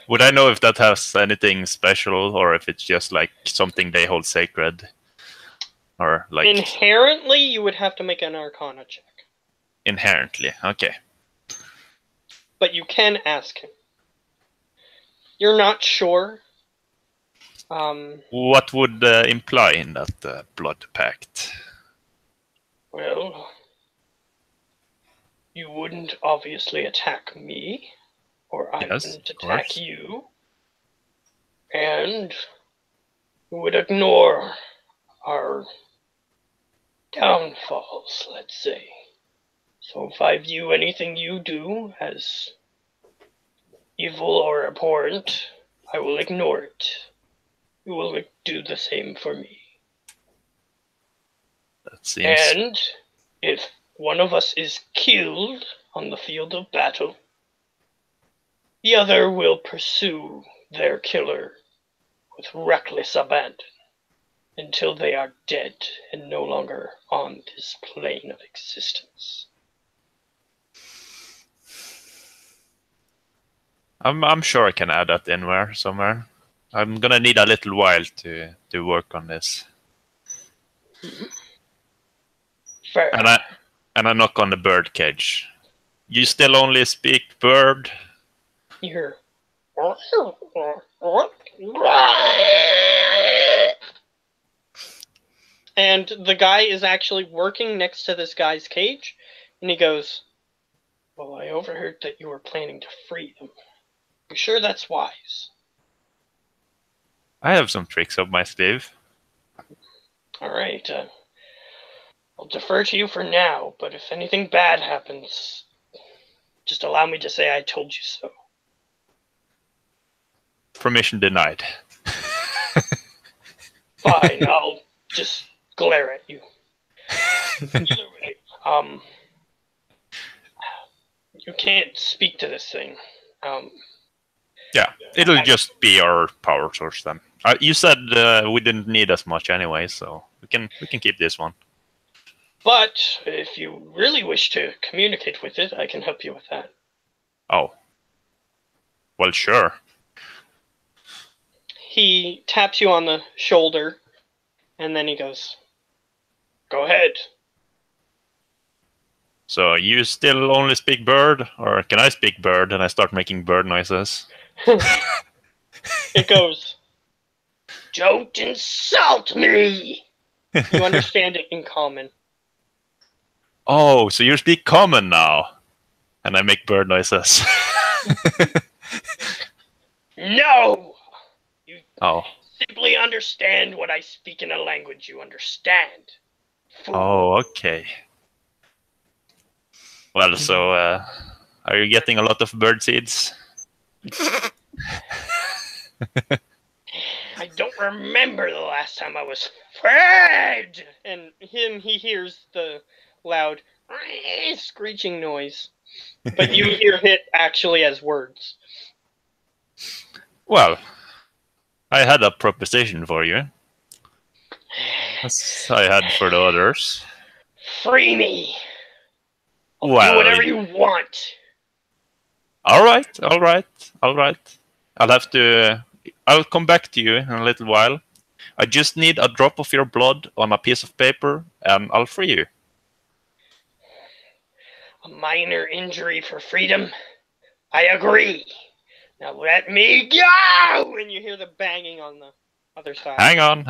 Would I know if that has anything special, or if it's just like something they hold sacred? Or like inherently, you would have to make an Arcana check. Inherently, okay. But you can ask him. You're not sure. What would imply in that blood pact? Well, you wouldn't obviously attack me, or I wouldn't attack you. And you would ignore our downfalls, let's say. So if I view anything you do as evil or abhorrent, I will ignore it. You will do the same for me. That seems... And if one of us is killed on the field of battle, the other will pursue their killer with reckless abandon until they are dead and no longer on this plane of existence. I'm sure I can add that in somewhere. I'm gonna need a little while to work on this. Fair. And I knock on the bird cage. You still only speak bird? You hear. And the guy is actually working next to this guy's cage, and he goes, "Well, I overheard that you were planning to free them. You sure that's wise?" I have some tricks up my sleeve. All right. I'll defer to you for now, but if anything bad happens, just allow me to say I told you so. Permission denied. Fine, I'll just glare at you. Either way, you can't speak to this thing. Yeah, it'll just be our power source then. You said we didn't need as much anyway, so we can keep this one. But if you really wish to communicate with it, I can help you with that. Oh. Well, sure. He taps you on the shoulder, and then he goes, "Go ahead." So you still only speak bird, or can I speak bird and I start making bird noises? It goes, "Don't insult me!" You understand it in common. Oh, so you speak common now. And I make bird noises. No! You Oh. simply understand what I speak in a language you understand. Fool. Oh, okay. Well, so are you getting a lot of bird seeds? I don't remember the last time I was fed! And he hears the loud screeching noise. But you hear it actually as words. Well, I had a proposition for you. As I had for the others. Free me! I'll Well, do whatever you want. All right. I'll come back to you in a little while. I just need a drop of your blood on a piece of paper, and I'll free you. A minor injury for freedom? I agree. Now let me go! And you hear the banging on the other side. Hang on.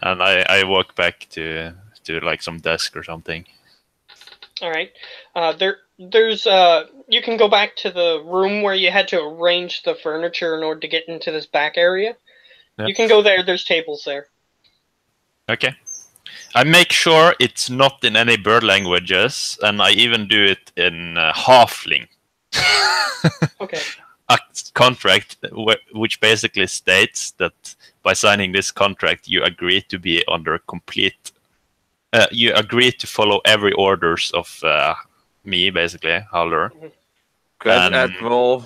And I walk back to like some desk or something. All right. There's you can go back to the room where you had to arrange the furniture in order to get into this back area. Yeah. You can go there. There's tables there. Okay. I make sure it's not in any bird languages, and I even do it in halfling. Okay. A contract which basically states that by signing this contract, you agree to be under complete. You agree to follow every orders of me, basically, Howler. Grand Admiral.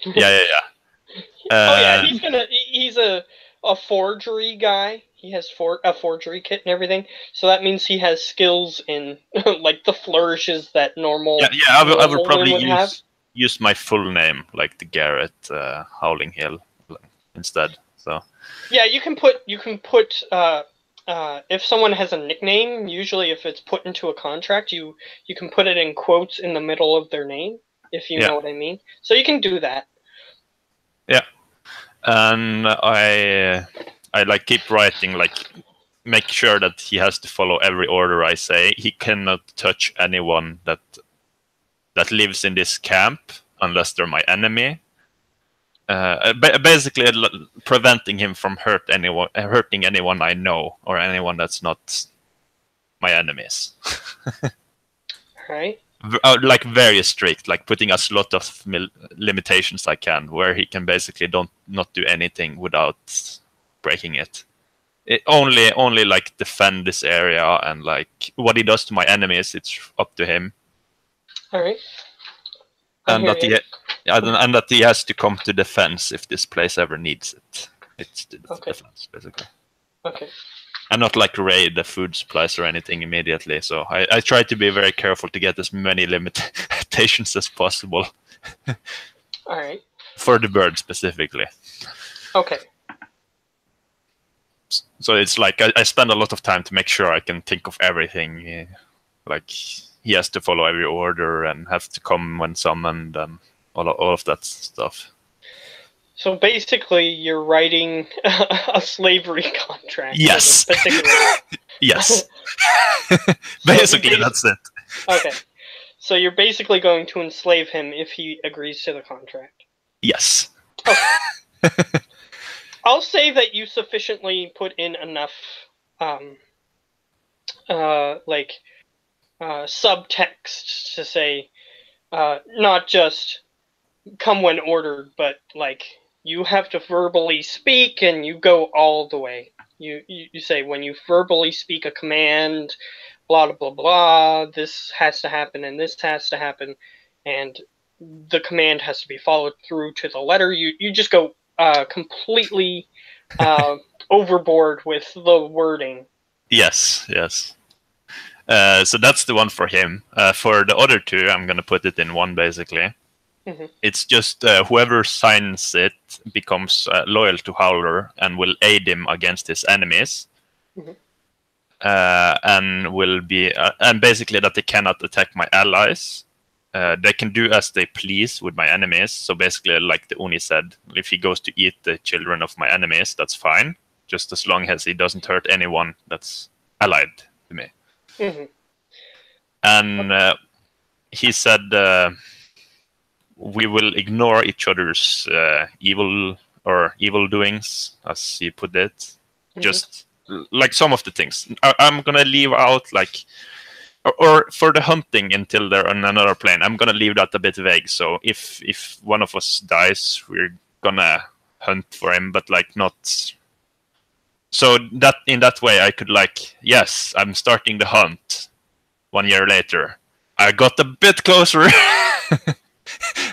Yeah. Oh yeah, he's a forgery guy. He has a forgery kit and everything. So that means he has skills in like the flourishes that normal. Yeah. I will normal probably would have. use my full name, like the Garrett Howling Hill, instead. So Yeah, you can put if someone has a nickname, usually if it's put into a contract, you can put it in quotes in the middle of their name, if you know what I mean. So you can do that. Yeah, and I like keep writing, like make sure that he has to follow every order I say. He cannot touch anyone that lives in this camp unless they're my enemy. Basically, preventing him from hurting anyone I know or anyone that's not my enemies. Right. Like very strict, like putting as lot of limitations I can, where he can basically not do anything without breaking it. It only like defend this area, and like what he does to my enemies, it's up to him. All right. And that he has to come to defense if this place ever needs it. It's the defense, basically. Okay. And not like raid the food supplies or anything immediately. So I try to be very careful to get as many limitations as possible. All right. For the bird specifically. Okay. So it's like I spend a lot of time to make sure I can think of everything. Like he has to follow every order and have to come when summoned and all of that stuff. So basically, you're writing a slavery contract. Yes. Yes. Basically, that's it. Okay. So you're basically going to enslave him if he agrees to the contract. Yes. Okay. I'll say that you sufficiently put in enough, subtext to say, not just come when ordered, but like you have to verbally speak, and you go all the way. You say when you verbally speak a command, blah blah blah blah. This has to happen, and this has to happen, and the command has to be followed through to the letter. You just go completely overboard with the wording. Yes. So that's the one for him. For the other two, I'm gonna put it in one basically. Mm-hmm. It's just whoever signs it becomes loyal to Howler and will aid him against his enemies. Mm-hmm. And will be and basically that they cannot attack my allies. They can do as they please with my enemies. So basically, like the Uni said, if he goes to eat the children of my enemies, that's fine, just as long as he doesn't hurt anyone that's allied to me. Mm-hmm. And he said we will ignore each other's evil doings, as he put it. Mm-hmm. Just like some of the things. I'm gonna leave out like. Or for the hunting until they're on another plane, I'm gonna leave that a bit vague. So if one of us dies, we're gonna hunt for him, but like not. So that in that way, I could like, yes, I'm starting the hunt. 1 year later, I got a bit closer.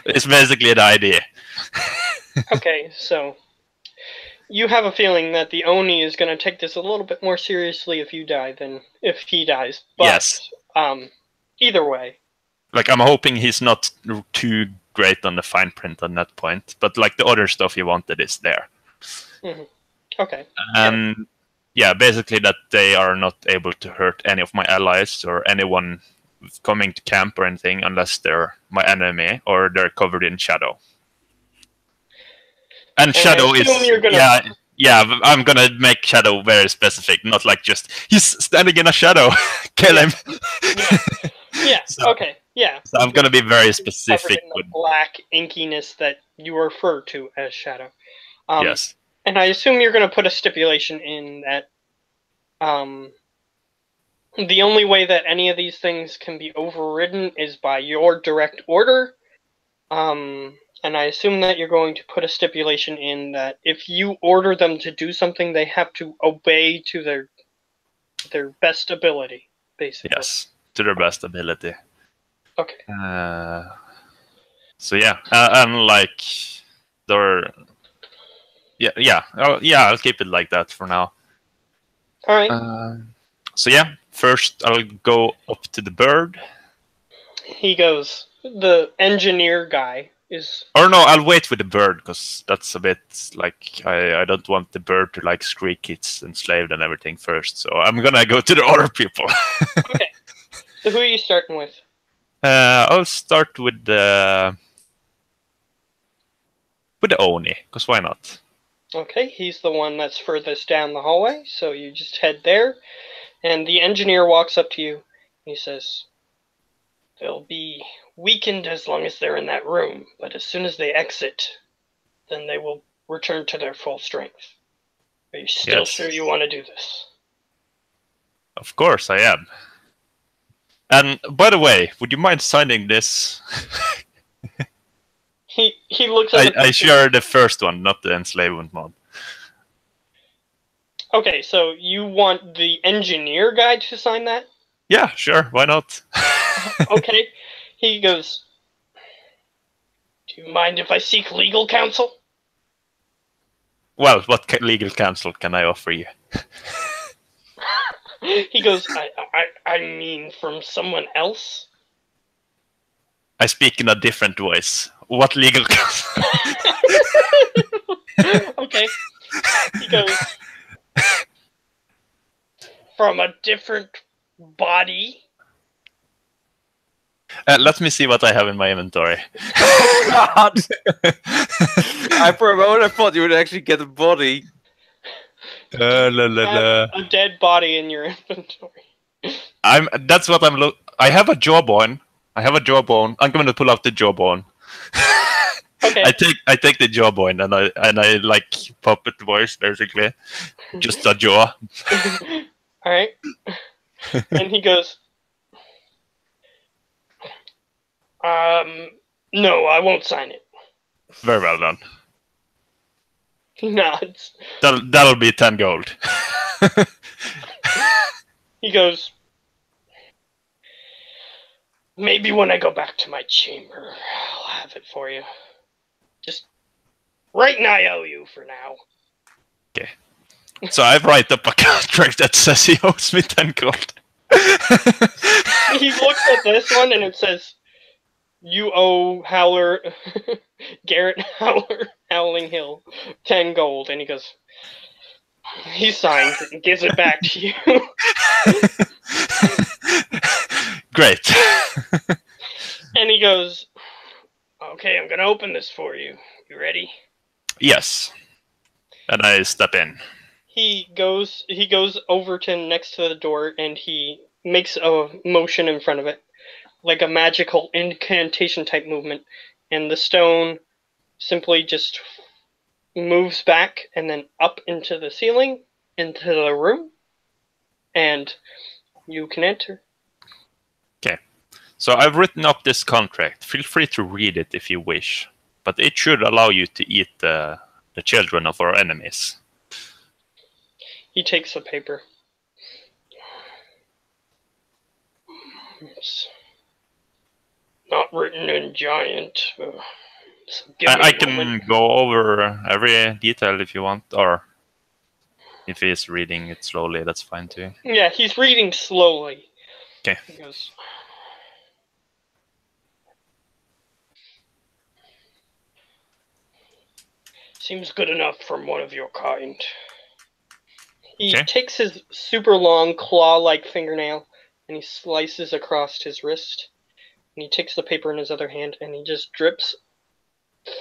It's basically the idea. Okay, so you have a feeling that the Oni is going to take this a little bit more seriously if you die than if he dies. But, yes. Either way. Like, I'm hoping he's not too great on the fine print on that point, but like the other stuff he wanted is there. Mm-hmm. Okay. And yeah, basically that they are not able to hurt any of my allies or anyone coming to camp or anything unless they're my enemy or they're covered in shadow. And shadow is I'm gonna make shadow very specific, not like just he's standing in a shadow, kill him. Yeah. So, okay. Yeah. So I'm gonna be very specific with the black inkiness that you refer to as shadow. Yes. And I assume you're going to put a stipulation in that the only way that any of these things can be overridden is by your direct order. And I assume that you're going to put a stipulation in that if you order them to do something, they have to obey to their best ability, basically. Yes, to their best ability. Okay. So yeah, and like they're I'll keep it like that for now. All right. So yeah, first I'll go up to the bird. He goes. The engineer guy is. Or no, I'll wait with the bird because that's a bit like I don't want the bird to like squeak it's enslaved and everything first. So I'm gonna go to the other people. Okay. So who are you starting with? I'll start with the Oni, because why not? Okay, he's the one that's furthest down the hallway, so you just head there, and the engineer walks up to you. He says, "They'll be weakened as long as they're in that room, but as soon as they exit, then they will return to their full strength. Are you still sure you want to do this?" Of course I am. And by the way, would you mind signing this? He looks at I share the first one, not the enslavement mod. Okay, so you want the engineer guy to sign that? Yeah, sure, why not? Okay. He goes, "Do you mind if I seek legal counsel?" Well, what legal counsel can I offer you? He goes, I mean, from someone else? I speak in a different voice. What legal counsel? Okay. He goes, "From a different body?" Let me see what I have in my inventory. Oh God! For a moment I thought you would actually get a body. A dead body in your inventory. That's what I'm I have a jawbone. I'm going to pull out the jawbone. Okay. I take the jawbone and I like puppet voice basically, just a jaw. All right. And he goes, "No, I won't sign it." Very well done. He nods. That'll be 10 gold. He goes, "Maybe when I go back to my chamber, I'll have it for you. Just right now I owe you for now." Okay. So I write up a contract that says he owes me 10 gold. He looks at this one and it says, "You owe Howler, Garrett Howler, Howling Hill, 10 gold." And he goes, he signs it and gives it back to you. Great. And he goes, "Okay, I'm gonna open this for you. You ready?" Yes. And I step in. He goes over to next to the door and he makes a motion in front of it, like a magical incantation type movement, and the stone simply just moves back and then up into the ceiling, into the room, and you can enter. Okay. So I've written up this contract. Feel free to read it if you wish, but it should allow you to eat the children of our enemies. He takes the paper. It's not written in giant. So I can go over every detail if you want, or if he's reading it slowly, that's fine too. Yeah, he's reading slowly. Okay. He goes, "Seems good enough from one of your kind." He takes his super long claw-like fingernail and he slices across his wrist. And he takes the paper in his other hand and he just drips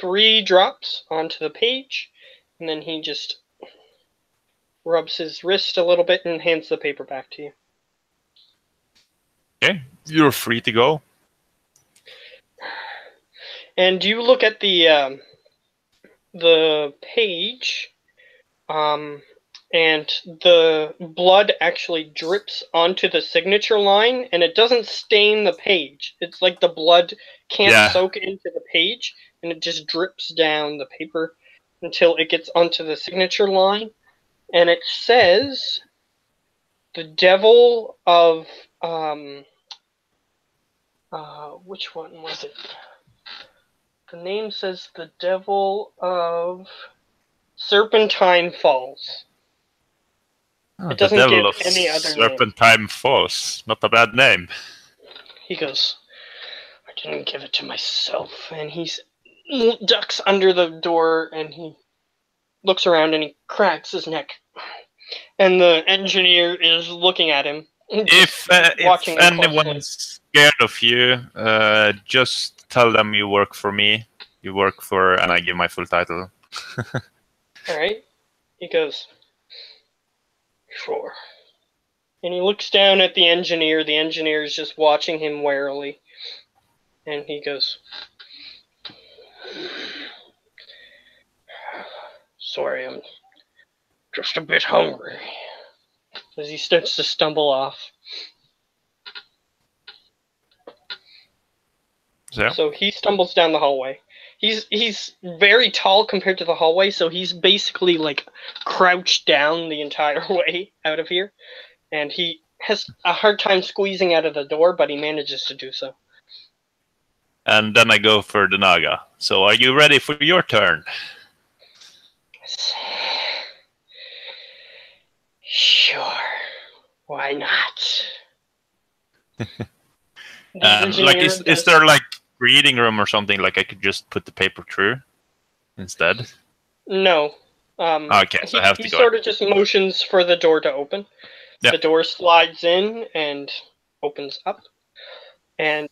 3 drops onto the page. And then he just rubs his wrist a little bit and hands the paper back to you. Okay, you're free to go. And you look at the page. and the blood actually drips onto the signature line, and it doesn't stain the page. It's like the blood can't soak into the page, and it just drips down the paper until it gets onto the signature line. And it says, the devil of, which one was it? The name says the devil of Serpentine Falls. Oh, It the doesn't devil give of any other name. Serpentine Falls. Not a bad name. He goes, I didn't give it to myself. And he ducks under the door, and he looks around, and he cracks his neck. And the engineer is looking at him. If anyone's scared of you, just tell them you work for me. You work for, and I give my full title. Alright. He goes, sure. And he looks down at the engineer. The engineer is just watching him warily. And he goes, sorry, I'm just a bit hungry. As he starts to stumble off. So he stumbles down the hallway. He's very tall compared to the hallway, so he's basically like crouched down the entire way out of here. And he has a hard time squeezing out of the door, but he manages to do so. And then I go for the Naga. So are you ready for your turn? Sure. Why not? Like, is there like reading room or something? Like I could just put the paper through instead? No. Okay, so I have to go. He sort of just motions for the door to open. Yep. The door slides in and opens up. And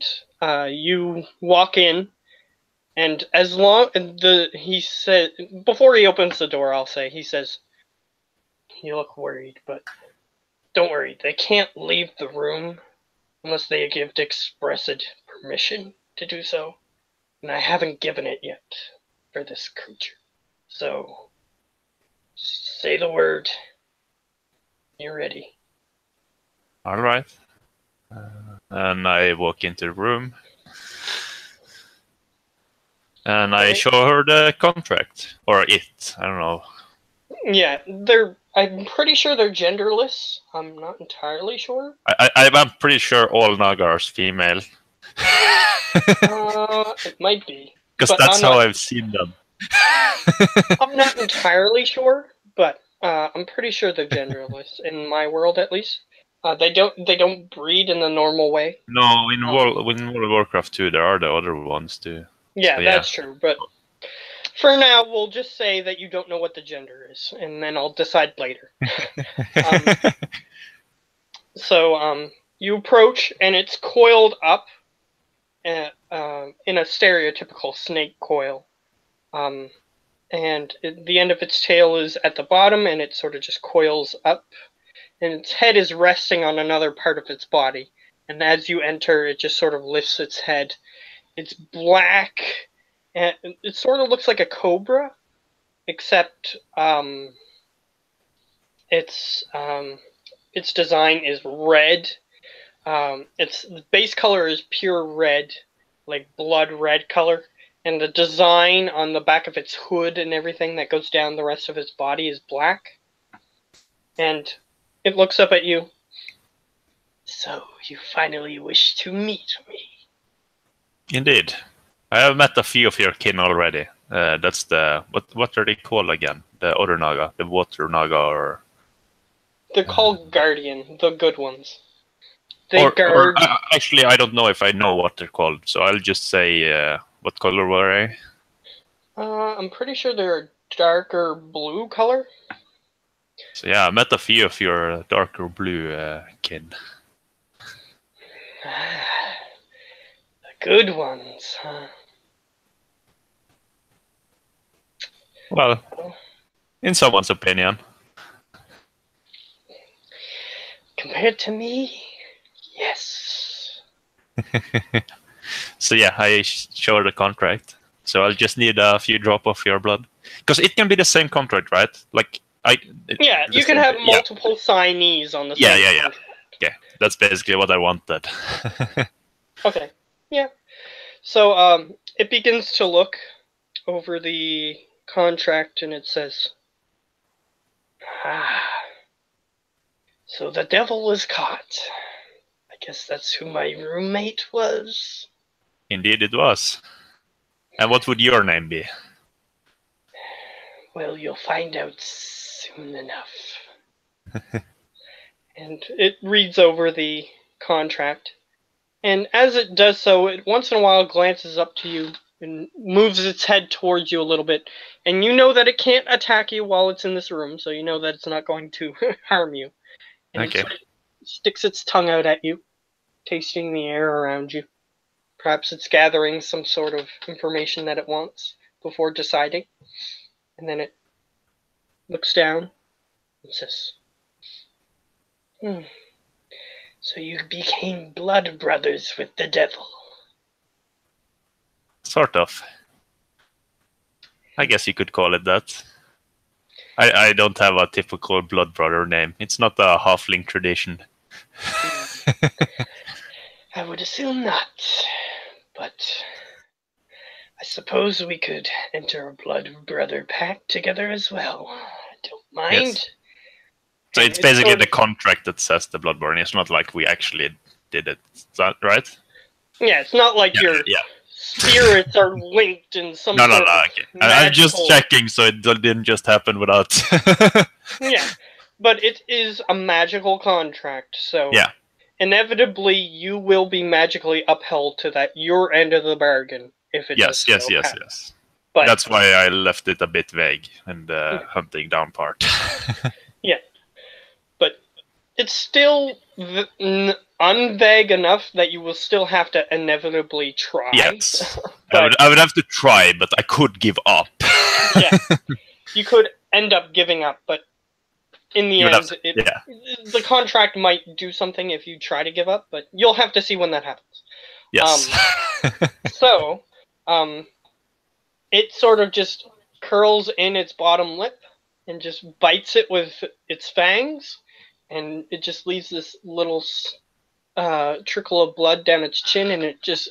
you walk in, and as long he said before he opens the door, I'll say he says, "You look worried, but don't worry. They can't leave the room unless they give expressed permission to do so, and I haven't given it yet for this creature. So say the word. You're ready." All right. And I walk into the room. And I show her the contract. Or it. I don't know. Yeah, I'm pretty sure they're genderless. I'm not entirely sure. I'm pretty sure all Naga are female. It might be. Because that's how I've seen them. I'm not entirely sure, but I'm pretty sure they're genderless, in my world at least. They don't breed in the normal way. No, in World of Warcraft 2, there are the other ones too. Yeah, so, that's true. But for now, we'll just say that you don't know what the gender is, and then I'll decide later. So you approach, and it's coiled up in a stereotypical snake coil. And the end of its tail is at the bottom, and it sort of just coils up. And its head is resting on another part of its body. And as you enter, it just sort of lifts its head. It's black, and it sort of looks like a cobra, except its design is red. Its base color is pure red, like blood red color. And the design on the back of its hood and everything that goes down the rest of its body is black. And it looks up at you. So, you finally wish to meet me. Indeed. I have met a few of your kin already. That's the... What are they called again? The other Naga? The Water Naga or... They're called Guardian, the good ones. They guard... Actually, I don't know if I know what they're called, so I'll just say... what color were they? I'm pretty sure they're a darker blue color. So yeah, I met a few of your darker blue kin. The good ones, huh? Well, in someone's opinion. Compared to me, yes. So yeah, I show the contract. So I'll just need a few drop of your blood. Because it can be the same contract, right? Like, Yeah, you can have multiple signees on the same contract. Okay, that's basically what I wanted. Okay, yeah. So it begins to look over the contract and it says, so the devil was caught. I guess that's who my roommate was. Indeed it was. And what would your name be? Well, you'll find out soon enough. And it reads over the contract. And as it does so, it once in a while glances up to you and moves its head towards you a little bit. And you know that it can't attack you while it's in this room, so you know that it's not going to harm you. And Okay. it sticks its tongue out at you, tasting the air around you. Perhaps it's gathering some sort of information that it wants before deciding. And then it looks down and says, so you became blood brothers with the devil. Sort of. I guess you could call it that. I don't have a typical blood brother name. It's not a halfling tradition. I would assume not, but I suppose we could enter a blood brother pact together as well. I don't mind. Yes. So it's basically the contract that says the bloodborne. It's not like we actually did it. Is that right? Yeah, it's not like your spirits are linked in some sort of okay. I'm just checking so it didn't just happen without... Yeah, but it is a magical contract, so inevitably you will be magically upheld to that your end of the bargain if it does so happen. But that's why I left it a bit vague in the hunting down part. Yeah, but it's still unvague enough that you will still have to inevitably try. Yes, I would have to try, but I could give up. Yeah, you could end up giving up, but in the end, the contract might do something if you try to give up, but you'll have to see when that happens. Yes. It sort of just curls in its bottom lip and just bites it with its fangs, and it just leaves this little trickle of blood down its chin, and it just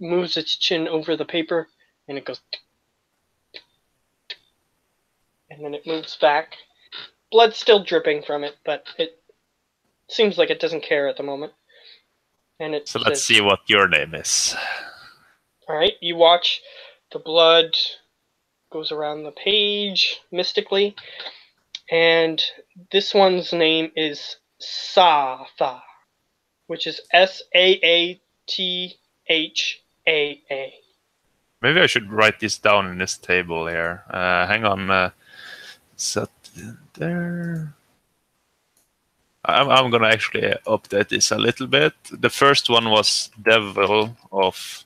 moves its chin over the paper, and it goes, and then it moves back. Blood's still dripping from it, but it seems like it doesn't care at the moment. And it so let's see what your name is. Alright, you watch the blood goes around the page mystically, and this one's name is Saatha, which is Saathaa. Maybe I should write this down in this table here. Hang on. Set there. I'm gonna actually update this a little bit. The first one was Devil of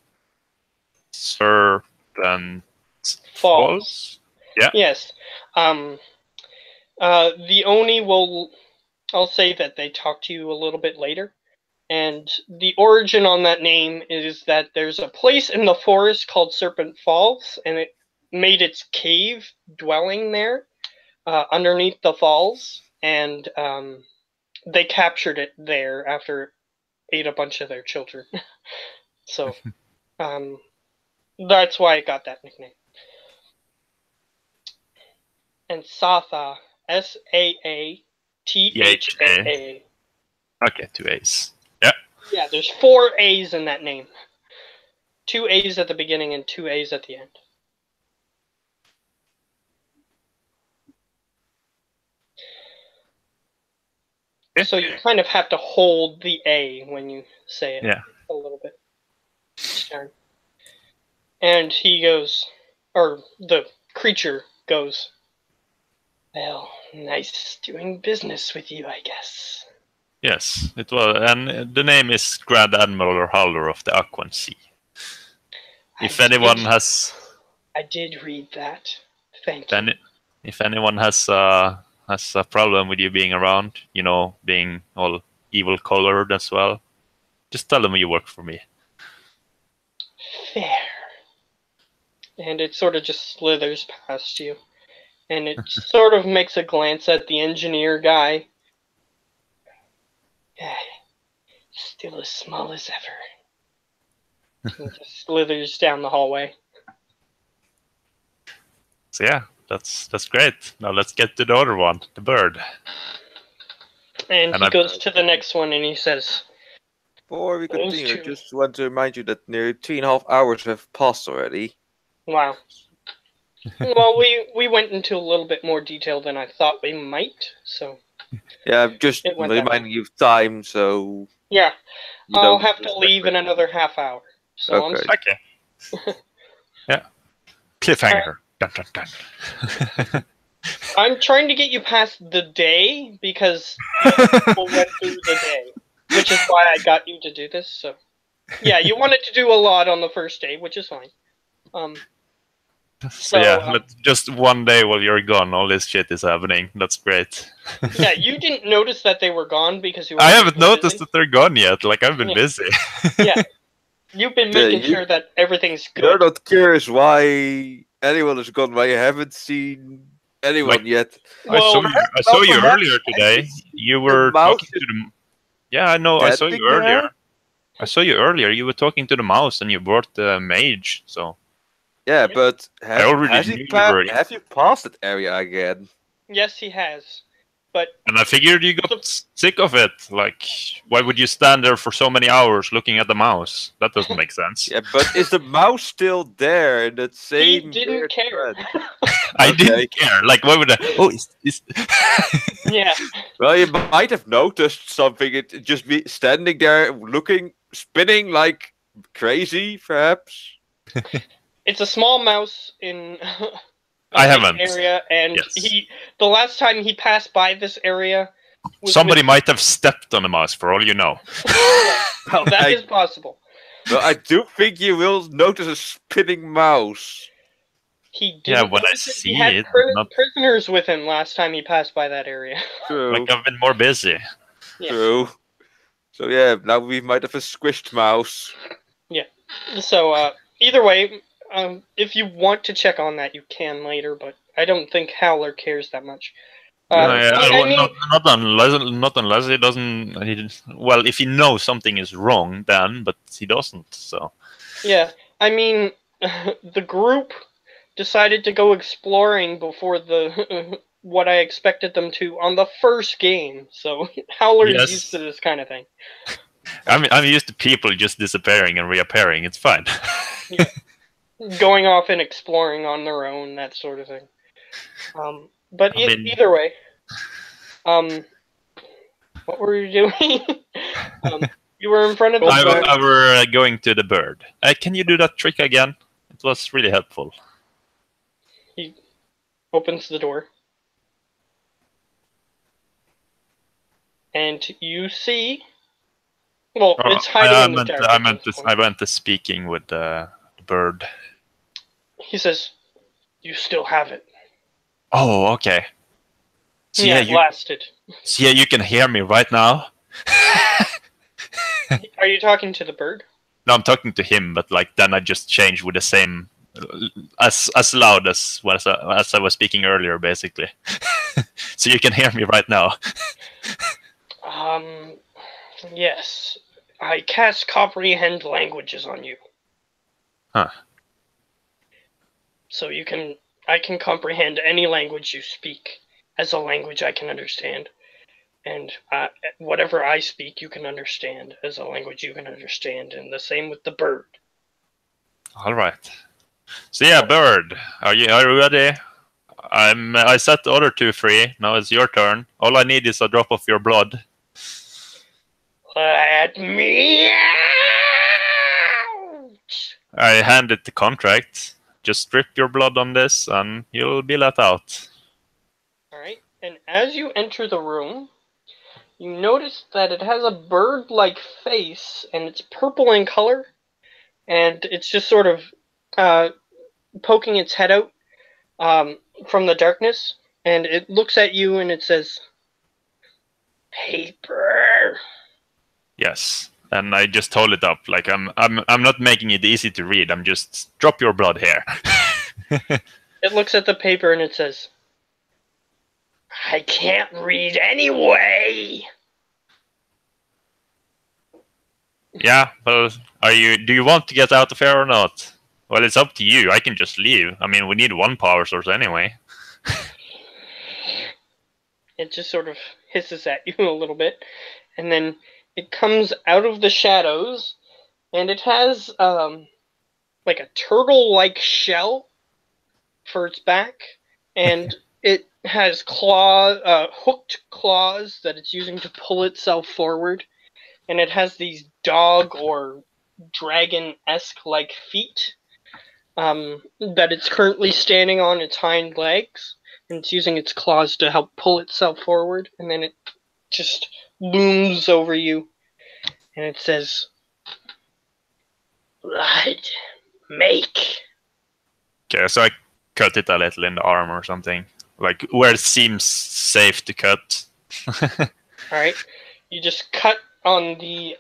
Serpent Falls. Yeah. Yes. The Oni I'll say that they talk to you a little bit later. And the origin on that name is that there's a place in the forest called Serpent Falls, and it made its cave dwelling there underneath the falls, and they captured it there after it ate a bunch of their children. So that's why it got that nickname. And Saatha, Saathaa. Okay, 2 A's. Yeah. Yeah, there's 4 A's in that name. 2 A's at the beginning and 2 A's at the end. Yeah. So you kind of have to hold the A when you say it a little bit. And he goes, or the creature goes, well, nice doing business with you, I guess. Yes, it was, and the name is Grand Admiral or Howler of the Aquan Sea. If anyone has... I did read that. Thank you. If anyone has a problem with you being around, you know, being all evil colored as well, just tell them you work for me. Fair. And it sort of just slithers past you. and it sort of makes a glance at the engineer guy. Still as small as ever. And just slithers down the hallway. So yeah, that's great. Now let's get to the other one, the bird. And he goes to the next one and he says, Before we continue, I two. just want to remind you that nearly 3.5 hours have passed already. wow. Well, we went into a little bit more detail than I thought we might, so... Yeah, I'm just It went that reminding you of time, so... Yeah, you I'll don't have to miss leave in that. another half hour. So Okay. Okay. Yeah. Cliffhanger. Dun, dun, dun. I'm trying to get you past the day because people went through the day, which is why I got you to do this. So, yeah, you wanted to do a lot on the first day, which is fine. So yeah, just one day while you're gone, all this shit is happening. That's great. Yeah, you didn't notice that they were gone because you were I haven't busy. noticed that they're gone yet. Like, I've been busy. Yeah, you've been making sure that everything's good. You're not curious why anyone has gone, why you haven't seen anyone yet. I saw you earlier today. You were talking to the... Yeah, I know. I saw you earlier. I saw you earlier. You were talking to the mouse and you brought the mage, so... Yeah, but have you passed that area again? Yes, he has. But and I figured you got sick of it. Like, why would you stand there for so many hours looking at the mouse? That doesn't make sense. Yeah, but is the mouse still there in that same... He didn't care. I didn't care. Like, why would I... Oh, Yeah. Well, you might have noticed something. It just be standing there, looking, spinning like crazy, perhaps. It's a small mouse in I haven't area, and the last time he passed by this area, somebody might have stepped on the mouse, for all you know. Well, that is possible. Well, I do think you will notice a spinning mouse. He didn't. Yeah, when I see he had it, prisoners with him last time he passed by that area. True. Like, I've been more busy. Yeah. True. So yeah, now we might have a squished mouse. Yeah. So either way. If you want to check on that, you can later, but I don't think Howler cares that much. Not unless he doesn't. Well, if he knows something is wrong, then, but he doesn't. So. Yeah, I mean, the group decided to go exploring before the what I expected them to on the first game. So Howler is used to this kind of thing. I'm used to people just disappearing and reappearing. It's fine. Yeah. Going off and exploring on their own, that sort of thing. But either way, what were you doing? You were in front of the bird. I were going to the bird. Can you do that trick again? It was really helpful. He opens the door. And you see... Well, it's hiding in the dark. I meant to speaking with the bird. He says, "You still have it." Oh, okay. So yeah, it lasted. So yeah, you can hear me right now. Are you talking to the bird? No, I'm talking to him, but like then I just changed with the same, as loud as I was speaking earlier, basically. So you can hear me right now. Yes. I cast comprehend languages on you. Huh. So I can comprehend any language you speak as a language I can understand. And whatever I speak, you can understand as a language you can understand. And the same with the bird. All right. So yeah, bird, are you ready? I set the other two free. Now it's your turn. All I need is a drop of your blood. Let me out! I handed the contract. Just drip your blood on this, and you'll be let out. Alright, and as you enter the room, you notice that it has a bird-like face, and it's purple in color, and it's just sort of poking its head out from the darkness, and it looks at you and it says, "Paper." Yes, and I just hold it up. Like I'm not making it easy to read. I'm just drop your blood here. It looks at the paper and it says, I can't read anyway. Yeah, well, do you want to get out of here or not? Well, it's up to you. I can just leave. I mean, we need one power source anyway. It just sort of hisses at you a little bit, and then it comes out of the shadows, and it has like a turtle-like shell for its back, and it has hooked claws that it's using to pull itself forward, and it has these dog or dragon-esque like feet that it's currently standing on its hind legs, and it's using its claws to help pull itself forward, and then it just looms over you, and it says, "Blood, make." Okay, so I cut it a little in the arm or something, like where it seems safe to cut. All right, you just cut on the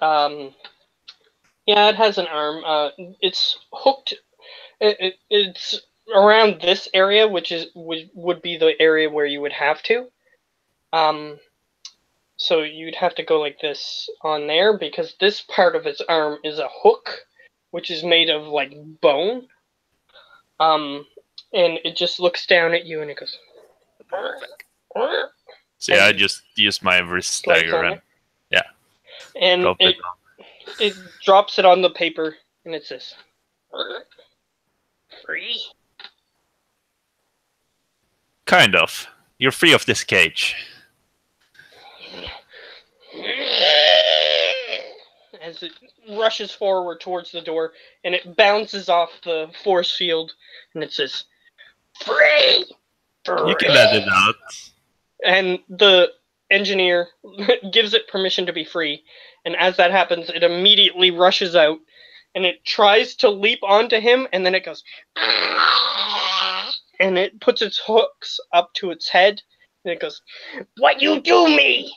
yeah, it has an arm. It's hooked. It's around this area, which would be the area where you would have to. So you'd have to go like this on there, because this part of its arm is a hook, which is made of like bone. And it just looks down at you and it goes. So yeah, I just use my wrist dagger and and drop it. it drops it on the paper, and it says, "Free." Kind of. You're free of this cage. As it rushes forward towards the door, and it bounces off the force field, and it says, "Free!" You can let it out. And the engineer gives it permission to be free, and as that happens, it immediately rushes out, and it tries to leap onto him, and then it goes, and it puts its hooks up to its head, and it goes, "What you do me?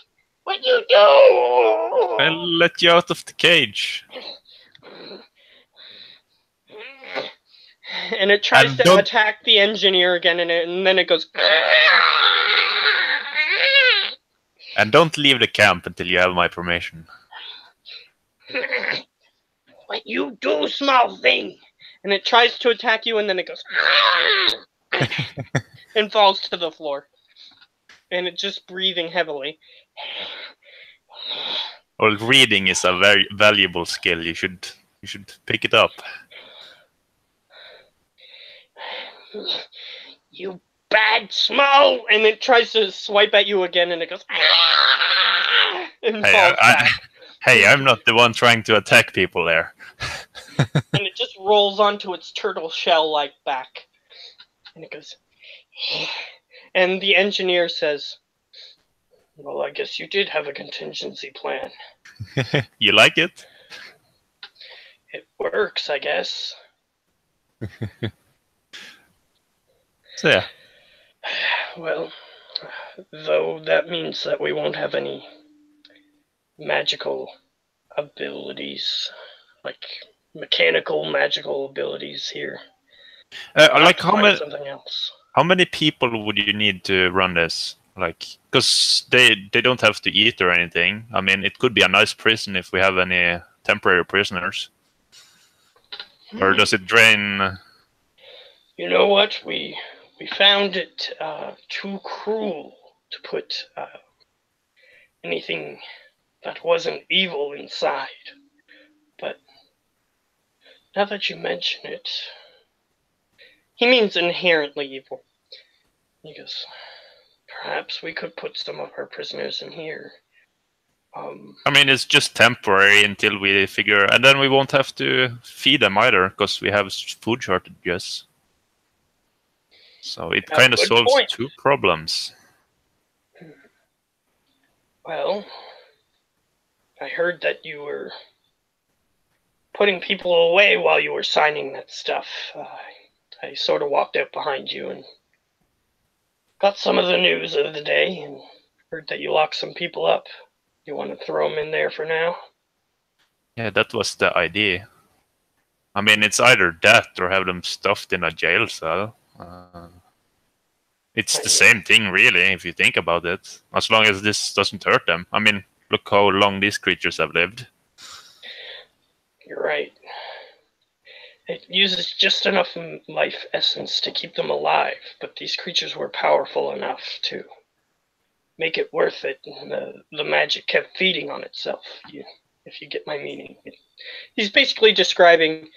What you do?" I'll let you out of the cage. And it tries And to don't- attack the engineer again, and then it goes. And don't leave the camp until you have my permission. "What you do, small thing?" And it tries to attack you, and then it goes and falls to the floor. And it's just breathing heavily. Well, reading is a very valuable skill. You should pick it up. "You bad small!" And it tries to swipe at you again, and it goes and falls back. Hey, I'm not the one trying to attack people there. And it just rolls onto its turtle shell-like back. And it goes. And the engineer says, "Well, I guess you did have a contingency plan. You like it? It works, I guess." So yeah. "Well, though that means that we won't have any magical abilities, like mechanical magical abilities here. Like Something else." how many people would you need to run this? Like, because they don't have to eat or anything. I mean, it could be a nice prison if we have any temporary prisoners. Or does it drain? You know what? We found it too cruel to put anything that wasn't evil inside. But now that you mention it, he means inherently evil. He goes, "Perhaps we could put some of our prisoners in here." I mean, it's just temporary until we figure, and then we won't have to feed them either because we have food shortages. So it kind of good solves point. two problems. Well, I heard that you were putting people away while you were signing that stuff. I sort of walked out behind you and got some of the news of the day, and heard that you locked some people up. You want to throw them in there for now? Yeah, that was the idea. I mean, it's either that or have them stuffed in a jail cell. It's the same thing, really, if you think about it. As long as this doesn't hurt them. I mean, look how long these creatures have lived. You're right. It uses just enough life essence to keep them alive, but these creatures were powerful enough to make it worth it. And the magic kept feeding on itself, if you get my meaning. He's basically describing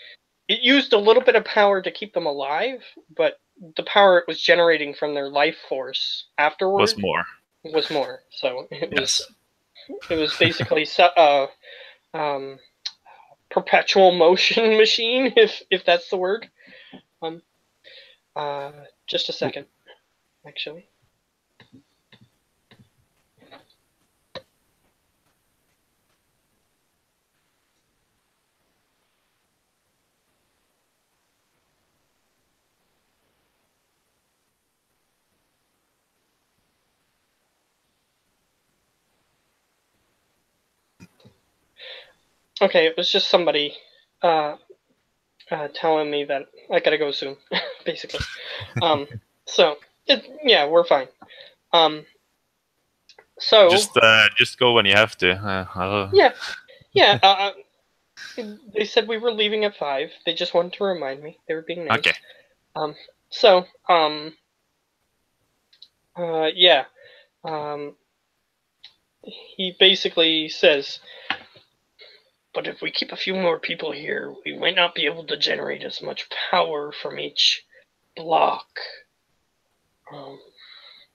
it used a little bit of power to keep them alive, but the power it was generating from their life force afterward Was more. So it Yes. was basically perpetual motion machine, if that's the word. Just a second, actually. Okay, it was just somebody telling me that I gotta go soon, basically. So yeah, we're fine. So Just go when you have to. yeah. They said we were leaving at 5. They just wanted to remind me. They were being nice. Okay. Yeah. He basically says, but if we keep a few more people here, we might not be able to generate as much power from each block.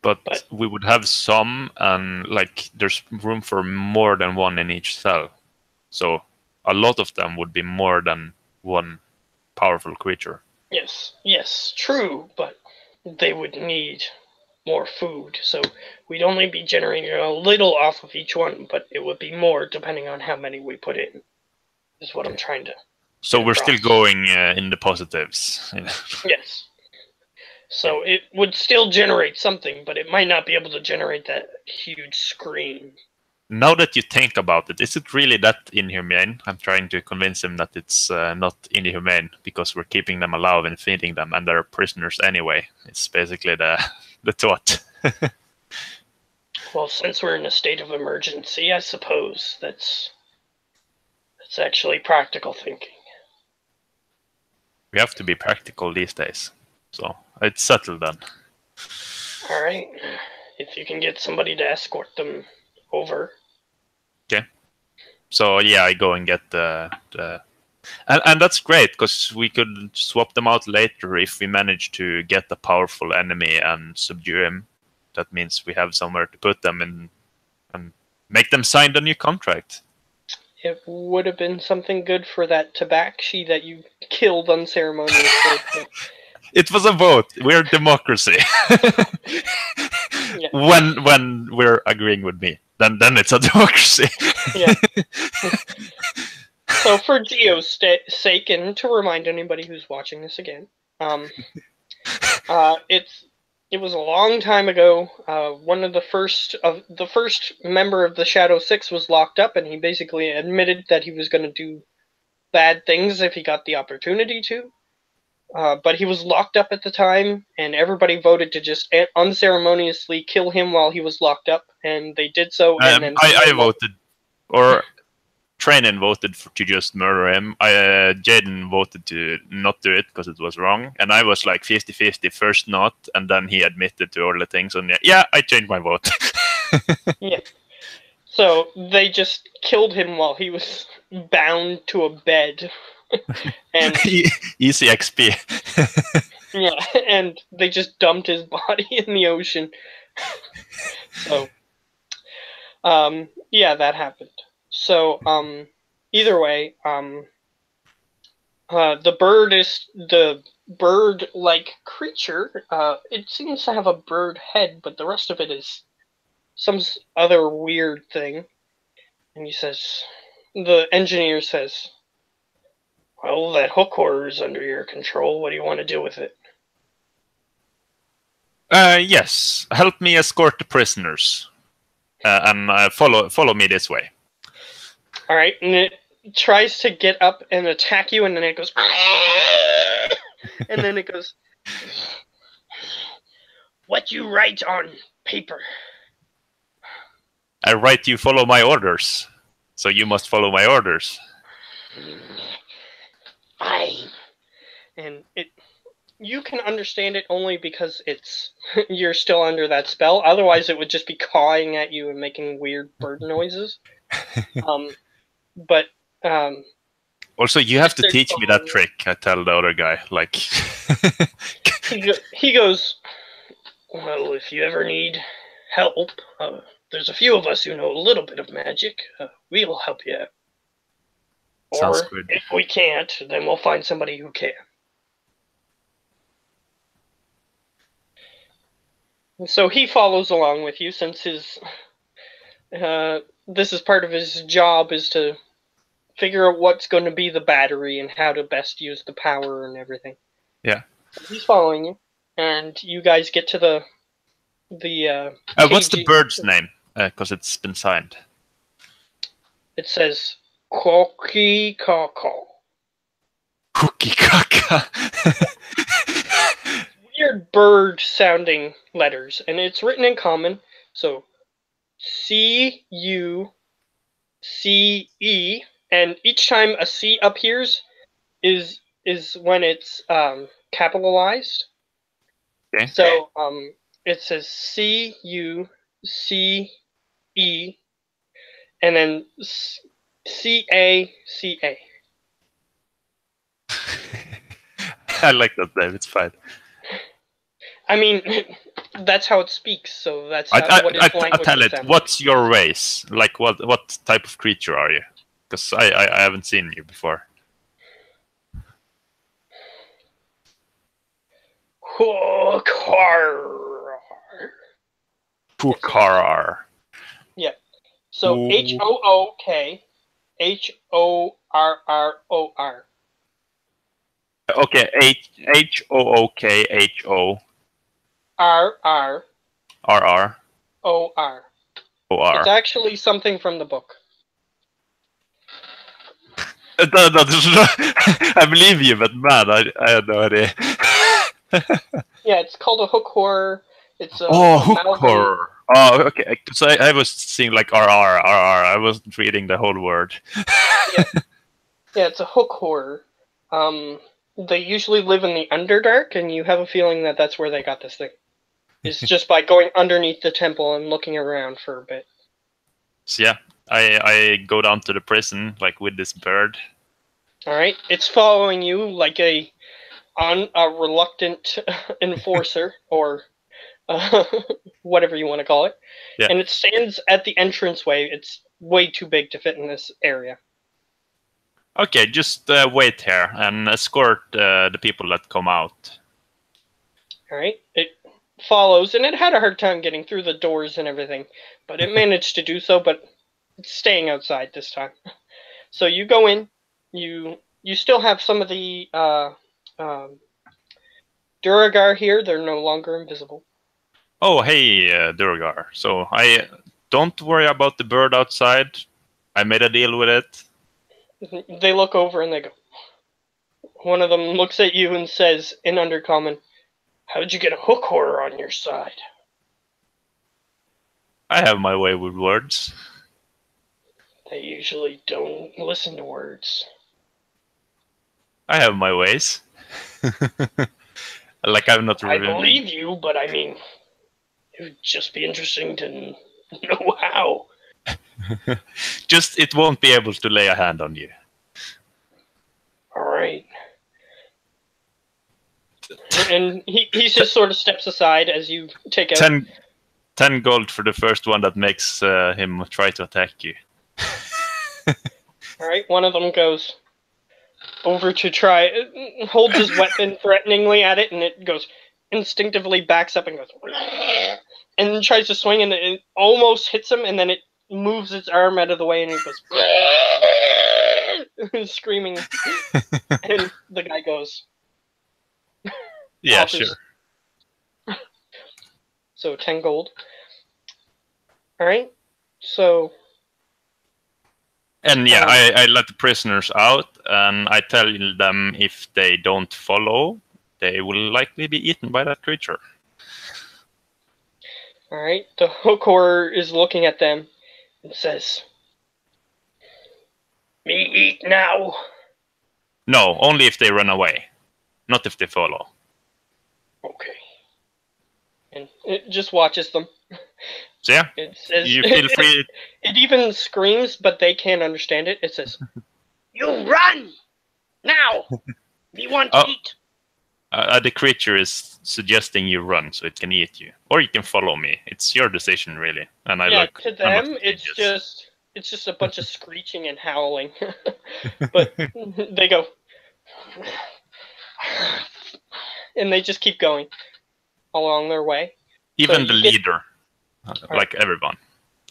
But we would have some, and like there's room for more than one in each cell. So a lot of them would be more than one powerful creature. Yes, true, but they would need more food, so we'd only be generating a little off of each one, but it would be more depending on how many we put in, is what I'm trying to. So we're still going in the positives. Yes. So it would still generate something, but it might not be able to generate that huge screen. Now that you think about it, is it really that inhumane? I'm trying to convince him that it's not inhumane because we're keeping them alive and feeding them, and they're prisoners anyway. It's basically the thought. Well, since we're in a state of emergency, I suppose that's actually practical thinking. We have to be practical these days, so it's settled then. All right, if you can get somebody to escort them over. Okay. So yeah, I go and get and that's great because we could swap them out later if we manage to get a powerful enemy and subdue him. That means we have somewhere to put them in and make them sign the new contract. It would have been something good for that tabaxi that you killed unceremoniously. It was a vote. We're democracy. Yeah. When we're agreeing with me, then it's a democracy. Yeah. So for Geo's sake, and to remind anybody who's watching this again, it was a long time ago. One of the first member of the Shadow Six was locked up, and he basically admitted that he was going to do bad things if he got the opportunity to. But he was locked up at the time, and everybody voted to just unceremoniously kill him while he was locked up, and they did so. And then I voted, or Trainen voted to just murder him. Jaden voted to not do it because it was wrong, and I was like 50-50, first not, and then he admitted to all the things, and yeah, I changed my vote. Yeah. So they just killed him while he was bound to a bed. And easy XP. yeah, and they just dumped his body in the ocean. So yeah, that happened. So either way, the bird-like creature. It seems to have a bird head, but the rest of it is some other weird thing. And the engineer says, well, that hook horror is under your control. What do you want to do with it? Yes. Help me escort the prisoners. And follow me this way. All right. And it tries to get up and attack you, and then it goes... and then it goes... what you write on paper. I write you follow my orders, so you must follow my orders. Fine. And you can understand it only because it's you're still under that spell. Otherwise, it would just be cawing at you and making weird bird noises. But Also, you have to teach me that trick. I tell the other guy, like. he goes, well, if you ever need help, there's a few of us who know a little bit of magic. We'll help you out. Sounds Or good. if we can't, then we'll find somebody who can. And so he follows along with you, since his this is part of his job, is to figure out what's going to be the battery and how to best use the power and everything. Yeah. So he's following you, and you guys get to the what's the bird's name? Because it's been signed. It says Koki Kako. Cookie Kaka. Weird bird sounding letters, and it's written in common. So CUCE, and each time a C appears is when it's capitalized. Okay. So it says CUCE, and then CACA. I like that name. It's fine. I mean, that's how it speaks. So that's I what its language tell would it. sound. What's your race? Like, what type of creature are you? Because I haven't seen you before. Hookarar. Yeah. So Ooh. HOOKHORROR. Okay, HOOKHORR. RROR. It's actually something from the book. I believe you, but man, I had no idea. Yeah, it's called a hook horror. It's a hook horror. Oh, okay. So I was seeing like RR. I wasn't reading the whole word. Yeah, it's a hook horror. They usually live in the Underdark, and you have a feeling that that's where they got this thing. It's just by going underneath the temple and looking around for a bit. So yeah, I go down to the prison like with this bird. All right, it's following you like a reluctant enforcer, or whatever you want to call it. Yeah. And it stands at the entranceway. It's way too big to fit in this area. Okay, just wait here and escort the people that come out. All right, it follows, and it had a hard time getting through the doors and everything, but it managed to do so. But it's staying outside this time. So you go in. You still have some of the Duragar here. They're no longer invisible. Oh, hey, Duragar. So don't worry about the bird outside. I made a deal with it. They look over and they go. One of them looks at you and says in Undercommon, "How'd you get a hook horror on your side?" I have my way with words. They usually don't listen to words. I have my ways. Like I'm not I really... believe you, but I mean, it would just be interesting to know how. Just, it won't be able to lay a hand on you. Alright. And he just sort of steps aside as you take out... 10 gold for the first one that makes him try to attack you. Alright, one of them goes over to try... holds his weapon threateningly at it, and it goes... instinctively backs up and goes... and then tries to swing, and it almost hits him, and then it moves its arm out of the way, and it goes... screaming. And the guy goes... Yeah, sure. So 10 gold. Alright, so... And yeah, I let the prisoners out, and I tell them if they don't follow, they will likely be eaten by that creature. Alright, the hook horror is looking at them and says, "Me eat now." No, only if they run away, not if they follow. Okay. And it just watches them. So yeah, It says, you feel free. it even screams, but they can't understand it. It says, "You run! Now! We want to Oh. eat." The creature is suggesting you run so it can eat you, or you can follow me. It's your decision, really. And I look. To them, it's just a bunch of screeching and howling. But they go, and they just keep going along their way. Even the leader, like everyone.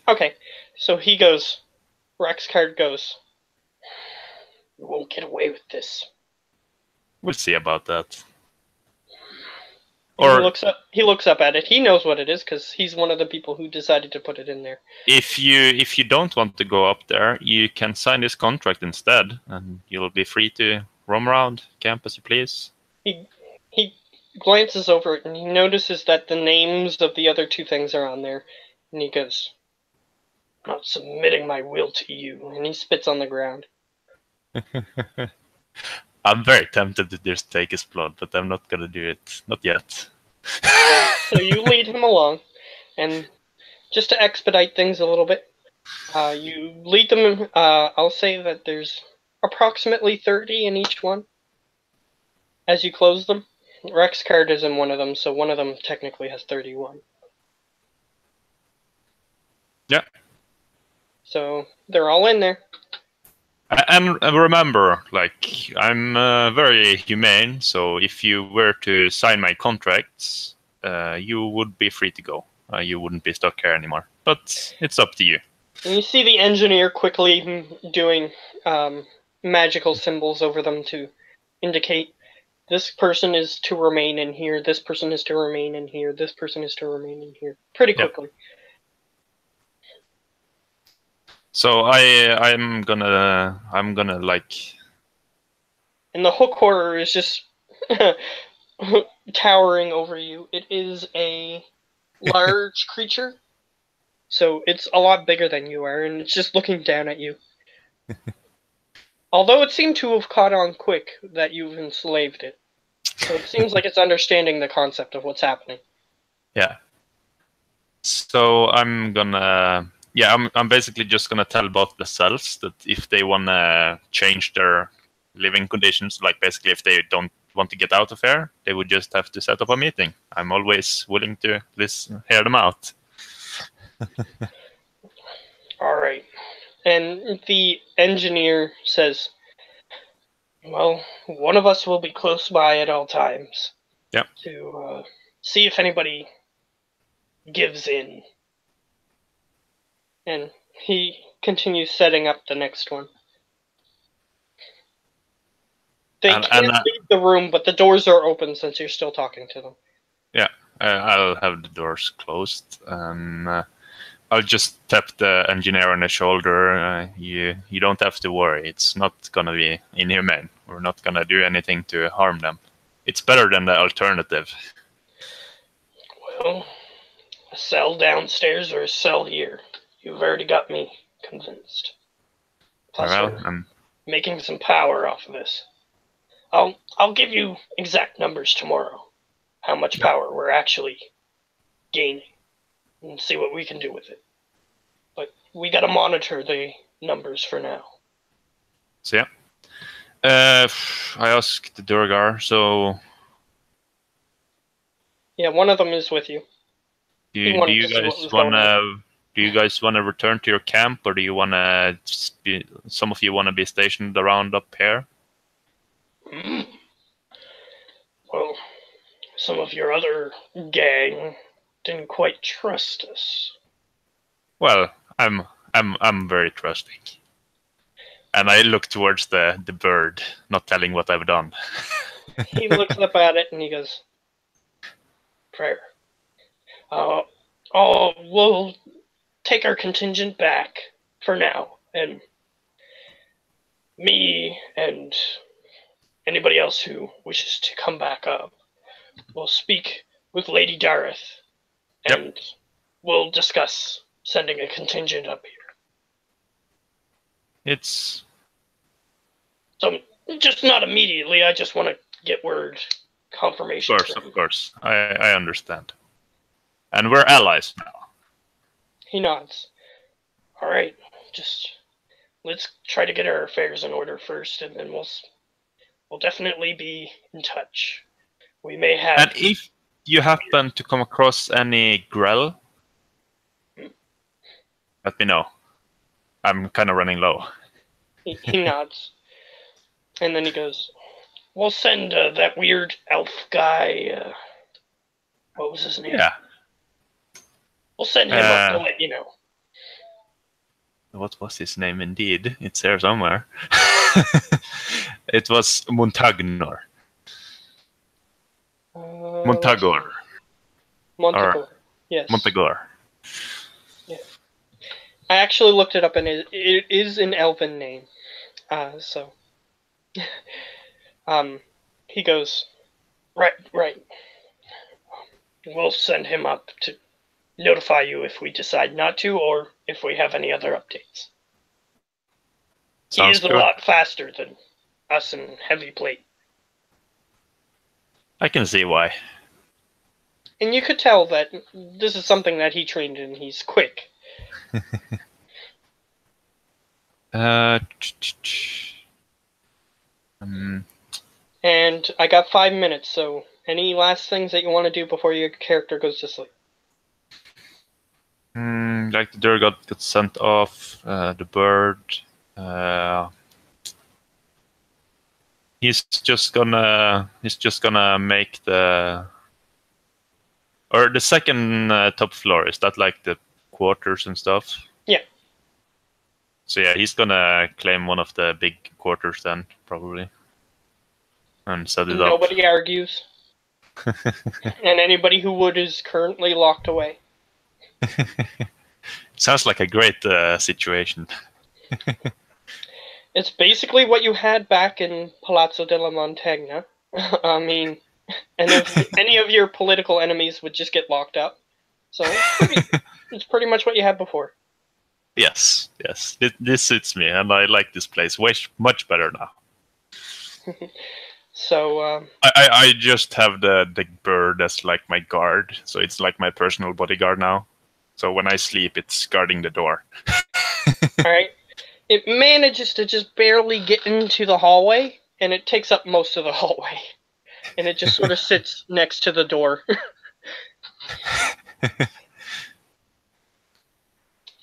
Okay, so he goes. Rexcard goes, "You won't get away with this." We'll see about that. Or he looks up at it. He knows what it is because he's one of the people who decided to put it in there. If you don't want to go up there, you can sign this contract instead, and you'll be free to roam around, camp as you please. He glances over it and he notices that the names of the other two things are on there, and he goes, "I'm not submitting my will to you," and he spits on the ground. I'm very tempted to just take his blood, but I'm not gonna do it. Not yet. So you lead him along, and just to expedite things a little bit, you lead them. I'll say that there's approximately 30 in each one. As you close them, Rexcard is in one of them, so one of them technically has 31. Yeah. So they're all in there. And remember, like, I'm very humane, so if you were to sign my contracts, you would be free to go. You wouldn't be stuck here anymore. But it's up to you. And you see the engineer quickly doing magical symbols over them to indicate this person is to remain in here, this person is to remain in here, this person is to remain in here. Pretty quickly. Yep. So I'm gonna like. And the hook horror is just towering over you. It is a large creature, so it's a lot bigger than you are, and it's just looking down at you. Although it seemed to have caught on quick that you've enslaved it, so it seems like it's understanding the concept of what's happening. Yeah. So I'm gonna. Yeah, I'm basically just gonna tell both the cells that if they wanna change their living conditions, like basically if they don't want to get out of here, they would just have to set up a meeting. I'm always willing to hear them out. All right. And the engineer says, "Well, one of us will be close by at all times. Yep. To see if anybody gives in." And he continues setting up the next one. They can't leave the room, but the doors are open since you're still talking to them. Yeah, I'll have the doors closed. I'll just tap the engineer on the shoulder. You don't have to worry. It's not gonna be inhumane. We're not gonna do anything to harm them. It's better than the alternative. Well, a cell downstairs or a cell here. You've already got me convinced. Plus, we're making some power off of this. I'll give you exact numbers tomorrow. How much power we're actually gaining, and see what we can do with it. But we gotta monitor the numbers for now. So yeah, I asked the Durgar. So yeah, one of them is with you. Do you guys wanna return to your camp, or do you wanna some of you wanna be stationed around up here? Well, some of your other gang didn't quite trust us. Well, I'm very trusting. And I look towards the bird, not telling what I've done. He looks up at it and he goes, "Prayer. We'll take our contingent back for now, and me and anybody else who wishes to come back up will speak with Lady Dareth and we'll discuss sending a contingent up here. It's... So, just not immediately. I just want to get word confirmation. Of course. I understand. And we're allies now. He nods. All right, just let's try to get our affairs in order first, and then we'll definitely be in touch. We may have. And if you happen to come across any Grell, let me know. I'm kind of running low. He nods, and then he goes, "We'll send that weird elf guy. What was his name? Yeah. We'll send him up to let you know." What was his name indeed? It's there somewhere. It was Montagnor. Montagor. Montagor. Yes. Montagor. Yeah. I actually looked it up, and it is an elven name. So. He goes, right. We'll send him up to notify you if we decide not to, or if we have any other updates. Sounds he is good. a lot faster than us in heavy plate. I can see why. And you could tell that this is something that he trained in. He's quick. And I got 5 minutes, so any last things that you want to do before your character goes to sleep? Like the Durgot gets sent off, the bird. He's just gonna make the second top floor. Is that like the quarters and stuff? Yeah. So yeah, he's gonna claim one of the big quarters then, probably, and set it up. Nobody argues. And anybody who would is currently locked away. Sounds like a great situation. It's basically what you had back in Palazzo della Montagna. I mean, and if any of your political enemies would just get locked up. So it's pretty much what you had before. Yes. This suits me, and I like this place much better now. So I just have the bird as like my guard, so it's like my personal bodyguard now. So when I sleep, it's guarding the door. All right. It manages to just barely get into the hallway, and it takes up most of the hallway. And it just sort of sits next to the door.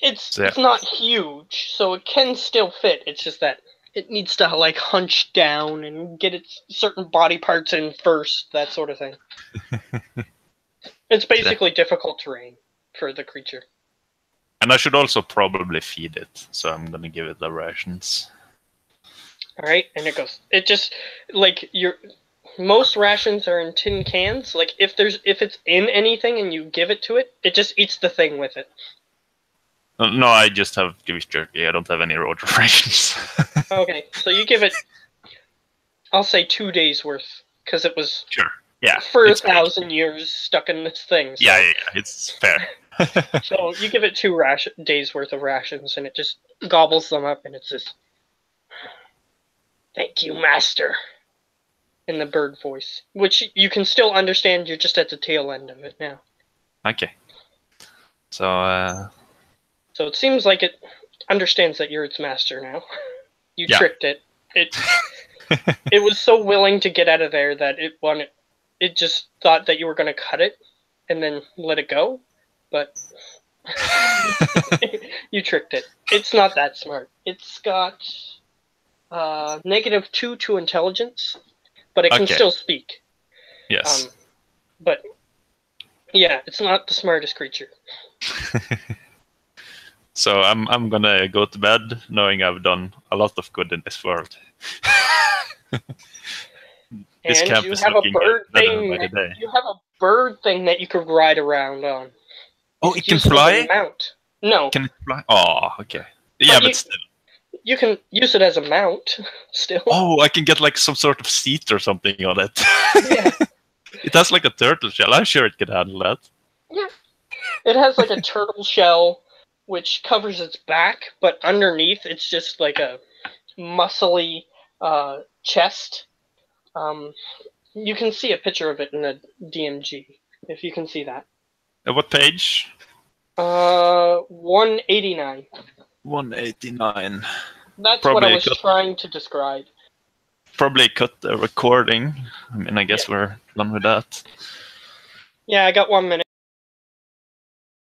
It's not huge, so it can still fit. It's just that it needs to like hunch down and get its certain body parts in first, that sort of thing. It's basically difficult terrain for the creature. And I should also probably feed it, so I'm gonna give it the rations. Alright, and it just, like, most rations are in tin cans. Like, if it's in anything and you give it to it, it just eats the thing with it. No, I just have beef jerky. I don't have any road rations. Okay, so you give it, I'll say 2 days worth, because it was for 1,000 years stuck in this thing. So. Yeah, it's fair. So you give it 2 days worth of rations, and it just gobbles them up, and it's just, "Thank you, master," in the bird voice, which you can still understand. You're just at the tail end of it now. Okay. So it seems like it understands that you're its master now. You tricked it. It was so willing to get out of there that it just thought that you were going to cut it and then let it go. But you tricked it. It's not that smart. It's got -2 to intelligence, but it can still speak. Yes. But yeah, it's not the smartest creature. So I'm gonna go to bed knowing I've done a lot of good in this world. This camp is looking better by the day. You have a bird thing that you could ride around on. Oh, it can fly? Mount. No. Can it fly? Oh, okay. Yeah, but still. You can use it as a mount, still. Oh, I can get like some sort of seat or something on it. Yeah. It has like a turtle shell. I'm sure it can handle that. Yeah. It has like a turtle shell, which covers its back, but underneath it's just like a muscly chest. You can see a picture of it in the DMG, if you can see that. What page? 189. 189. That's Probably what I was cut- trying to describe. Probably cut the recording. I mean, I guess Yeah. we're done with that. Yeah, I got 1 minute.